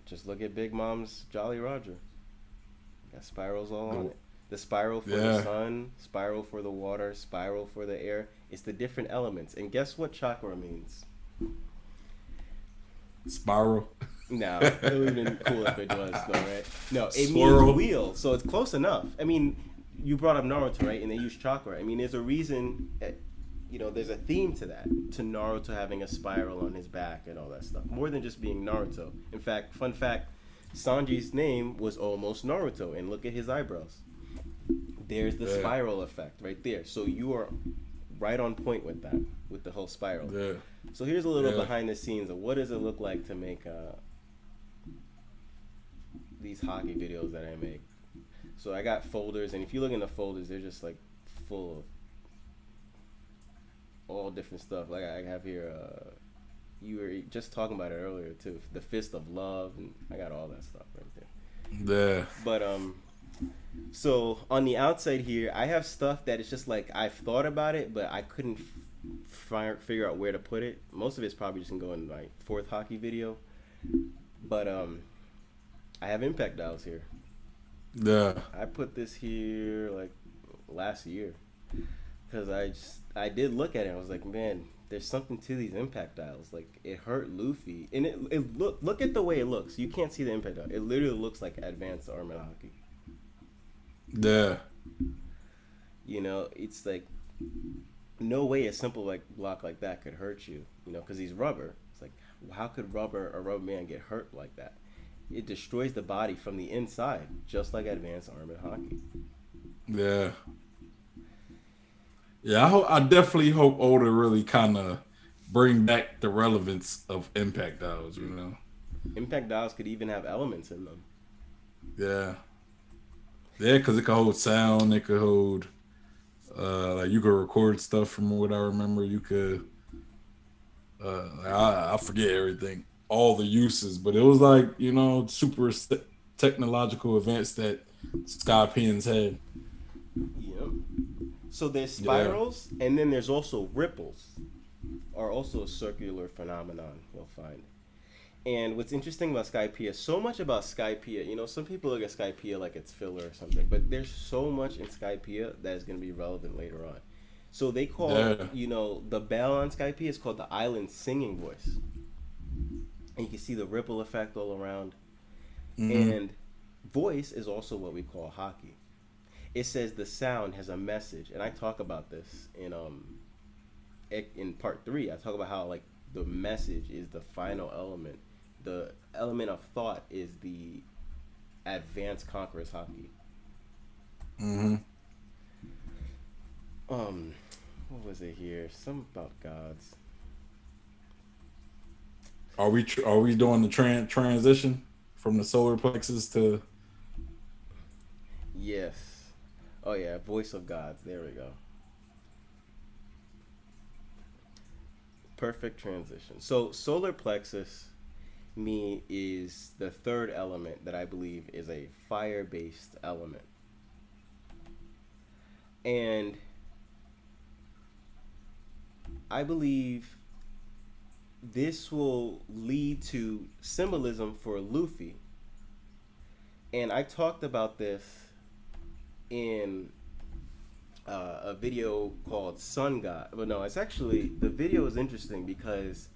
just look at Big Mom's Jolly Roger. Got spirals all on it. The spiral for the sun, spiral for the water, spiral for the air. It's the different elements. And guess what chakra means? Spiral. No, it would have been cool if it was, though, right? No, it means wheel, so it's close enough. I mean, you brought up Naruto, right? And they use chakra. I mean, there's a reason, there's a theme to that, to Naruto having a spiral on his back and all that stuff. More than just being Naruto. In fact, fun fact, Sanji's name was almost Naruto, and look at his eyebrows. There's the spiral effect right there. So you are right on point with that, with the whole spiral. Yeah. So here's a little behind the scenes of what does it look like to make these hockey videos that I make. So I got folders, and if you look in the folders, they're just like full of all different stuff. Like I have here, you were just talking about it earlier too, the Fist of Love, and I got all that stuff right there. Yeah. But so on the outside here, I have stuff that is just like I've thought about it, but I couldn't figure out where to put it. Most of it's probably just gonna go in my fourth hockey video. But I have impact dials here. Yeah. I put this here like last year because I did look at it. I was like, man, there's something to these impact dials. Like, it hurt Luffy, and it look at the way it looks. You can't see the impact dial. It literally looks like advanced armament hockey. Yeah. It's like no way a simple like block like that could hurt you. Because he's rubber. It's like, how could a rubber man get hurt like that? It destroys the body from the inside, just like advanced armament hockey. Yeah. Yeah, I definitely hope Oda really kind of bring back the relevance of impact dials, Impact dials could even have elements in them. Yeah. Yeah, because it could hold sound, it could hold, like, you could record stuff from what I remember. You could, I forget everything, all the uses, but it was like, super technological events that Scorpions had. Yep. So there's spirals, and then there's also ripples, are also a circular phenomenon you'll find. And what's interesting about Skypiea, so much about Skypiea, you know, some people look at Skypiea like it's filler or something, but there's so much in Skypiea that is going to be relevant later on. So they call, you know, the bell on Skypiea is called the island singing voice. And you can see the ripple effect all around. And voice is also what we call haki. It says the sound has a message, and I talk about this in part 3. I talk about how like the message is the final element. The element of thought is the advanced conqueror's haki. What was it here? Something about gods. Are we doing the transition from the solar plexus to? Yes. Oh yeah, voice of gods. There we go. Perfect transition. So solar plexus is the third element that I believe is a fire-based element. And I believe this will lead to symbolism for Luffy. And I talked about this in a video called Sun God. But no, it's actually, the video is interesting because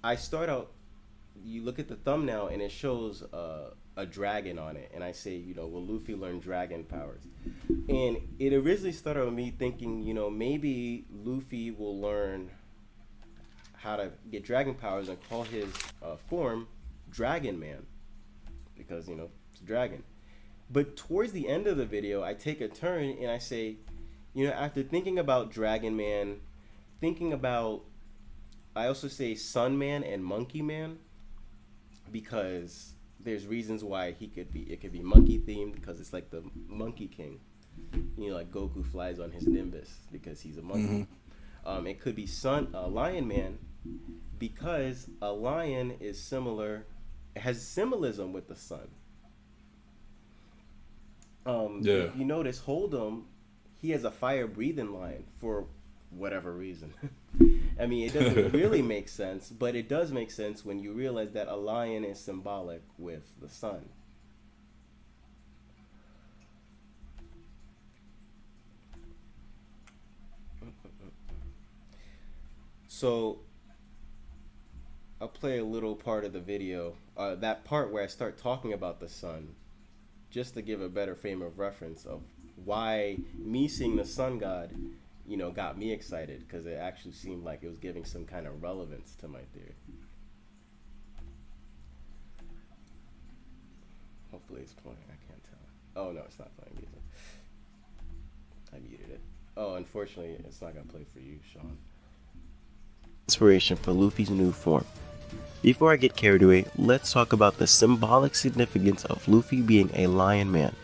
I start out, you look at the thumbnail and it shows a dragon on it. And I say, you know, will Luffy learn dragon powers? And it originally started with me thinking, you know, maybe Luffy will learn how to get dragon powers and call his form Dragon Man. Because, you know, it's a dragon. But towards the end of the video, I take a turn and I say, you know, after thinking about Dragon Man, I also say Sun Man and Monkey Man, because there's reasons why it could be monkey themed, because it's like the Monkey King. You know, like Goku flies on his Nimbus because he's a monkey. It could be Lion Man, because a lion has symbolism with the sun. If you notice, Hold'em, he has a fire-breathing lion for whatever reason. I mean, it doesn't really make sense, but it does make sense when you realize that a lion is symbolic with the sun. So, I'll play a little part of the video, that part where I start talking about the sun, just to give a better frame of reference of why me seeing the sun god, you know, got me excited, because it actually seemed like it was giving some kind of relevance to my theory. Hopefully it's playing, I can't tell. Oh no, it's not playing music. I muted it. Oh, unfortunately, it's not gonna play for you, Shawn. Inspiration for Luffy's new form. Before I get carried away, let's talk about the symbolic significance of Luffy being a lion man.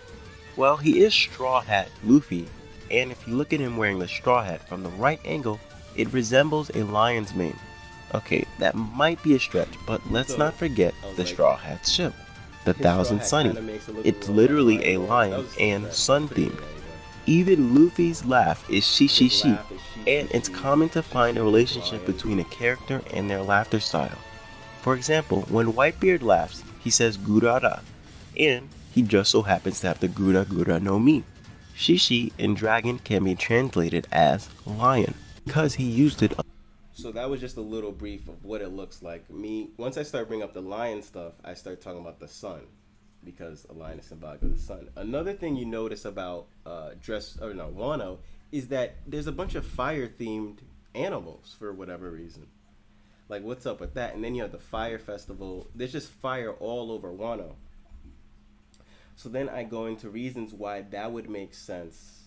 Well, he is Straw Hat Luffy, and if you look at him wearing the straw hat from the right angle, it resembles a lion's mane. Okay, that might be a stretch, but let's not forget the Straw Hat's ship, the Thousand Sunny. It's literally a lion and sun themed. Even Luffy's laugh is shi, and it's common to find a relationship between a character and their laughter style. For example, when Whitebeard laughs, he says Gurara, and he just so happens to have the Gura Gura no Mi. Shishi in Dragon can be translated as lion, because he used it. So that was just a little brief of what it looks like. Once I start bringing up the lion stuff, I start talking about the sun, because a lion is symbolic of the sun. Another thing you notice about Wano is that there's a bunch of fire-themed animals for whatever reason. Like, what's up with that? And then you have the fire festival. There's just fire all over Wano. So then I go into reasons why that would make sense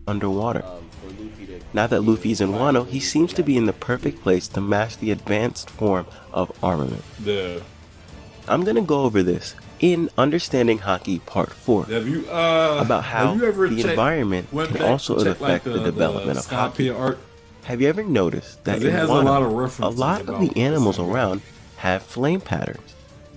Underwater. For Luffy to, now that Luffy's in Wano, he seems to be in the perfect place to match the advanced form of armament. Yeah. I'm gonna go over this in Understanding Haki Part 4 about how the environment can also affect the development of Haki. Art? Have you ever noticed that in Wano, a lot of the animals around have flame patterns?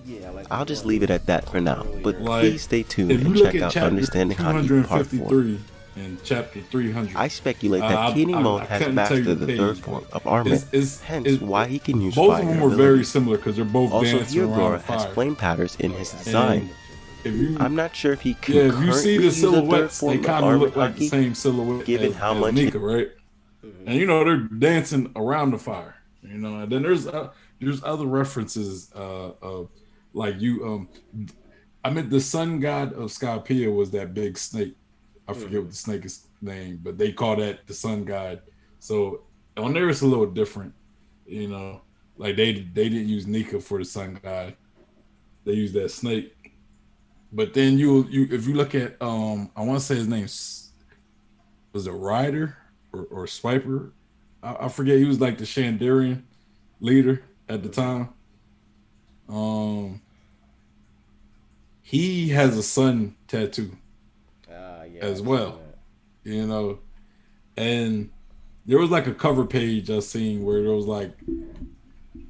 yeah, like I'll just leave it at that for now, but Like, please stay tuned If you and look check at out chapter Understanding Haki Part 4. 253, in chapter 300. I speculate that Kinemon has couldn't tell you mastered the page, third form of armament, hence why he can use both fire of them are abilities. very similar because they're both Also, dancing around Hyogoro the fire. has flame patterns in his design. I'm not sure if he can if you see the use a third silhouettes, they form of kind of armament look like the haki, same silhouette given as, how as much Nika, right? And they're dancing around the fire, And then there's other references of like I meant the sun god of Skypiea was that big snake. I forget what the snake is named, but they call that the sun god. So on there it's a little different, Like they didn't use Nika for the sun god. They used that snake. But then you if you look at I want to say his name was it Ryder or Swiper? I forget. He was like the Shandarian leader at the time. He has a sun tattoo as well, And there was like a cover page I seen where there was like,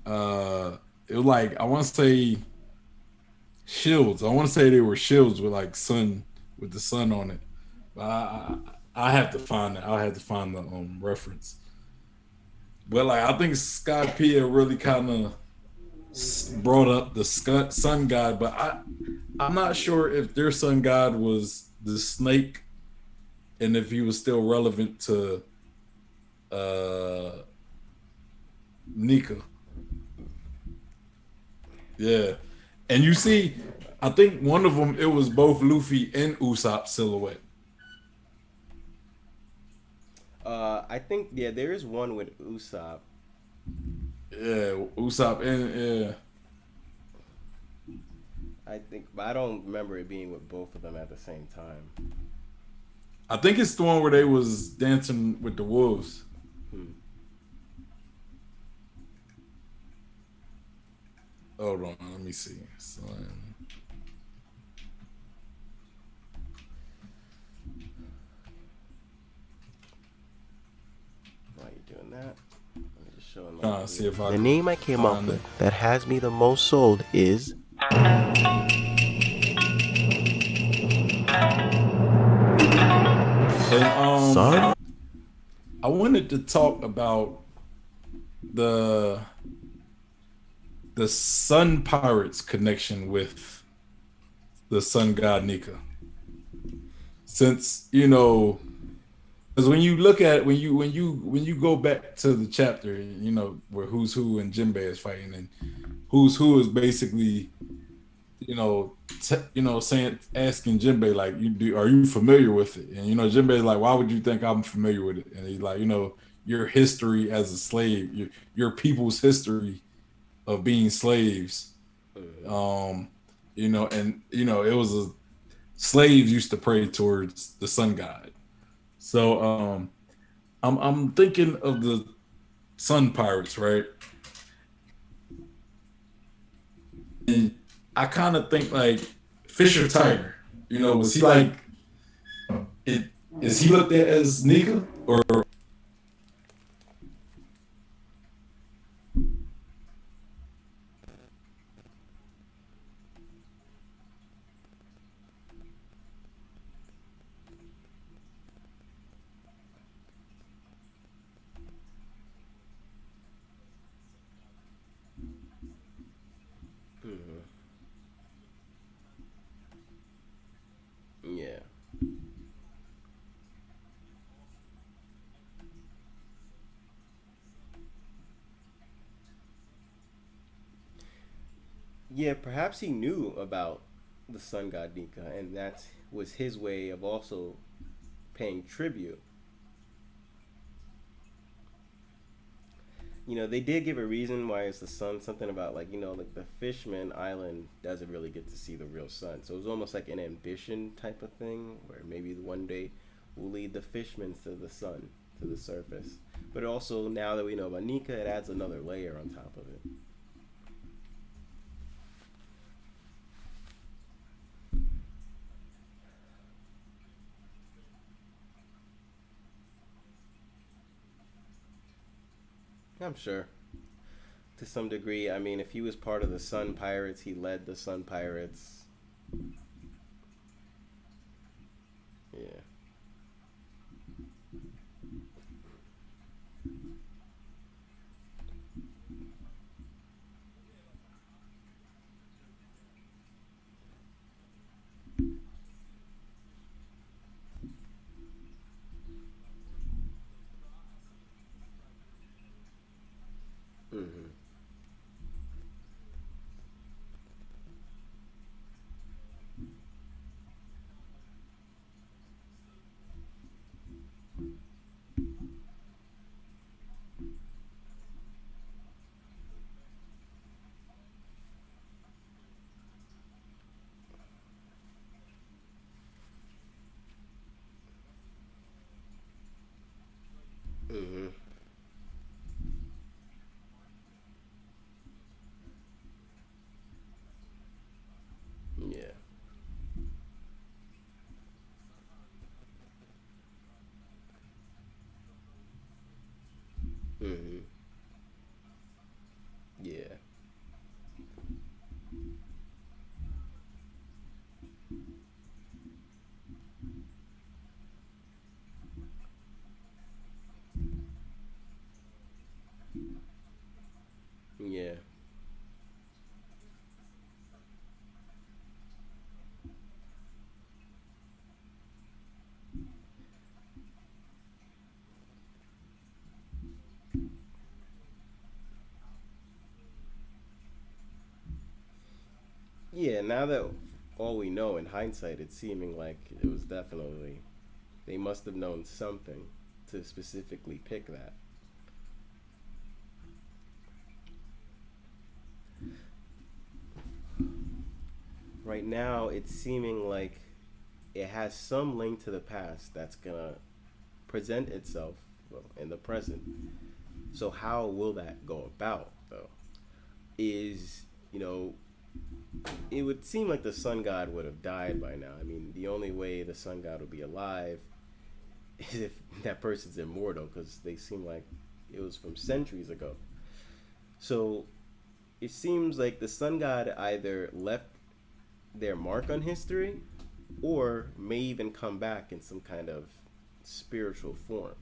it was like I want to say shields. I want to say they were shields with like with the sun on it. I have to find that. I'll have to find the reference. But like I think Skypiea really kind of brought up the sun god, but I'm not sure if their sun god was the snake and if he was still relevant to Nika. Yeah. And you see, I think one of them, it was both Luffy and Usopp silhouette. I think, there is one with Usopp. Yeah, Usopp and I think, but I don't remember it being with both of them at the same time. I think it's the one where they was dancing with the wolves. Hold on, let me see. Why are you doing that? I'm just showing See if I the name I came up with that has me the most sold is And, I wanted to talk about the Sun Pirates connection with the Sun God Nika. Since because when you look at when you go back to the chapter, where Who's Who and Jinbei is fighting, and Who's Who is basically, saying, asking Jinbei like, are you familiar with it? And Jinbei's like, why would you think I'm familiar with it? And he's like, your history as a slave, your people's history of being slaves, and it was slaves used to pray towards the sun god. So I'm thinking of the Sun Pirates, right? And I kind of think like Fisher Tiger. Was he like is he looked at as Nika or? Yeah. Yeah, perhaps he knew about the sun god Nika, and that was his way of also paying tribute. They did give a reason why it's the sun, something about like the Fishman Island doesn't really get to see the real sun. So it was almost like an ambition type of thing where maybe one day we'll lead the fishmen to the sun, to the surface. But also now that we know about Nika, it adds another layer on top of it. I'm sure. To some degree, I mean, if he was part of the Sun Pirates, he led the Sun Pirates. Yeah. Yeah, now that all we know in hindsight, it's seeming like it was definitely, they must have known something to specifically pick that. Right now, it's seeming like it has some link to the past that's gonna present itself, well, in the present. So how will that go about, though? Is, you know, it would seem like the sun god would have died by now. I mean, the only way the sun god would be alive is if that person's immortal, because they seem like it was from centuries ago. So it seems like the sun god either left their mark on history or may even come back in some kind of spiritual form.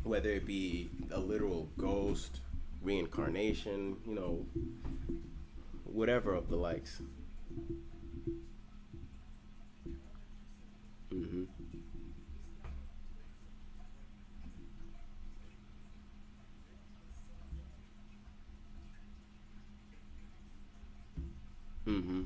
Whether it be a literal ghost, reincarnation, you know, whatever of the likes. Mm-hmm. Mm-hmm.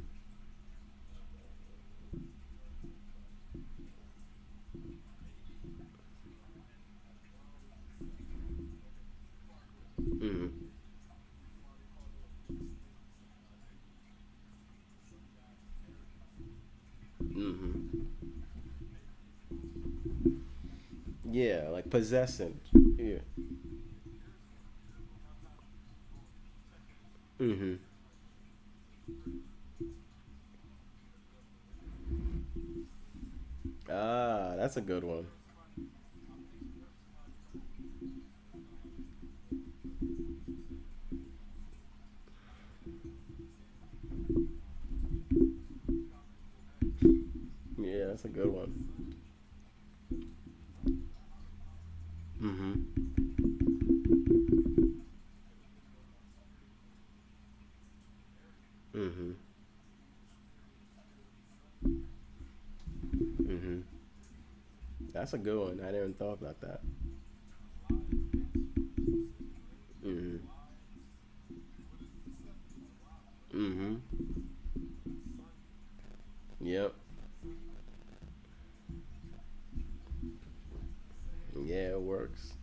Mm-hmm. Mm-hmm. Yeah, like possessing. Yeah. Mm-hmm. Ah, that's a good one. Yeah, that's a good one. Mm-hmm. Mm-hmm. Mm-hmm. That's a good one. I didn't even thought about that. Mm-hmm. Mm-hmm. Yep. Yeah, it works.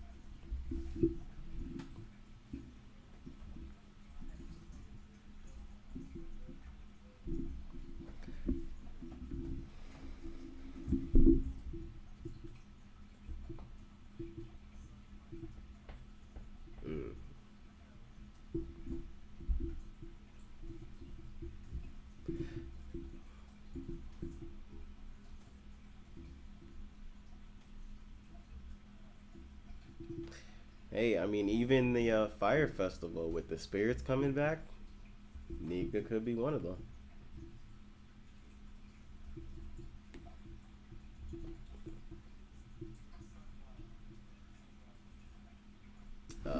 Mm. Hey, I mean, even the fire festival with the spirits coming back, Nika could be one of them.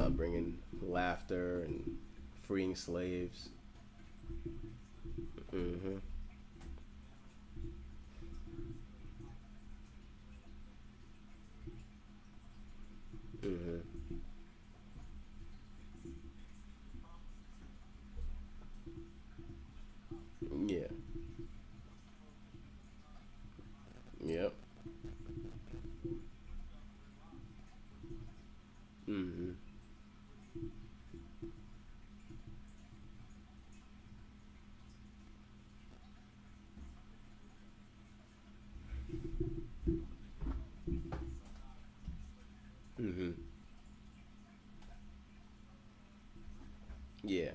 Bringing laughter and freeing slaves. Mm-hmm. Mm-hmm. Yeah. Yep. Mm-hmm. Mm-hmm. Yeah.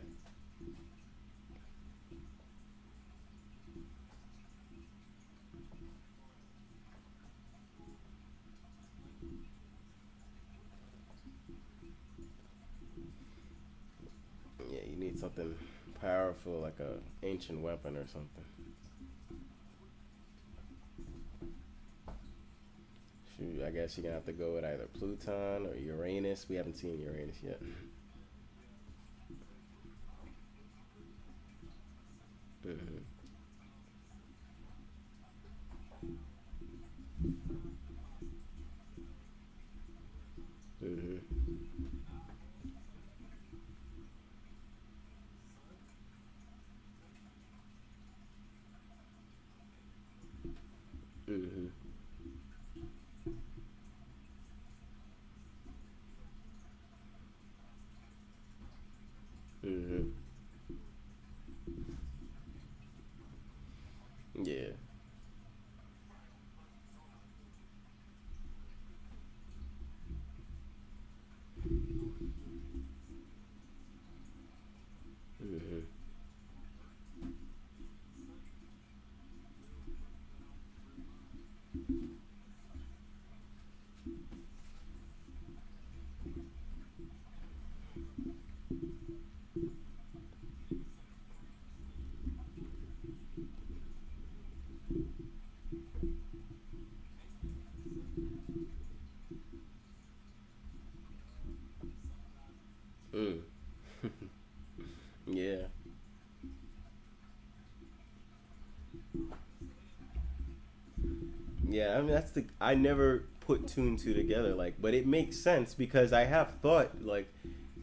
Yeah, you need something powerful, like a ancient weapon or something. Shoot, I guess you're gonna have to go with either Pluton or Uranus. We haven't seen Uranus yet. Mm-hmm. Mm-hmm. Yeah. Yeah, I mean I never put two and two together, like, but it makes sense because I have thought, like,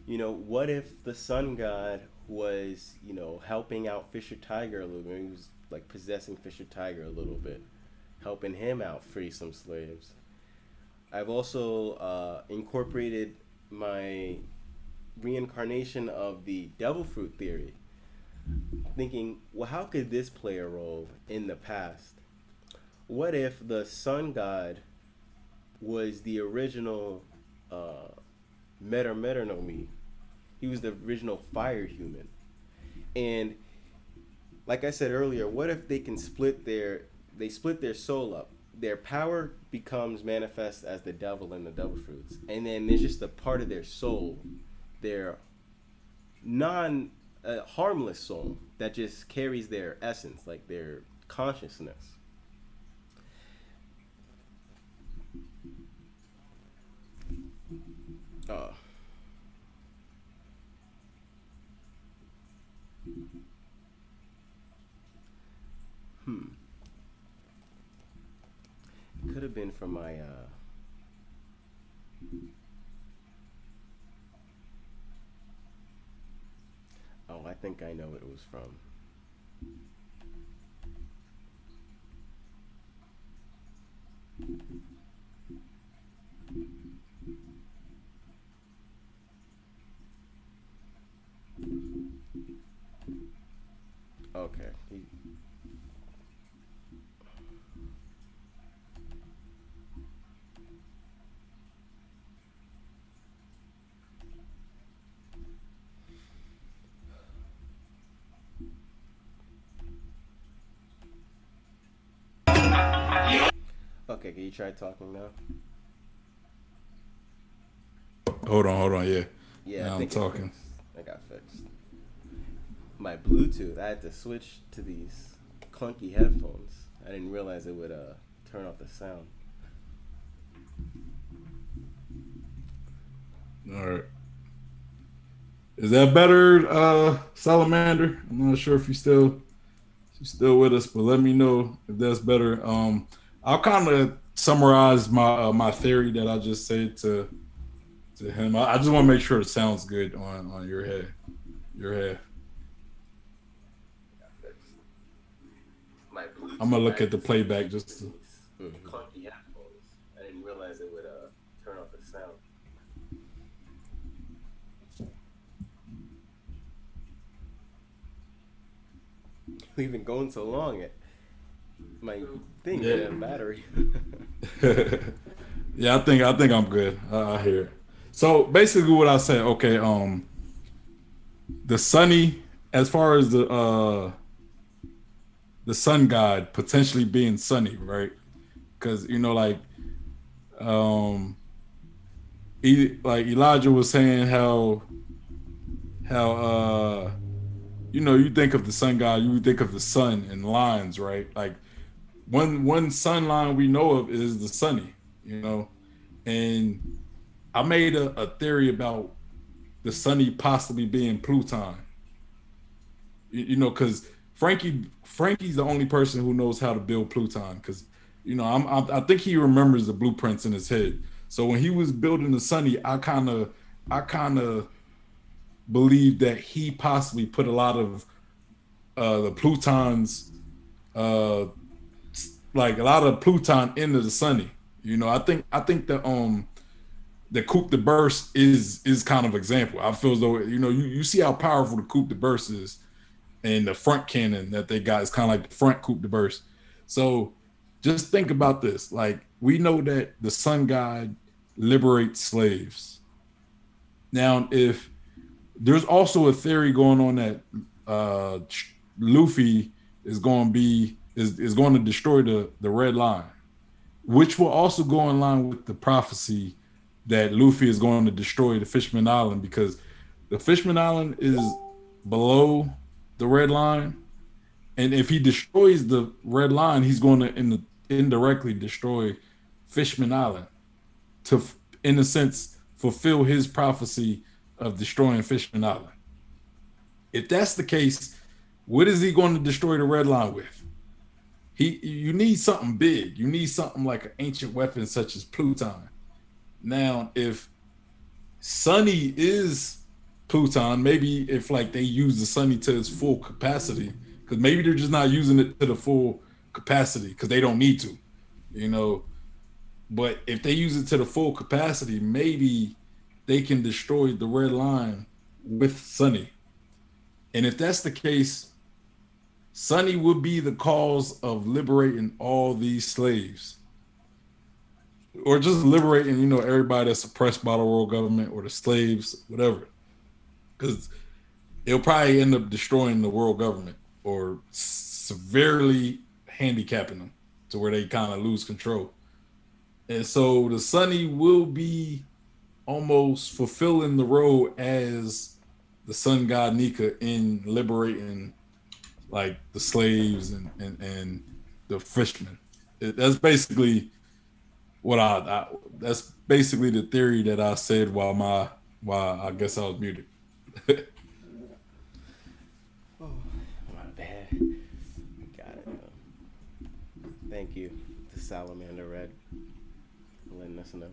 what if the sun god was, helping out Fisher Tiger a little bit? He was like possessing Fisher Tiger a little bit, helping him out free some slaves. I've also incorporated my reincarnation of the devil fruit theory, thinking, well, how could this play a role in the past? What if the sun god was the original Metanomi? He was the original fire human. And like I said earlier, what if they can split their soul up? Their power becomes manifest as the devil and the devil fruits. And then there's just a part of their soul, their harmless soul that just carries their essence, like their consciousness. Could have been from my I think I know what it was from. Okay. Okay, can you try talking now? Hold on, yeah. Yeah, now I'm talking. I got fixed. My Bluetooth, I had to switch to these clunky headphones. I didn't realize it would turn off the sound. All right. Is that better, Salamander? I'm not sure if you're still with us, but let me know if that's better. I'll kind of summarize my theory that I just said to him. I just want to make sure it sounds good on your head. I'm gonna look at the playback just to. Clunky headphones. I didn't realize it would turn off the sound. We've been going so long. My thing ran out of battery. Yeah, I think I'm good. I hear it. So basically, what I said, okay, the sunny, as far as the sun god potentially being sunny, right? Because like Elijah was saying how you think of the sun god, you think of the sun in lines, right? Like one sun line we know of is the sunny, and I made a theory about the sunny possibly being Pluton, because Frankie's the only person who knows how to build Pluton, because I think he remembers the blueprints in his head. So when he was building the sunny, I kind of believe that he possibly put a lot of the Plutons, like a lot of Pluton into the sunny. I think the coupe de burst is kind of example. I feel as though you see how powerful the coupe de burst is, and the front cannon that they got is kind of like the front coupe de burst. So just think about this. Like, we know that the sun god liberates slaves. Now, if there's also a theory going on that Luffy is going to destroy the red line, which will also go in line with the prophecy that Luffy is going to destroy the Fishman Island, because the Fishman Island is below the red line, and if he destroys the red line, he's going to indirectly destroy Fishman Island to, in a sense, fulfill his prophecy of destroying Fishman Island. if that's the case, what is he going to destroy the red line with? You need something big. You need something like an ancient weapon such as Pluton. Now, if Sunny is Pluton, maybe if like they use the Sunny to its full capacity, because maybe they're just not using it to the full capacity because they don't need to, you know. But if they use it to the full capacity, maybe they can destroy the red line with Sunny. And if that's the case, Sunny would be the cause of liberating all these slaves. Or just liberating, you know, everybody that's oppressed by the world government or the slaves, whatever. Because it'll probably end up destroying the world government or severely handicapping them to where they kind of lose control. And so the Sunny will be almost fulfilling the role as the sun god Nika in liberating like the slaves and the fishermen. That's basically what I that's basically the theory that I said while I guess I was muted. Oh, my bad. Got it. Thank you to Salamander Red for letting us know.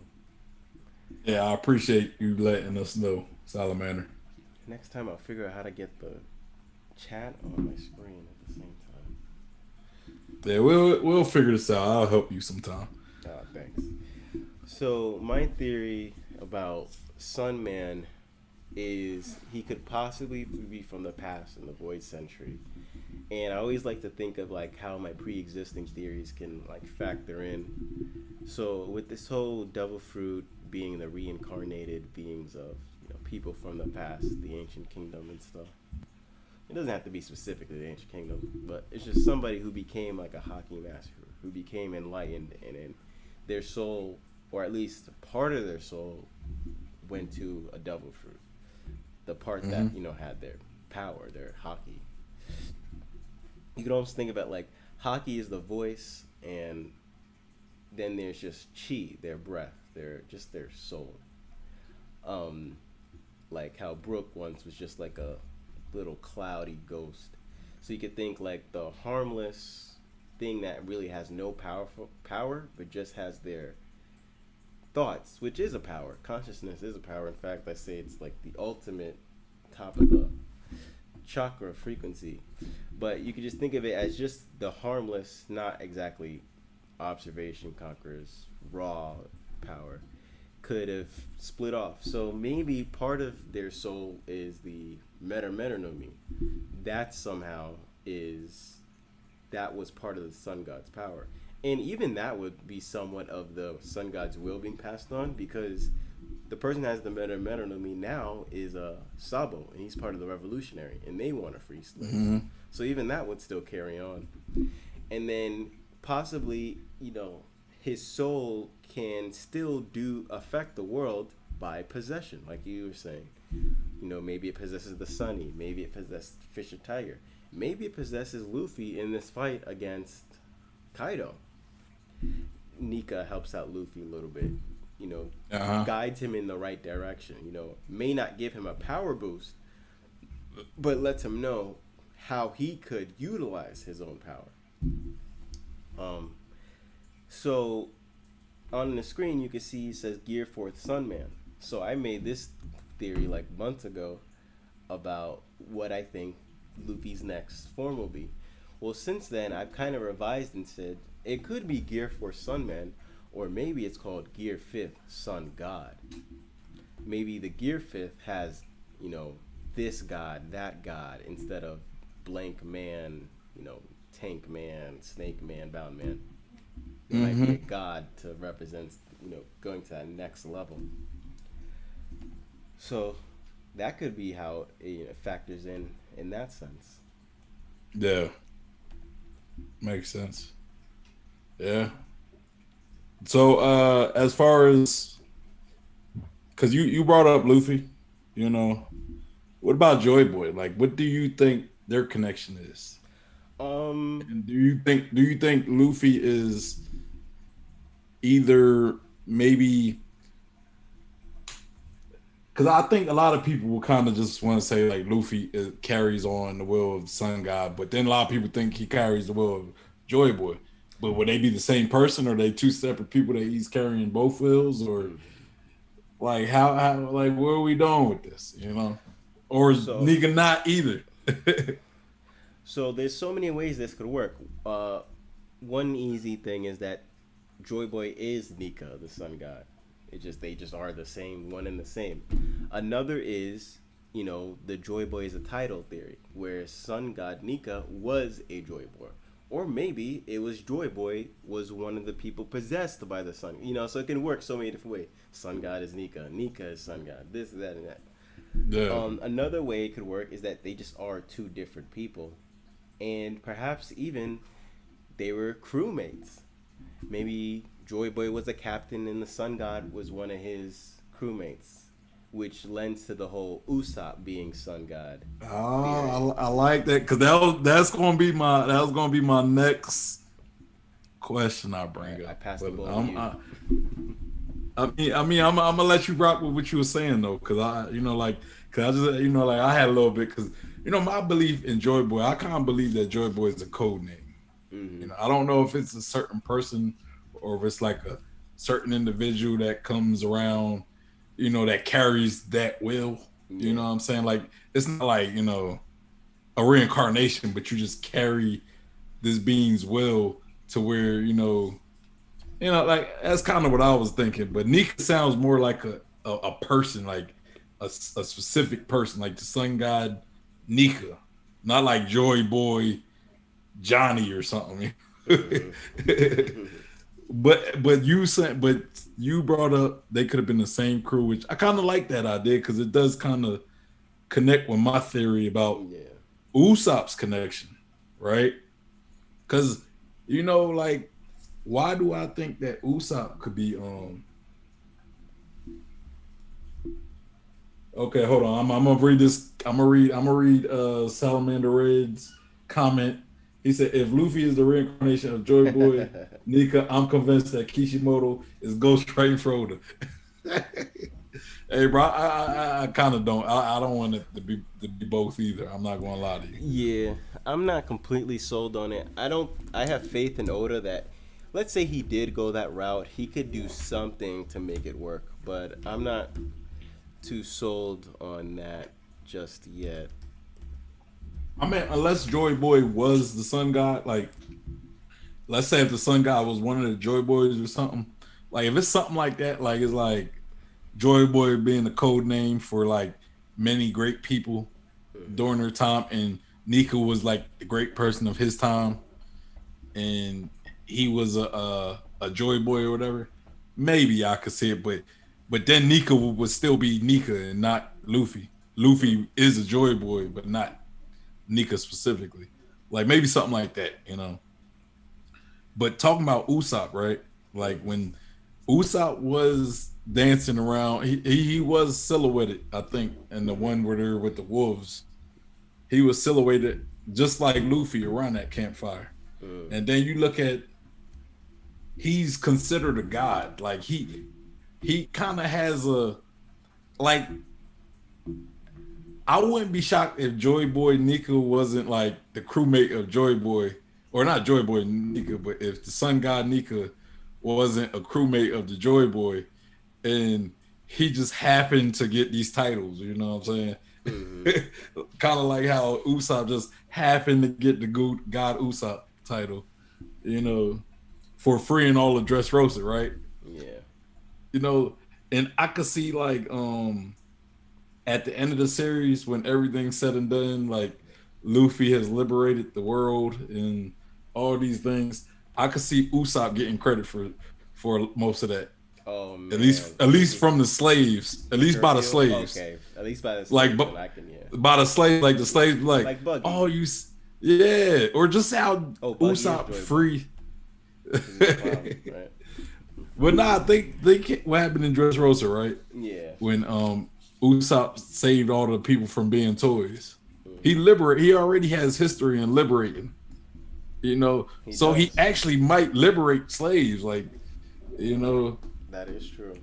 Yeah, I appreciate you letting us know, Salamander. Next time I'll figure out how to get the chat on my screen at the same time. Yeah, we'll figure this out. I'll help you sometime. Oh, thanks. So my theory about Sunman is he could possibly be from the past in the Void Century. And I always like to think of like how my pre-existing theories can like factor in. So with this whole devil fruit being the reincarnated beings of, you know, people from the past, the ancient kingdom and stuff. It doesn't have to be specifically the ancient kingdom, but it's just somebody who became like a hockey master, who became enlightened, and in their soul, or at least part of their soul, went to a devil fruit. The part that, you know, had their power, their hockey. You can almost think about like hockey is the voice, and then there's just chi, their breath, their soul. Like how Brooke once was just like a little cloudy ghost. So you could think like the harmless thing that really has no power, but just has their thoughts, which is a power. Consciousness is a power. In fact, I say it's like the ultimate top of the chakra frequency. But you could just think of it as just the harmless, not exactly observation conquers raw power, could have split off. So maybe part of their soul is the metanomy. That somehow that was part of the sun god's power. And even that would be somewhat of the sun god's will being passed on, because the person that has the metanomy now is Sabo, and he's part of the revolutionary, and they want to free slaves. So even that would still carry on. And then possibly, you know, his soul can still affect the world by possession, like you were saying. You know, maybe it possesses the Sunny, maybe it possesses Fisher Tiger, maybe it possesses Luffy in this fight against Kaido. Nika helps out Luffy a little bit, you know, guides him in the right direction, you know, may not give him a power boost, but lets him know how he could utilize his own power. So on the screen you can see it says Gear 4th Sunman. So I made this theory like months ago about what I think Luffy's next form will be. Well, since then I've kind of revised and said it could be Gear 4 Sunman, or maybe it's called Gear 5th Sun God. Maybe the Gear 5th has, you know, this god, that god, instead of blank man, you know, tank man, snake man, bound man. It might be a god to represent, you know, going to that next level. So that could be how it factors in that sense. Yeah. Makes sense. Yeah. So as far as, because you brought up Luffy, you know, what about Joy Boy? Like, what do you think their connection is? And do you think Luffy is either maybe, because I think a lot of people will kind of just want to say like Luffy carries on the will of Sun God, but then a lot of people think he carries the will of Joy Boy. But would they be the same person, or are they two separate people that he's carrying both wills, or like how like where are we going with this, you know? Or nigga not either. So there's so many ways this could work. One easy thing is that Joy Boy is Nika, the Sun God. They just are the same, one and the same. Another is, you know, the Joy Boy is a title theory, where Sun God Nika was a Joy Boy. Or maybe it was Joy Boy was one of the people possessed by the Sun. You know, so it can work so many different ways. Sun God is Nika. Nika is Sun God. This, that, and that. Yeah. Another way it could work is that they just are two different people. And perhaps even they were crewmates. Maybe Joy Boy was a captain and the Sun God was one of his crewmates, which lends to the whole Usopp being Sun God. Oh, I like that, because that's gonna be my next question I bring up. I passed the ball to you. I mean, I'm gonna let you rock with what you were saying though, because I just, you know, like I had a little bit, because you know my belief in Joy Boy, I kind of believe that Joy Boy is a code name. Mm-hmm. You know, I don't know if it's a certain person or if it's like a certain individual that comes around, you know, that carries that will. Yeah. You know what I'm saying? Like it's not like, you know, a reincarnation, but you just carry this being's will to where, you know, like that's kind of what I was thinking. But Nika sounds more like a person, like a specific person, like the Sun God Nika, not like Joy Boy Johnny or something. But you brought up they could have been the same crew, which I kind of like that idea, because it does kind of connect with my theory about Usopp's connection, right? Because you know, like, why do I think that Usopp could be okay, hold on. I'm gonna read this. I'm gonna read Salamander Red's comment. He said, if Luffy is the reincarnation of Joy Boy Nika, I'm convinced that Kishimoto is Ghost Train Frodo. Hey, bro, I kind of don't. I don't want it to be both either. I'm not gonna lie to you. Yeah, I'm not completely sold on it. I have faith in Oda that, let's say he did go that route, he could do something to make it work. But I'm not too sold on that just yet. I mean, unless Joy Boy was the Sun God, like, let's say if the Sun God was one of the Joy Boys or something, like if it's something like that, like it's like Joy Boy being the code name for like many great people during their time, and Nika was like the great person of his time, and he was a Joy Boy or whatever, maybe I could see it, but then Nika would still be Nika and not Luffy. Luffy is a Joy Boy, but not Nika specifically. Like maybe something like that, you know. But talking about Usopp, right? Like when Usopp was dancing around, he was silhouetted, I think, in the one where they're with the wolves. He was silhouetted just like Luffy around that campfire. And then you look at, he's considered a god. Like he kind of has a, like, I wouldn't be shocked if Joy Boy Nika wasn't like the crewmate of Joy Boy, or not Joy Boy Nika, but if the Sun God Nika wasn't a crewmate of the Joy Boy, and he just happened to get these titles, you know what I'm saying? Mm-hmm. Kind of like how Usopp just happened to get the God Usopp title, you know, for freeing all the Dressrosa, right? Yeah. You know, and I could see like at the end of the series, when everything's said and done, like Luffy has liberated the world and all these things, I could see Usopp getting credit for most of that. Oh man. At least from the slaves. At least by the slaves. Okay. At least by the slaves. Like by the slaves, like the slaves like Buggy. Oh, yeah. Or just how Usopp free. Right? But nah, think what happened in Dressrosa, right? Yeah. When Usopp saved all the people from being toys. He already has history in liberating. You know, he actually might liberate slaves, like, you know. That is true.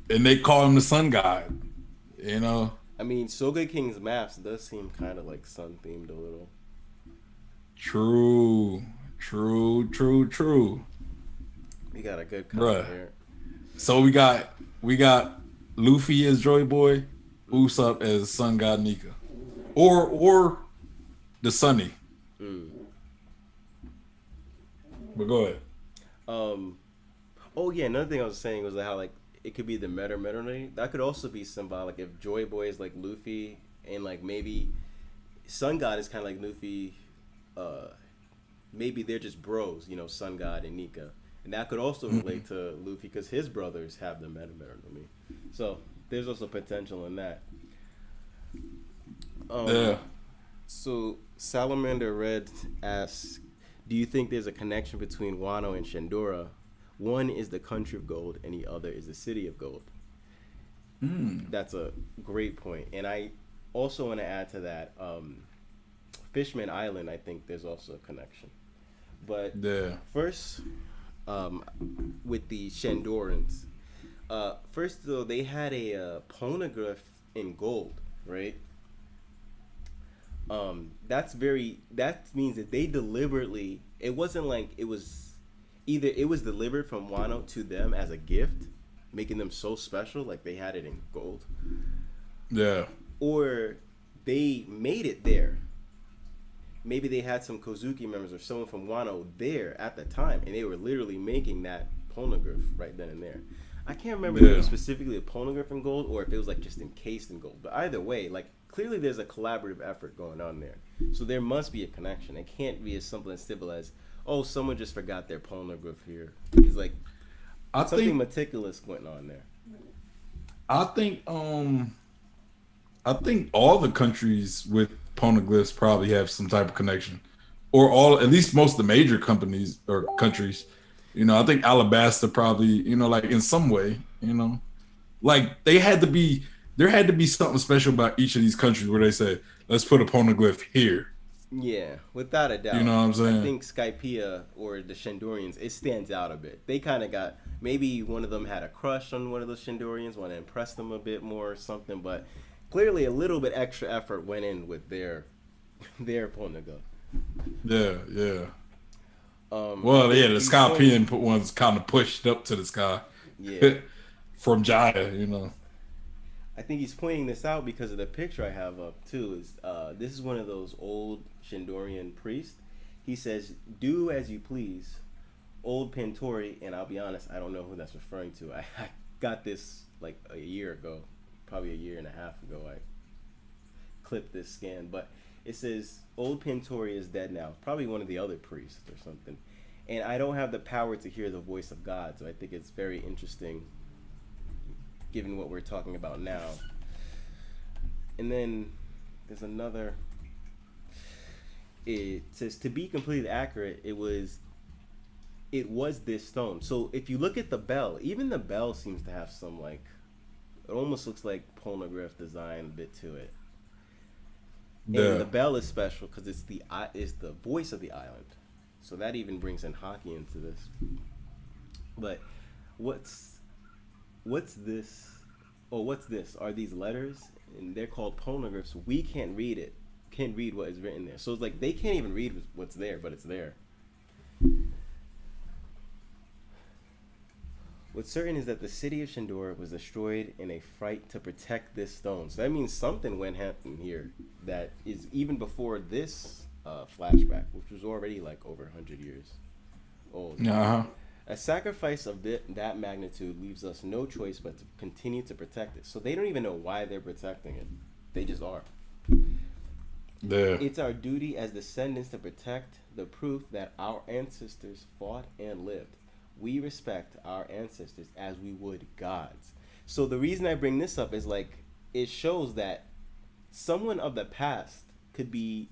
And they call him the Sun God. You know. I mean, Soga King's maps does seem kind of like sun themed a little. True. We got a good comment Bruh. here. So we got Luffy as Joy Boy, Usopp as Sun God Nika, or the Sunny. But go ahead. Oh yeah, another thing I was saying was how like it could be the meta. That could also be symbolic if Joy Boy is like Luffy and like maybe Sun God is kind of like Luffy. Maybe they're just bros, you know, Sun God and Nika, and that could also relate to Luffy because his brothers have the meta. So there's also potential in that. Yeah. So Salamander Red asks, do you think there's a connection between Wano and Shandora? One is the country of gold and the other is the city of gold. That's a great point. And I also want to add to that, Fishman Island, I think there's also a connection. But first, with the Shandorans, first though, they had a poneglyph in gold, right? That means that they deliberately, it wasn't like it was either it was delivered from Wano to them as a gift, making them so special, like they had it in gold. Yeah. Or they made it there. Maybe they had some Kozuki members or someone from Wano there at the time, and they were literally making that poneglyph right then and there. I can't remember if it was specifically a poneglyph in gold or if it was like just encased in gold. But either way, like clearly there's a collaborative effort going on there. So there must be a connection. It can't be as simple and simple as, oh, someone just forgot their poneglyph here. It's like something meticulous going on there. I think all the countries with poneglyphs probably have some type of connection, or at least most of the major companies or countries. You know, I think Alabasta probably, you know, like in some way, you know, like there had to be something special about each of these countries where they said, let's put a poneglyph here. Yeah, without a doubt. You know what I'm saying? I think Skypiea or the Shandorians, it stands out a bit. They kind of got, maybe one of them had a crush on one of those Shandorians, want to impress them a bit more or something, but clearly a little bit extra effort went in with their poneglyph. Yeah. The Skypiea one's kind of pushed up to the sky. Yeah. From Jaya, you know. I think he's pointing this out because of the picture I have up too. Is this is one of those old Shandorian priests. He says, "Do as you please, old Pantori." And I'll be honest, I don't know who that's referring to. I got this like a year ago, probably a year and a half ago. I clipped this scan, but it says, "Old Pantori is dead now." Probably one of the other priests or something. And I don't have the power to hear the voice of God, so I think it's very interesting, given what we're talking about now. And then there's another. It says, to be completely accurate, it was this stone. So if you look at the bell, even the bell seems to have some like, it almost looks like poneglyph design a bit to it. Yeah. And the bell is special because it's the voice of the island. So that even brings in Haki into this. But what's this? Oh, what's this? Are these letters? And they're called poneglyphs. We can't read it. Can't read what is written there. So it's like they can't even read what's there, but it's there. What's certain is that the city of Shandora was destroyed in a fright to protect this stone. So that means something went happen here that is even before this flashback, which was already like over 100 years old. Uh-huh. A sacrifice of that magnitude leaves us no choice but to continue to protect it. So they don't even know why they're protecting it. They just are. Yeah. It's our duty as descendants to protect the proof that our ancestors fought and lived. We respect our ancestors as we would gods. So the reason I bring this up is like it shows that someone of the past could be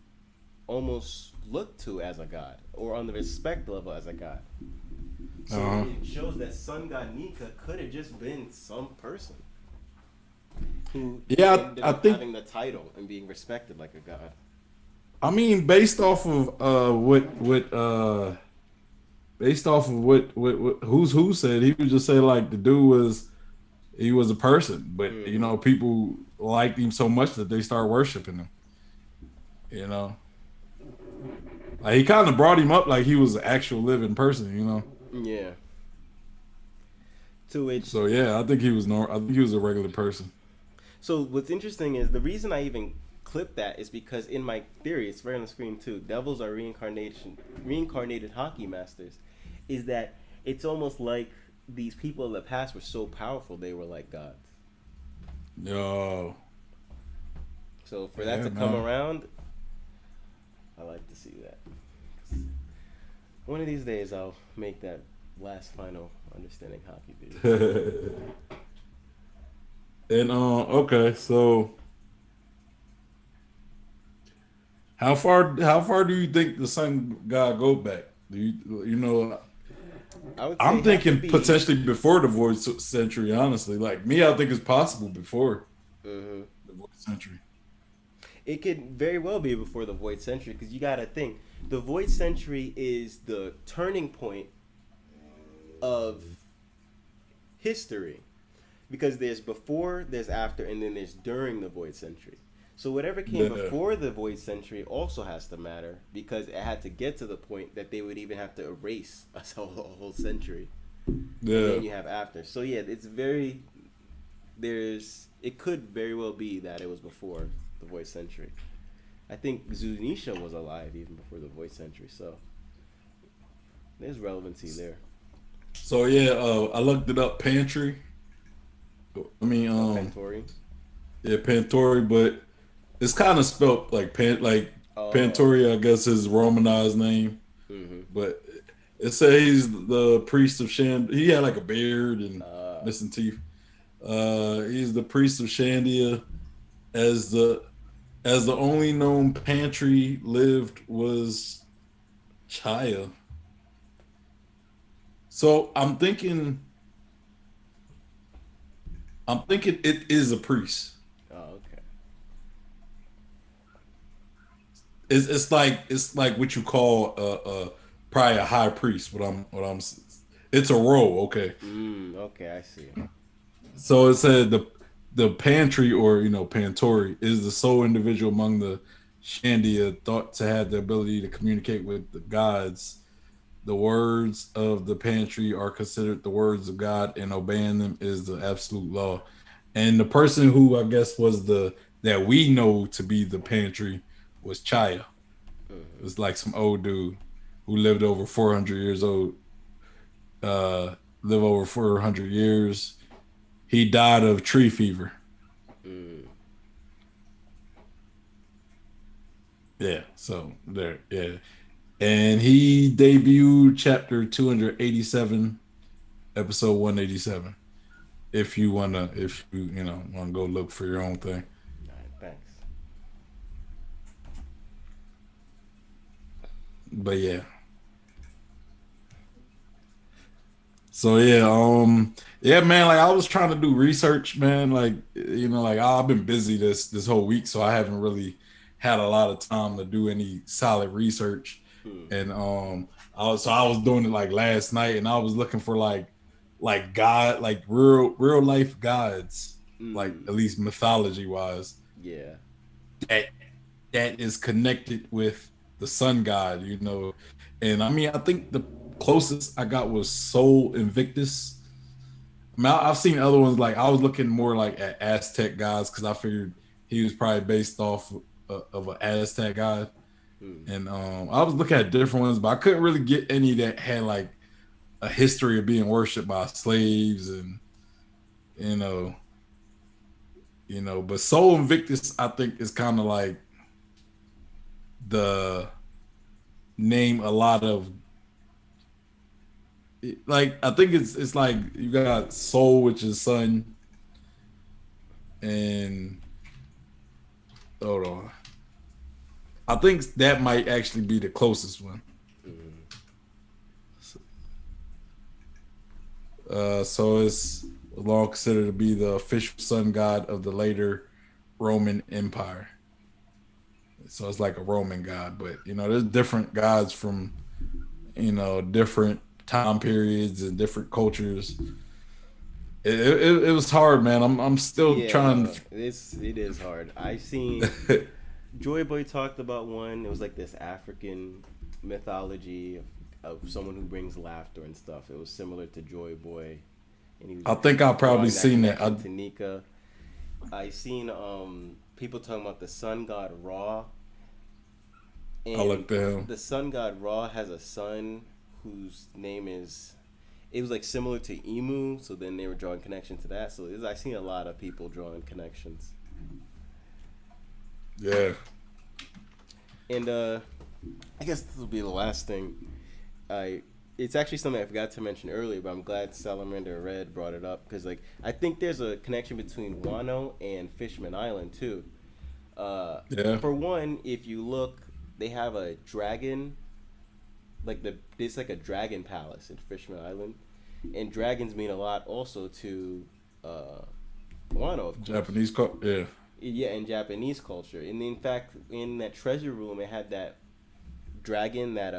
almost looked to as a god or on the respect level as a god. So it shows that Sun God Nika could have just been some person who ended up having the title and being respected like a god. I mean, based off of what who said, he would just say like the dude was a person, but you know, people liked him so much that they started worshiping him. You know, like he kind of brought him up like he was an actual living person. You know. Yeah. To which. So yeah, I think he was I think he was a regular person. So what's interesting is the reason I even clip that is because in my theory, it's right on the screen too. Devils are reincarnated hockey masters. Is that it's almost like these people in the past were so powerful they were like gods. Yo. So for that to come around, I like to see that. One of these days, I'll make that last final understanding hockey video. And okay, so how far do you think the sun god go back? Do you know? I'm thinking potentially before the Void Century. Honestly, like me, I think it's possible before the Void Century. It could very well be before the Void Century because you got to think the Void Century is the turning point of history. Because there's before, there's after, and then there's during the Void Century. So whatever came before the Void Century also has to matter because it had to get to the point that they would even have to erase a whole century. Yeah. And then you have after. So yeah, it's very. It could very well be that it was before the Void Century. I think Zunisha was alive even before the Void Century. So there's relevancy there. So yeah, I looked it up. Pantry. I mean, Pantori. Yeah, Pantori, but it's kind of spelt like Pantori. I guess is Romanized name, but it says he's the priest of Shandia. He had like a beard and missing teeth. He's the priest of Shandia. As the only known Pantry lived was Chaya. So I'm thinking it is a priest. Oh, okay. It's like what you call probably a high priest. It's a role. Okay. Okay, I see. So it said the Pantry or Pantori is the sole individual among the Shandia thought to have the ability to communicate with the gods. The words of the Pantry are considered the words of God, and obeying them is the absolute law. And the person who I guess was that we know to be the Pantry was Chaya. It was like some old dude who lived over 400 years old. Live over 400 years. He died of tree fever. Yeah, so there, yeah. And he debuted chapter 287, episode 187. If you wanna go look for your own thing. All right, thanks. But yeah. So yeah, man, like I was trying to do research, man. Like, I've been busy this whole week, so I haven't really had a lot of time to do any solid research. And I was doing it like last night, and I was looking for like God, like real life gods, like at least mythology wise. Yeah. That is connected with the sun god, And I mean, I think the closest I got was Sol Invictus. I mean, I've seen other ones, like I was looking more like at Aztec gods because I figured he was probably based off of an Aztec god. And I was looking at different ones, but I couldn't really get any that had like a history of being worshipped by slaves and but Sol Invictus I think is kind of like the name a lot of, like I think it's like you got Sol, which is sun, and hold on. I think that might actually be the closest one. So it's long considered to be the official sun god of the later Roman Empire. So it's like a Roman god, but there's different gods from different time periods and different cultures. It was hard, man. I'm still Yeah, trying. no, it is hard. I seen Joy Boy talked about one. It was like this African mythology of someone who brings laughter and stuff. It was similar to Joy Boy, and he was I think I probably drawing that seen that. connection to Nika. I seen people talking about the sun god Ra, I looked at him. the sun god Ra has a son whose name is. It was like similar to Emu, so then they were drawing connection to that. So I seen a lot of people drawing connections. Yeah. And I guess this will be the last thing. It's actually something I forgot to mention earlier, but I'm glad Salamander Red brought it up because like I think there's a connection between Wano and Fishman Island too. Yeah. For one, if you look, they have a dragon. It's like a dragon palace in Fishman Island, and dragons mean a lot also to Wano. Of course. Japanese yeah. Yeah, in Japanese culture, and in fact, in that treasure room, it had that dragon that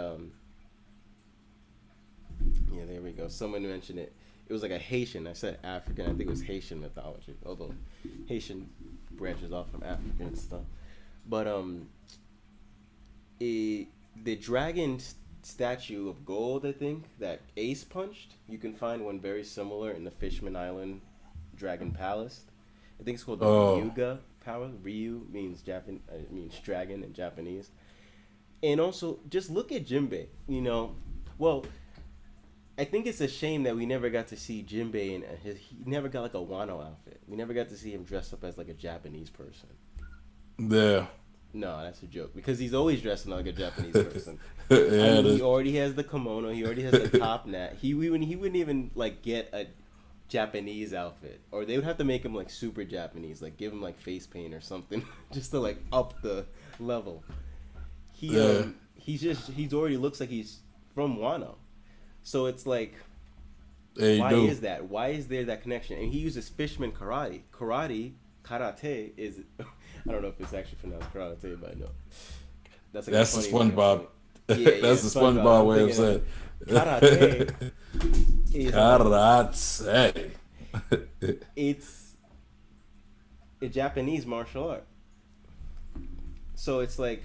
Yeah, there we go. Someone mentioned it. It was like a Haitian. I said African. I think it was Haitian mythology, although Haitian branches off from African and stuff. But the dragon statue of gold, I think, that Ace punched, you can find one very similar in the Fishman Island Dragon Palace. I think it's called the Ryuga Palace. Ryu means means dragon in Japanese. And also, just look at Jinbei. Well, I think it's a shame that we never got to see Jinbei and he never got like a Wano outfit. We never got to see him dressed up as like a Japanese person. Yeah. No, that's a joke because he's always dressing like a Japanese person. Yeah, he already has the kimono. He already has the top knot. He wouldn't even like get a Japanese outfit, or they would have to make him like super Japanese, like give him like face paint or something, just to like up the level. He already looks like he's from Wano, so it's like, why is that? Why is there that connection? And he uses fishman karate. Karate is. I don't know if it's actually pronounced karate, but I know. That's the SpongeBob. Yeah, that's the SpongeBob way of saying karate. Karate. It's a Japanese martial art. So it's like,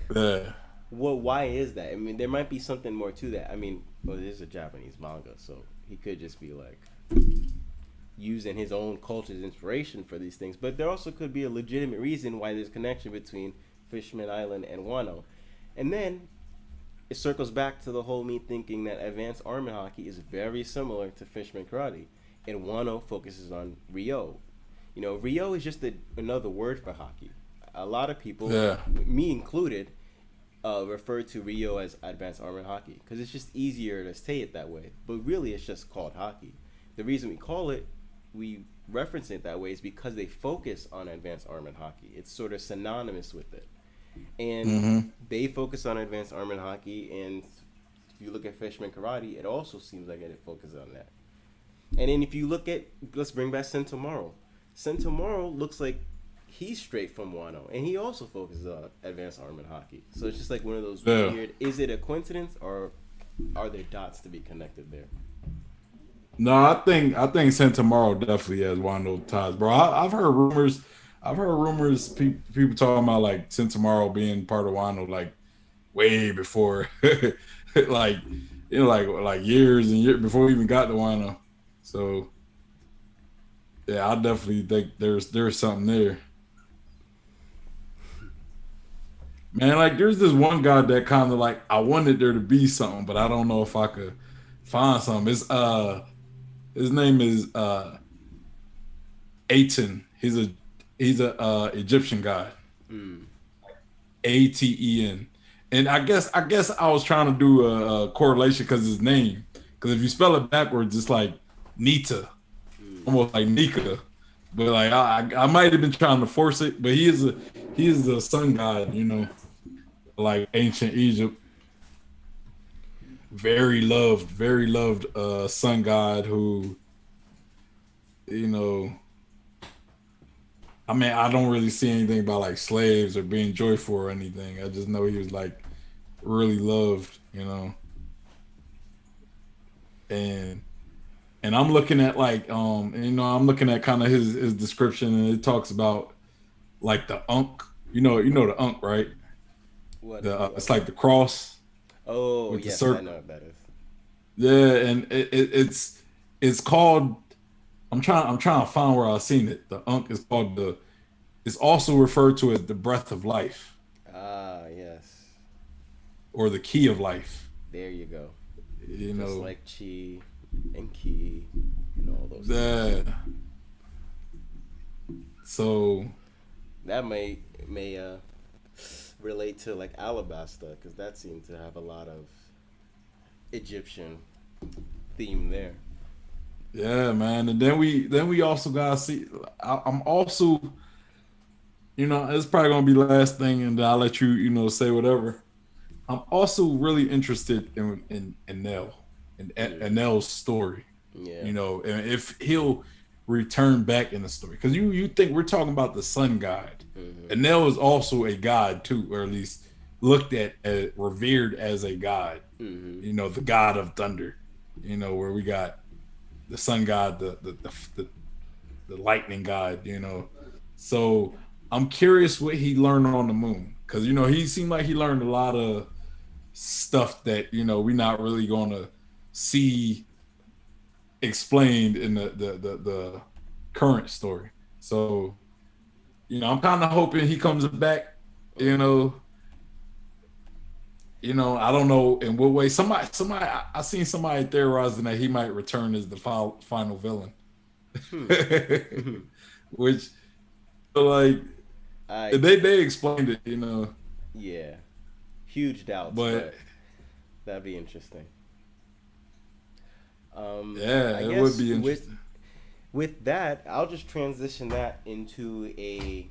why is that? I mean, there might be something more to that. I mean, it is a Japanese manga, so he could just be like using his own culture's inspiration for these things, but there also could be a legitimate reason why there's a connection between Fishman Island and Wano. And then it circles back to the whole me thinking that advanced arm in hockey is very similar to Fishman karate, and Wano focuses on Ryo. Ryo is just another word for hockey. A lot of people, me included, refer to Ryo as advanced arm in hockey because it's just easier to say it that way, but really it's just called hockey. The reason we reference it that way is because they focus on advanced arm in hockey. It's sort of synonymous with it. And they focus on advanced arm in hockey, and if you look at Fishman karate, it also seems like it focuses on that. And then if you look at, let's bring back Sentomaru. Sentomaru looks like he's straight from Wano, and he also focuses on advanced arm in hockey. So it's just like one of those weird, is it a coincidence, or are there dots to be connected there? No, I think Sentomaru definitely has Wano ties, bro. I've heard rumors. People talking about like Sentomaru being part of Wano like way before, like years and years before we even got to Wano. So yeah, I definitely think there's something there. Man, like there's this one guy that kind of like I wanted there to be something, but I don't know if I could find something. It's his name is Aten. He's a Egyptian god. Aten. And I guess I was trying to do a correlation because his name. Because if you spell it backwards, it's like Nita, almost like Nika. But like I might have been trying to force it. But he is the sun god, like ancient Egypt. Very loved sun god who, I mean, I don't really see anything about like slaves or being joyful or anything. I just know he was like really loved, and and I'm looking at like I'm looking at kind of his description, and it talks about like the Unk. You know the Unk, right? What is The the it's like the cross Oh with the yes, I circle. know what that is. Yeah, and it's called. I'm trying to find where I've seen it. The Unk is called the. It's also referred to as the breath of life Ah yes, or the key of life. there you go. You Just know, like chi and ki and all those things. the so That may relate to like alabaster because that seemed to have a lot of Egyptian theme there. yeah, man. And then we also gotta see. I'm also, it's probably gonna be the last thing, and I'll let you, say whatever. I'm also really interested in Nell and Nell's story. Yeah. And if he'll return back in the story, because you think we're talking about the sun god, and Nell is also a god too, or at least looked at, revered as a god. The god of thunder. Where we got the sun god, the lightning god. So I'm curious what he learned on the moon, because he seemed like he learned a lot of stuff that we're not really gonna see explained in the current story. So I'm kind of hoping he comes back. I don't know in what way. Somebody, I seen somebody theorizing that he might return as the final villain, which like they explained it. Yeah, huge doubts, but that'd be interesting. Yeah, I it guess would be interesting. With that, I'll just transition that into a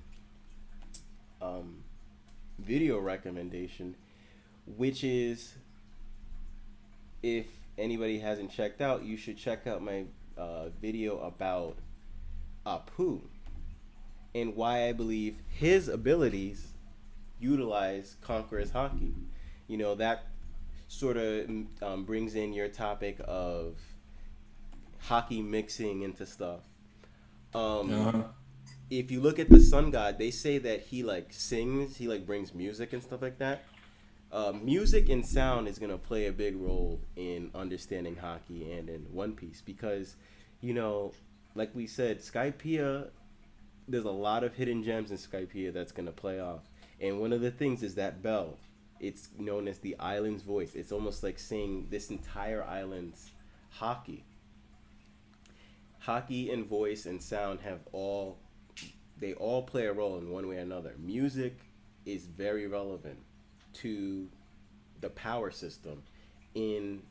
video recommendation, which is, if anybody hasn't checked out, you should check out my video about Apu and why I believe his abilities utilize Conqueror's Haki. That sort of brings in your topic of Haki mixing into stuff. If you look at the sun god, they say that he like sings, he like brings music and stuff like that. Music and sound is gonna play a big role in understanding Haki and in One Piece because, like we said, Skypiea, there's a lot of hidden gems in Skypiea that's gonna play off. And one of the things is that bell. It's known as the island's voice. It's almost like saying this entire island's Haki. Haki and voice and sound they all play a role in one way or another. Music is very relevant to the power system in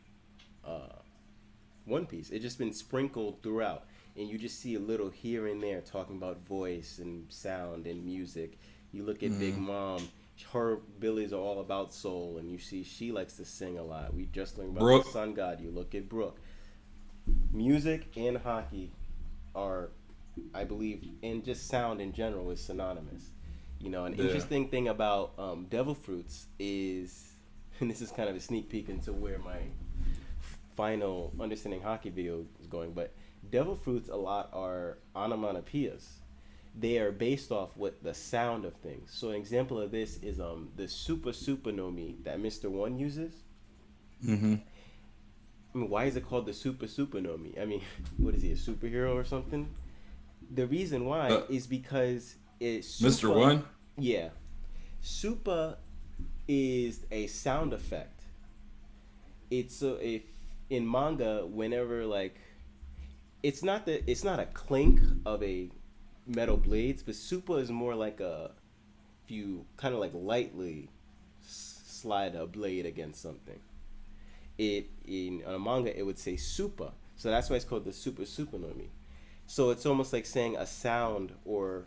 One Piece. It's just been sprinkled throughout, and you just see a little here and there talking about voice and sound and music. You look at Big Mom, her abilities are all about soul, and you see she likes to sing a lot. We just learned about the sun god. You look at Brook. Music and Haki are, I believe, and just sound in general is synonymous. Interesting thing about devil fruits is, and this is kind of a sneak peek into where my final understanding Haki video is going, but devil fruits a lot are onomatopoeias. They are based off what the sound of things. So an example of this is the super no mi that Mr. One uses. I mean, why is it called the super no mi? I mean, what is he, a superhero or something? The reason why is because it's Mr. One? Yeah. Super is a sound effect. It's if in manga, whenever like it's not a clink of a metal blades, but super is more like if you kind of like lightly slide a blade against something. In a manga it would say super, so that's why it's called the super no mi. So it's almost like saying a sound or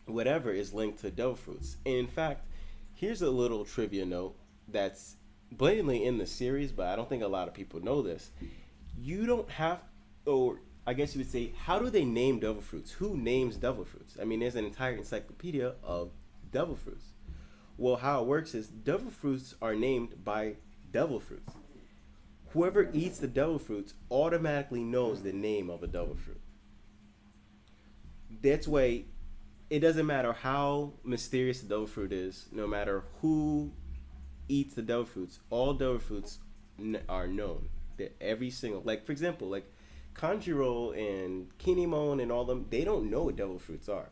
whatever is linked to devil fruits. And in fact, here's a little trivia note that's blatantly in the series, but I don't think a lot of people know this. You don't have, or I guess you would say, how do they name devil fruits? Who names devil fruits? I mean, there's an entire encyclopedia of devil fruits. Well, how it works is devil fruits are named by devil fruits. whoever eats the devil fruits automatically knows the name of a devil fruit. That's why it doesn't matter how mysterious the devil fruit is, no matter who eats the devil fruits, all devil fruits are known. That every single, like for example, like Kanjiro and Kinemon and all them, they don't know what devil fruits are.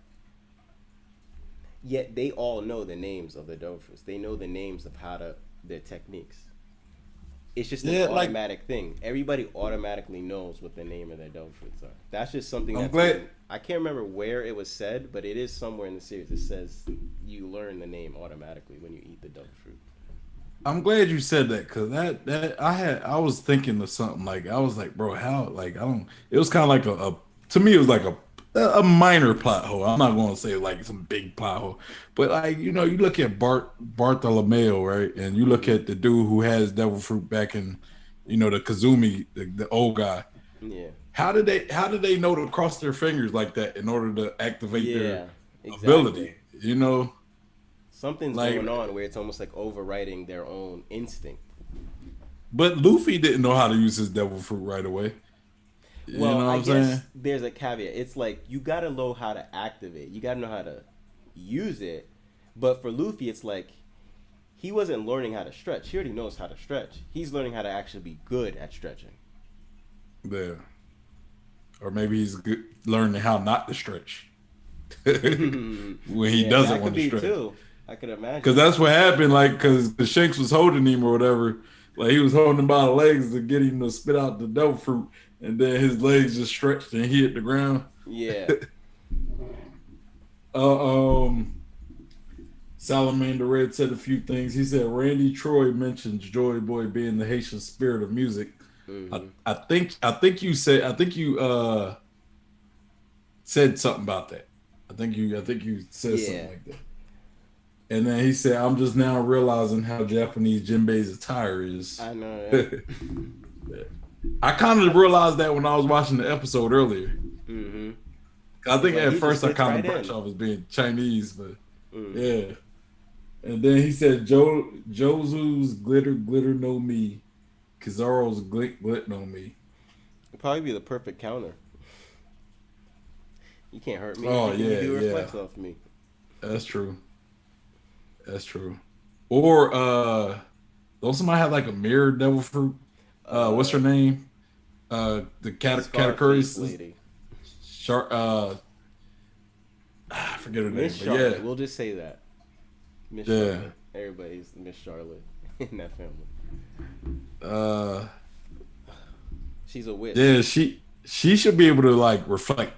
Yet they all know the names of the devil fruits. They know the names of their techniques. It's just an automatic thing. Everybody automatically knows what the name of their devil fruits are. That's just something I can't remember where it was said, but it is somewhere in the series. It says you learn the name automatically when you eat the devil fruit. I'm glad you said that, because I was thinking of something, like I was like, bro, how, like, I don't, it was kind of like to me it was like a minor plot hole. I'm not going to say like some big plot hole, but like, you know, you look at Bartholomew, right, and you look at the dude who has devil fruit back in, you know, the Kazumi, the old guy. Yeah. How did they know to cross their fingers like that in order to activate their ability? You know, something's like, going on where it's almost like overriding their own instinct. But Luffy didn't know how to use his devil fruit right away. Well, you know what I'm saying? There's a caveat. It's like you gotta know how to activate. You gotta know how to use it. But for Luffy, it's like he wasn't learning how to stretch. He already knows how to stretch. He's learning how to actually be good at stretching. Yeah. Or maybe he's learning how not to stretch when he doesn't want to stretch. Too. I could imagine. Because that's what happened. Like, because the Shanks was holding him or whatever. Like, he was holding him by the legs to get him to spit out the devil fruit. And then his legs just stretched and he hit the ground. Yeah. Salamander Red said a few things. He said Randy Troy mentions Joy Boy being the Haitian spirit of music. Mm-hmm. I think you said something about that. I think you said something like that. And then he said, "I'm just now realizing how Japanese djembe's attire is." I know that. I kind of realized that when I was watching the episode earlier. Mm-hmm. I think at first I kind of brushed off as being Chinese, but yeah. And then he said, "Jozu's glitter no me, Kizaru's glit no me." It'd probably be the perfect counter. You can't hurt me. Oh you do reflex off me. That's true. Or don't somebody have like a mirror devil fruit? What's her name? The Katakuri's lady. I forget her name. Miss Charlotte. Yeah. We'll just say that. Miss Charlotte. Everybody's Miss Charlotte in that family. She's a witch. Yeah, she should be able to like reflect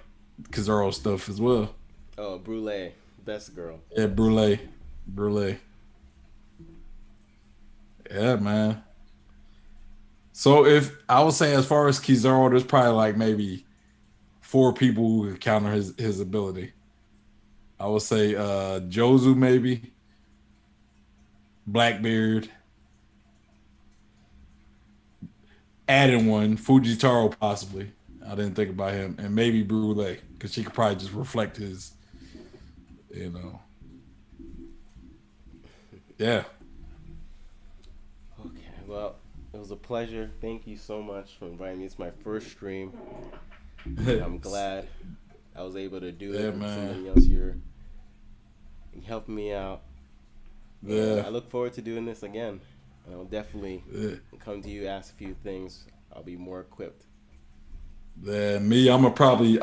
Kizaru stuff as well. Oh, Brûlé. Best girl. Yeah, Brûlé. Yeah, man. So if I would say as far as Kizaru, there's probably like maybe 4 people who could counter his ability. I would say Jozu maybe, Blackbeard, adding one, Fujitaro possibly. I didn't think about him, and maybe Brûlé because she could probably just reflect his, you know. Yeah. Okay, well, it was a pleasure. Thank you so much for inviting me. It's my first stream. I'm glad I was able to do it. Man. Something else you're helping me out. Yeah. I look forward to doing this again. I'll definitely come to you, ask a few things. I'll be more equipped. Yeah, me, I'm probably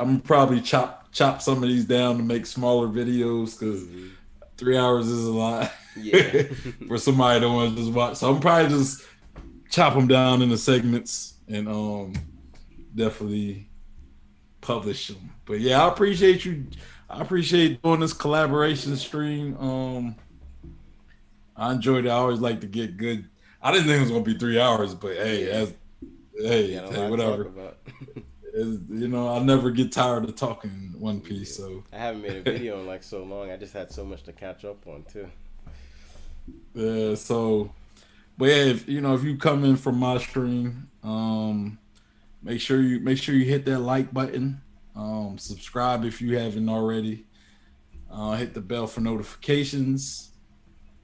chop some of these down to make smaller videos because 3 hours is a lot. Yeah. For somebody that wants to just watch. So I'm probably just chop them down into segments and definitely publish them. But yeah, I appreciate you. I appreciate doing this collaboration stream. I enjoyed it. I always like to get good. I didn't think it was gonna be 3 hours, but hey, whatever. You know, I never get tired of talking One Piece. So I haven't made a video in like so long. I just had so much to catch up on too. Yeah. So, but yeah, if you come in from my stream, make sure you hit that like button. Subscribe if you haven't already. Hit the bell for notifications.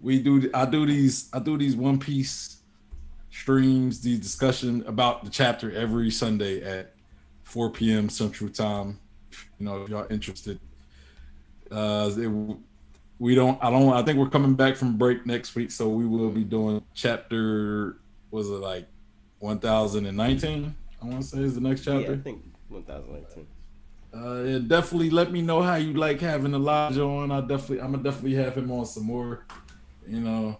I do these One Piece streams, the discussion about the chapter every Sunday at 4 p.m. Central Time. You know, if y'all interested. I think we're coming back from break next week, so we will be doing chapter, was it like 1019? I want to say is the next chapter. Yeah, I think 1019. Yeah, definitely let me know how you like having Elijah on. I'm gonna definitely have him on some more. You know,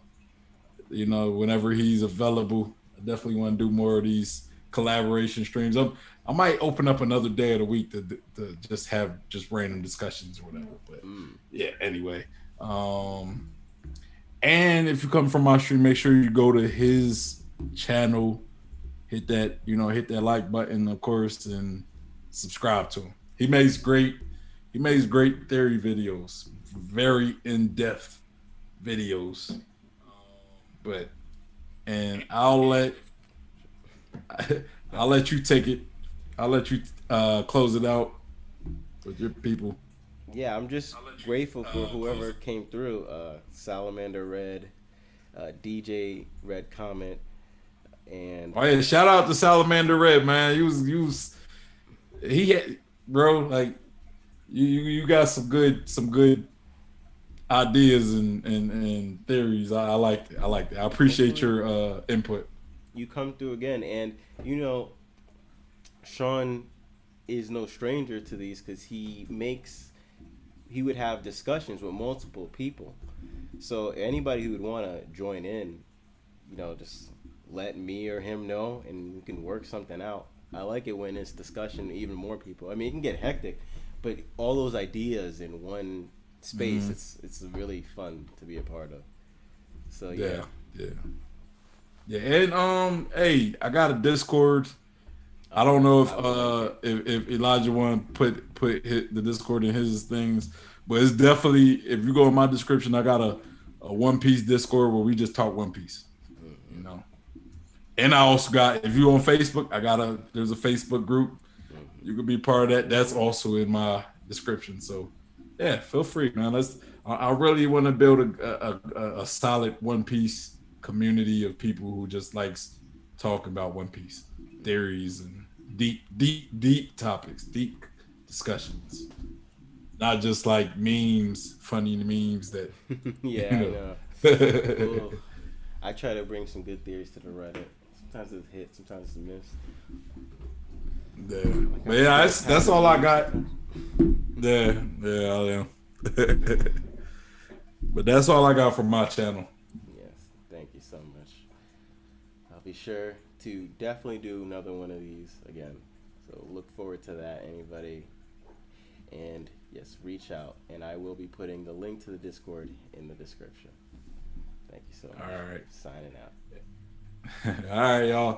whenever he's available. I definitely want to do more of these collaboration streams. I might open up another day of the week to just have just random discussions or whatever. But yeah, anyway. And if you come from my stream, make sure you go to his channel, hit that like button, of course, and subscribe to him. He makes great theory videos, very in-depth videos. And I'll let you take it. I'll let you close it out with your people. Yeah, I'm just grateful for whoever came through. Salamander Red, DJ Red Comment, and oh yeah, shout out to Salamander Red, man. He had, bro, like you got some good ideas and theories. I like it. I appreciate your input. You come through again, and you know, Shawn is no stranger to these because he would have discussions with multiple people. So anybody who would want to join in, you know, just let me or him know, and we can work something out. I like it when it's discussion, even more people. I mean, it can get hectic, but all those ideas in one space, it's really fun to be a part of. So yeah. And hey, I got a Discord. I don't know if Elijah want to put the Discord in his things, but it's definitely, if you go in my description, I got a One Piece Discord where we just talk One Piece. You know. And I also got, if you on Facebook, there's a Facebook group. You can be part of that. That's also in my description. So yeah, feel free, man. I really want to build a solid One Piece community of people who just likes talking about One Piece theories and deep topics, deep discussions, not just like memes, funny memes that yeah, you know. Cool. I try to bring some good theories to the Reddit. Sometimes it's hit, sometimes it's missed. Yeah, but yeah, that's all I got. Yeah, I am. But that's all I got from my channel. Yes, thank you so much. I'll be sure to definitely do another one of these again. So look forward to that, anybody. And yes, reach out. And I will be putting the link to the Discord in the description. Thank you so much. All right. Signing out. All right, y'all.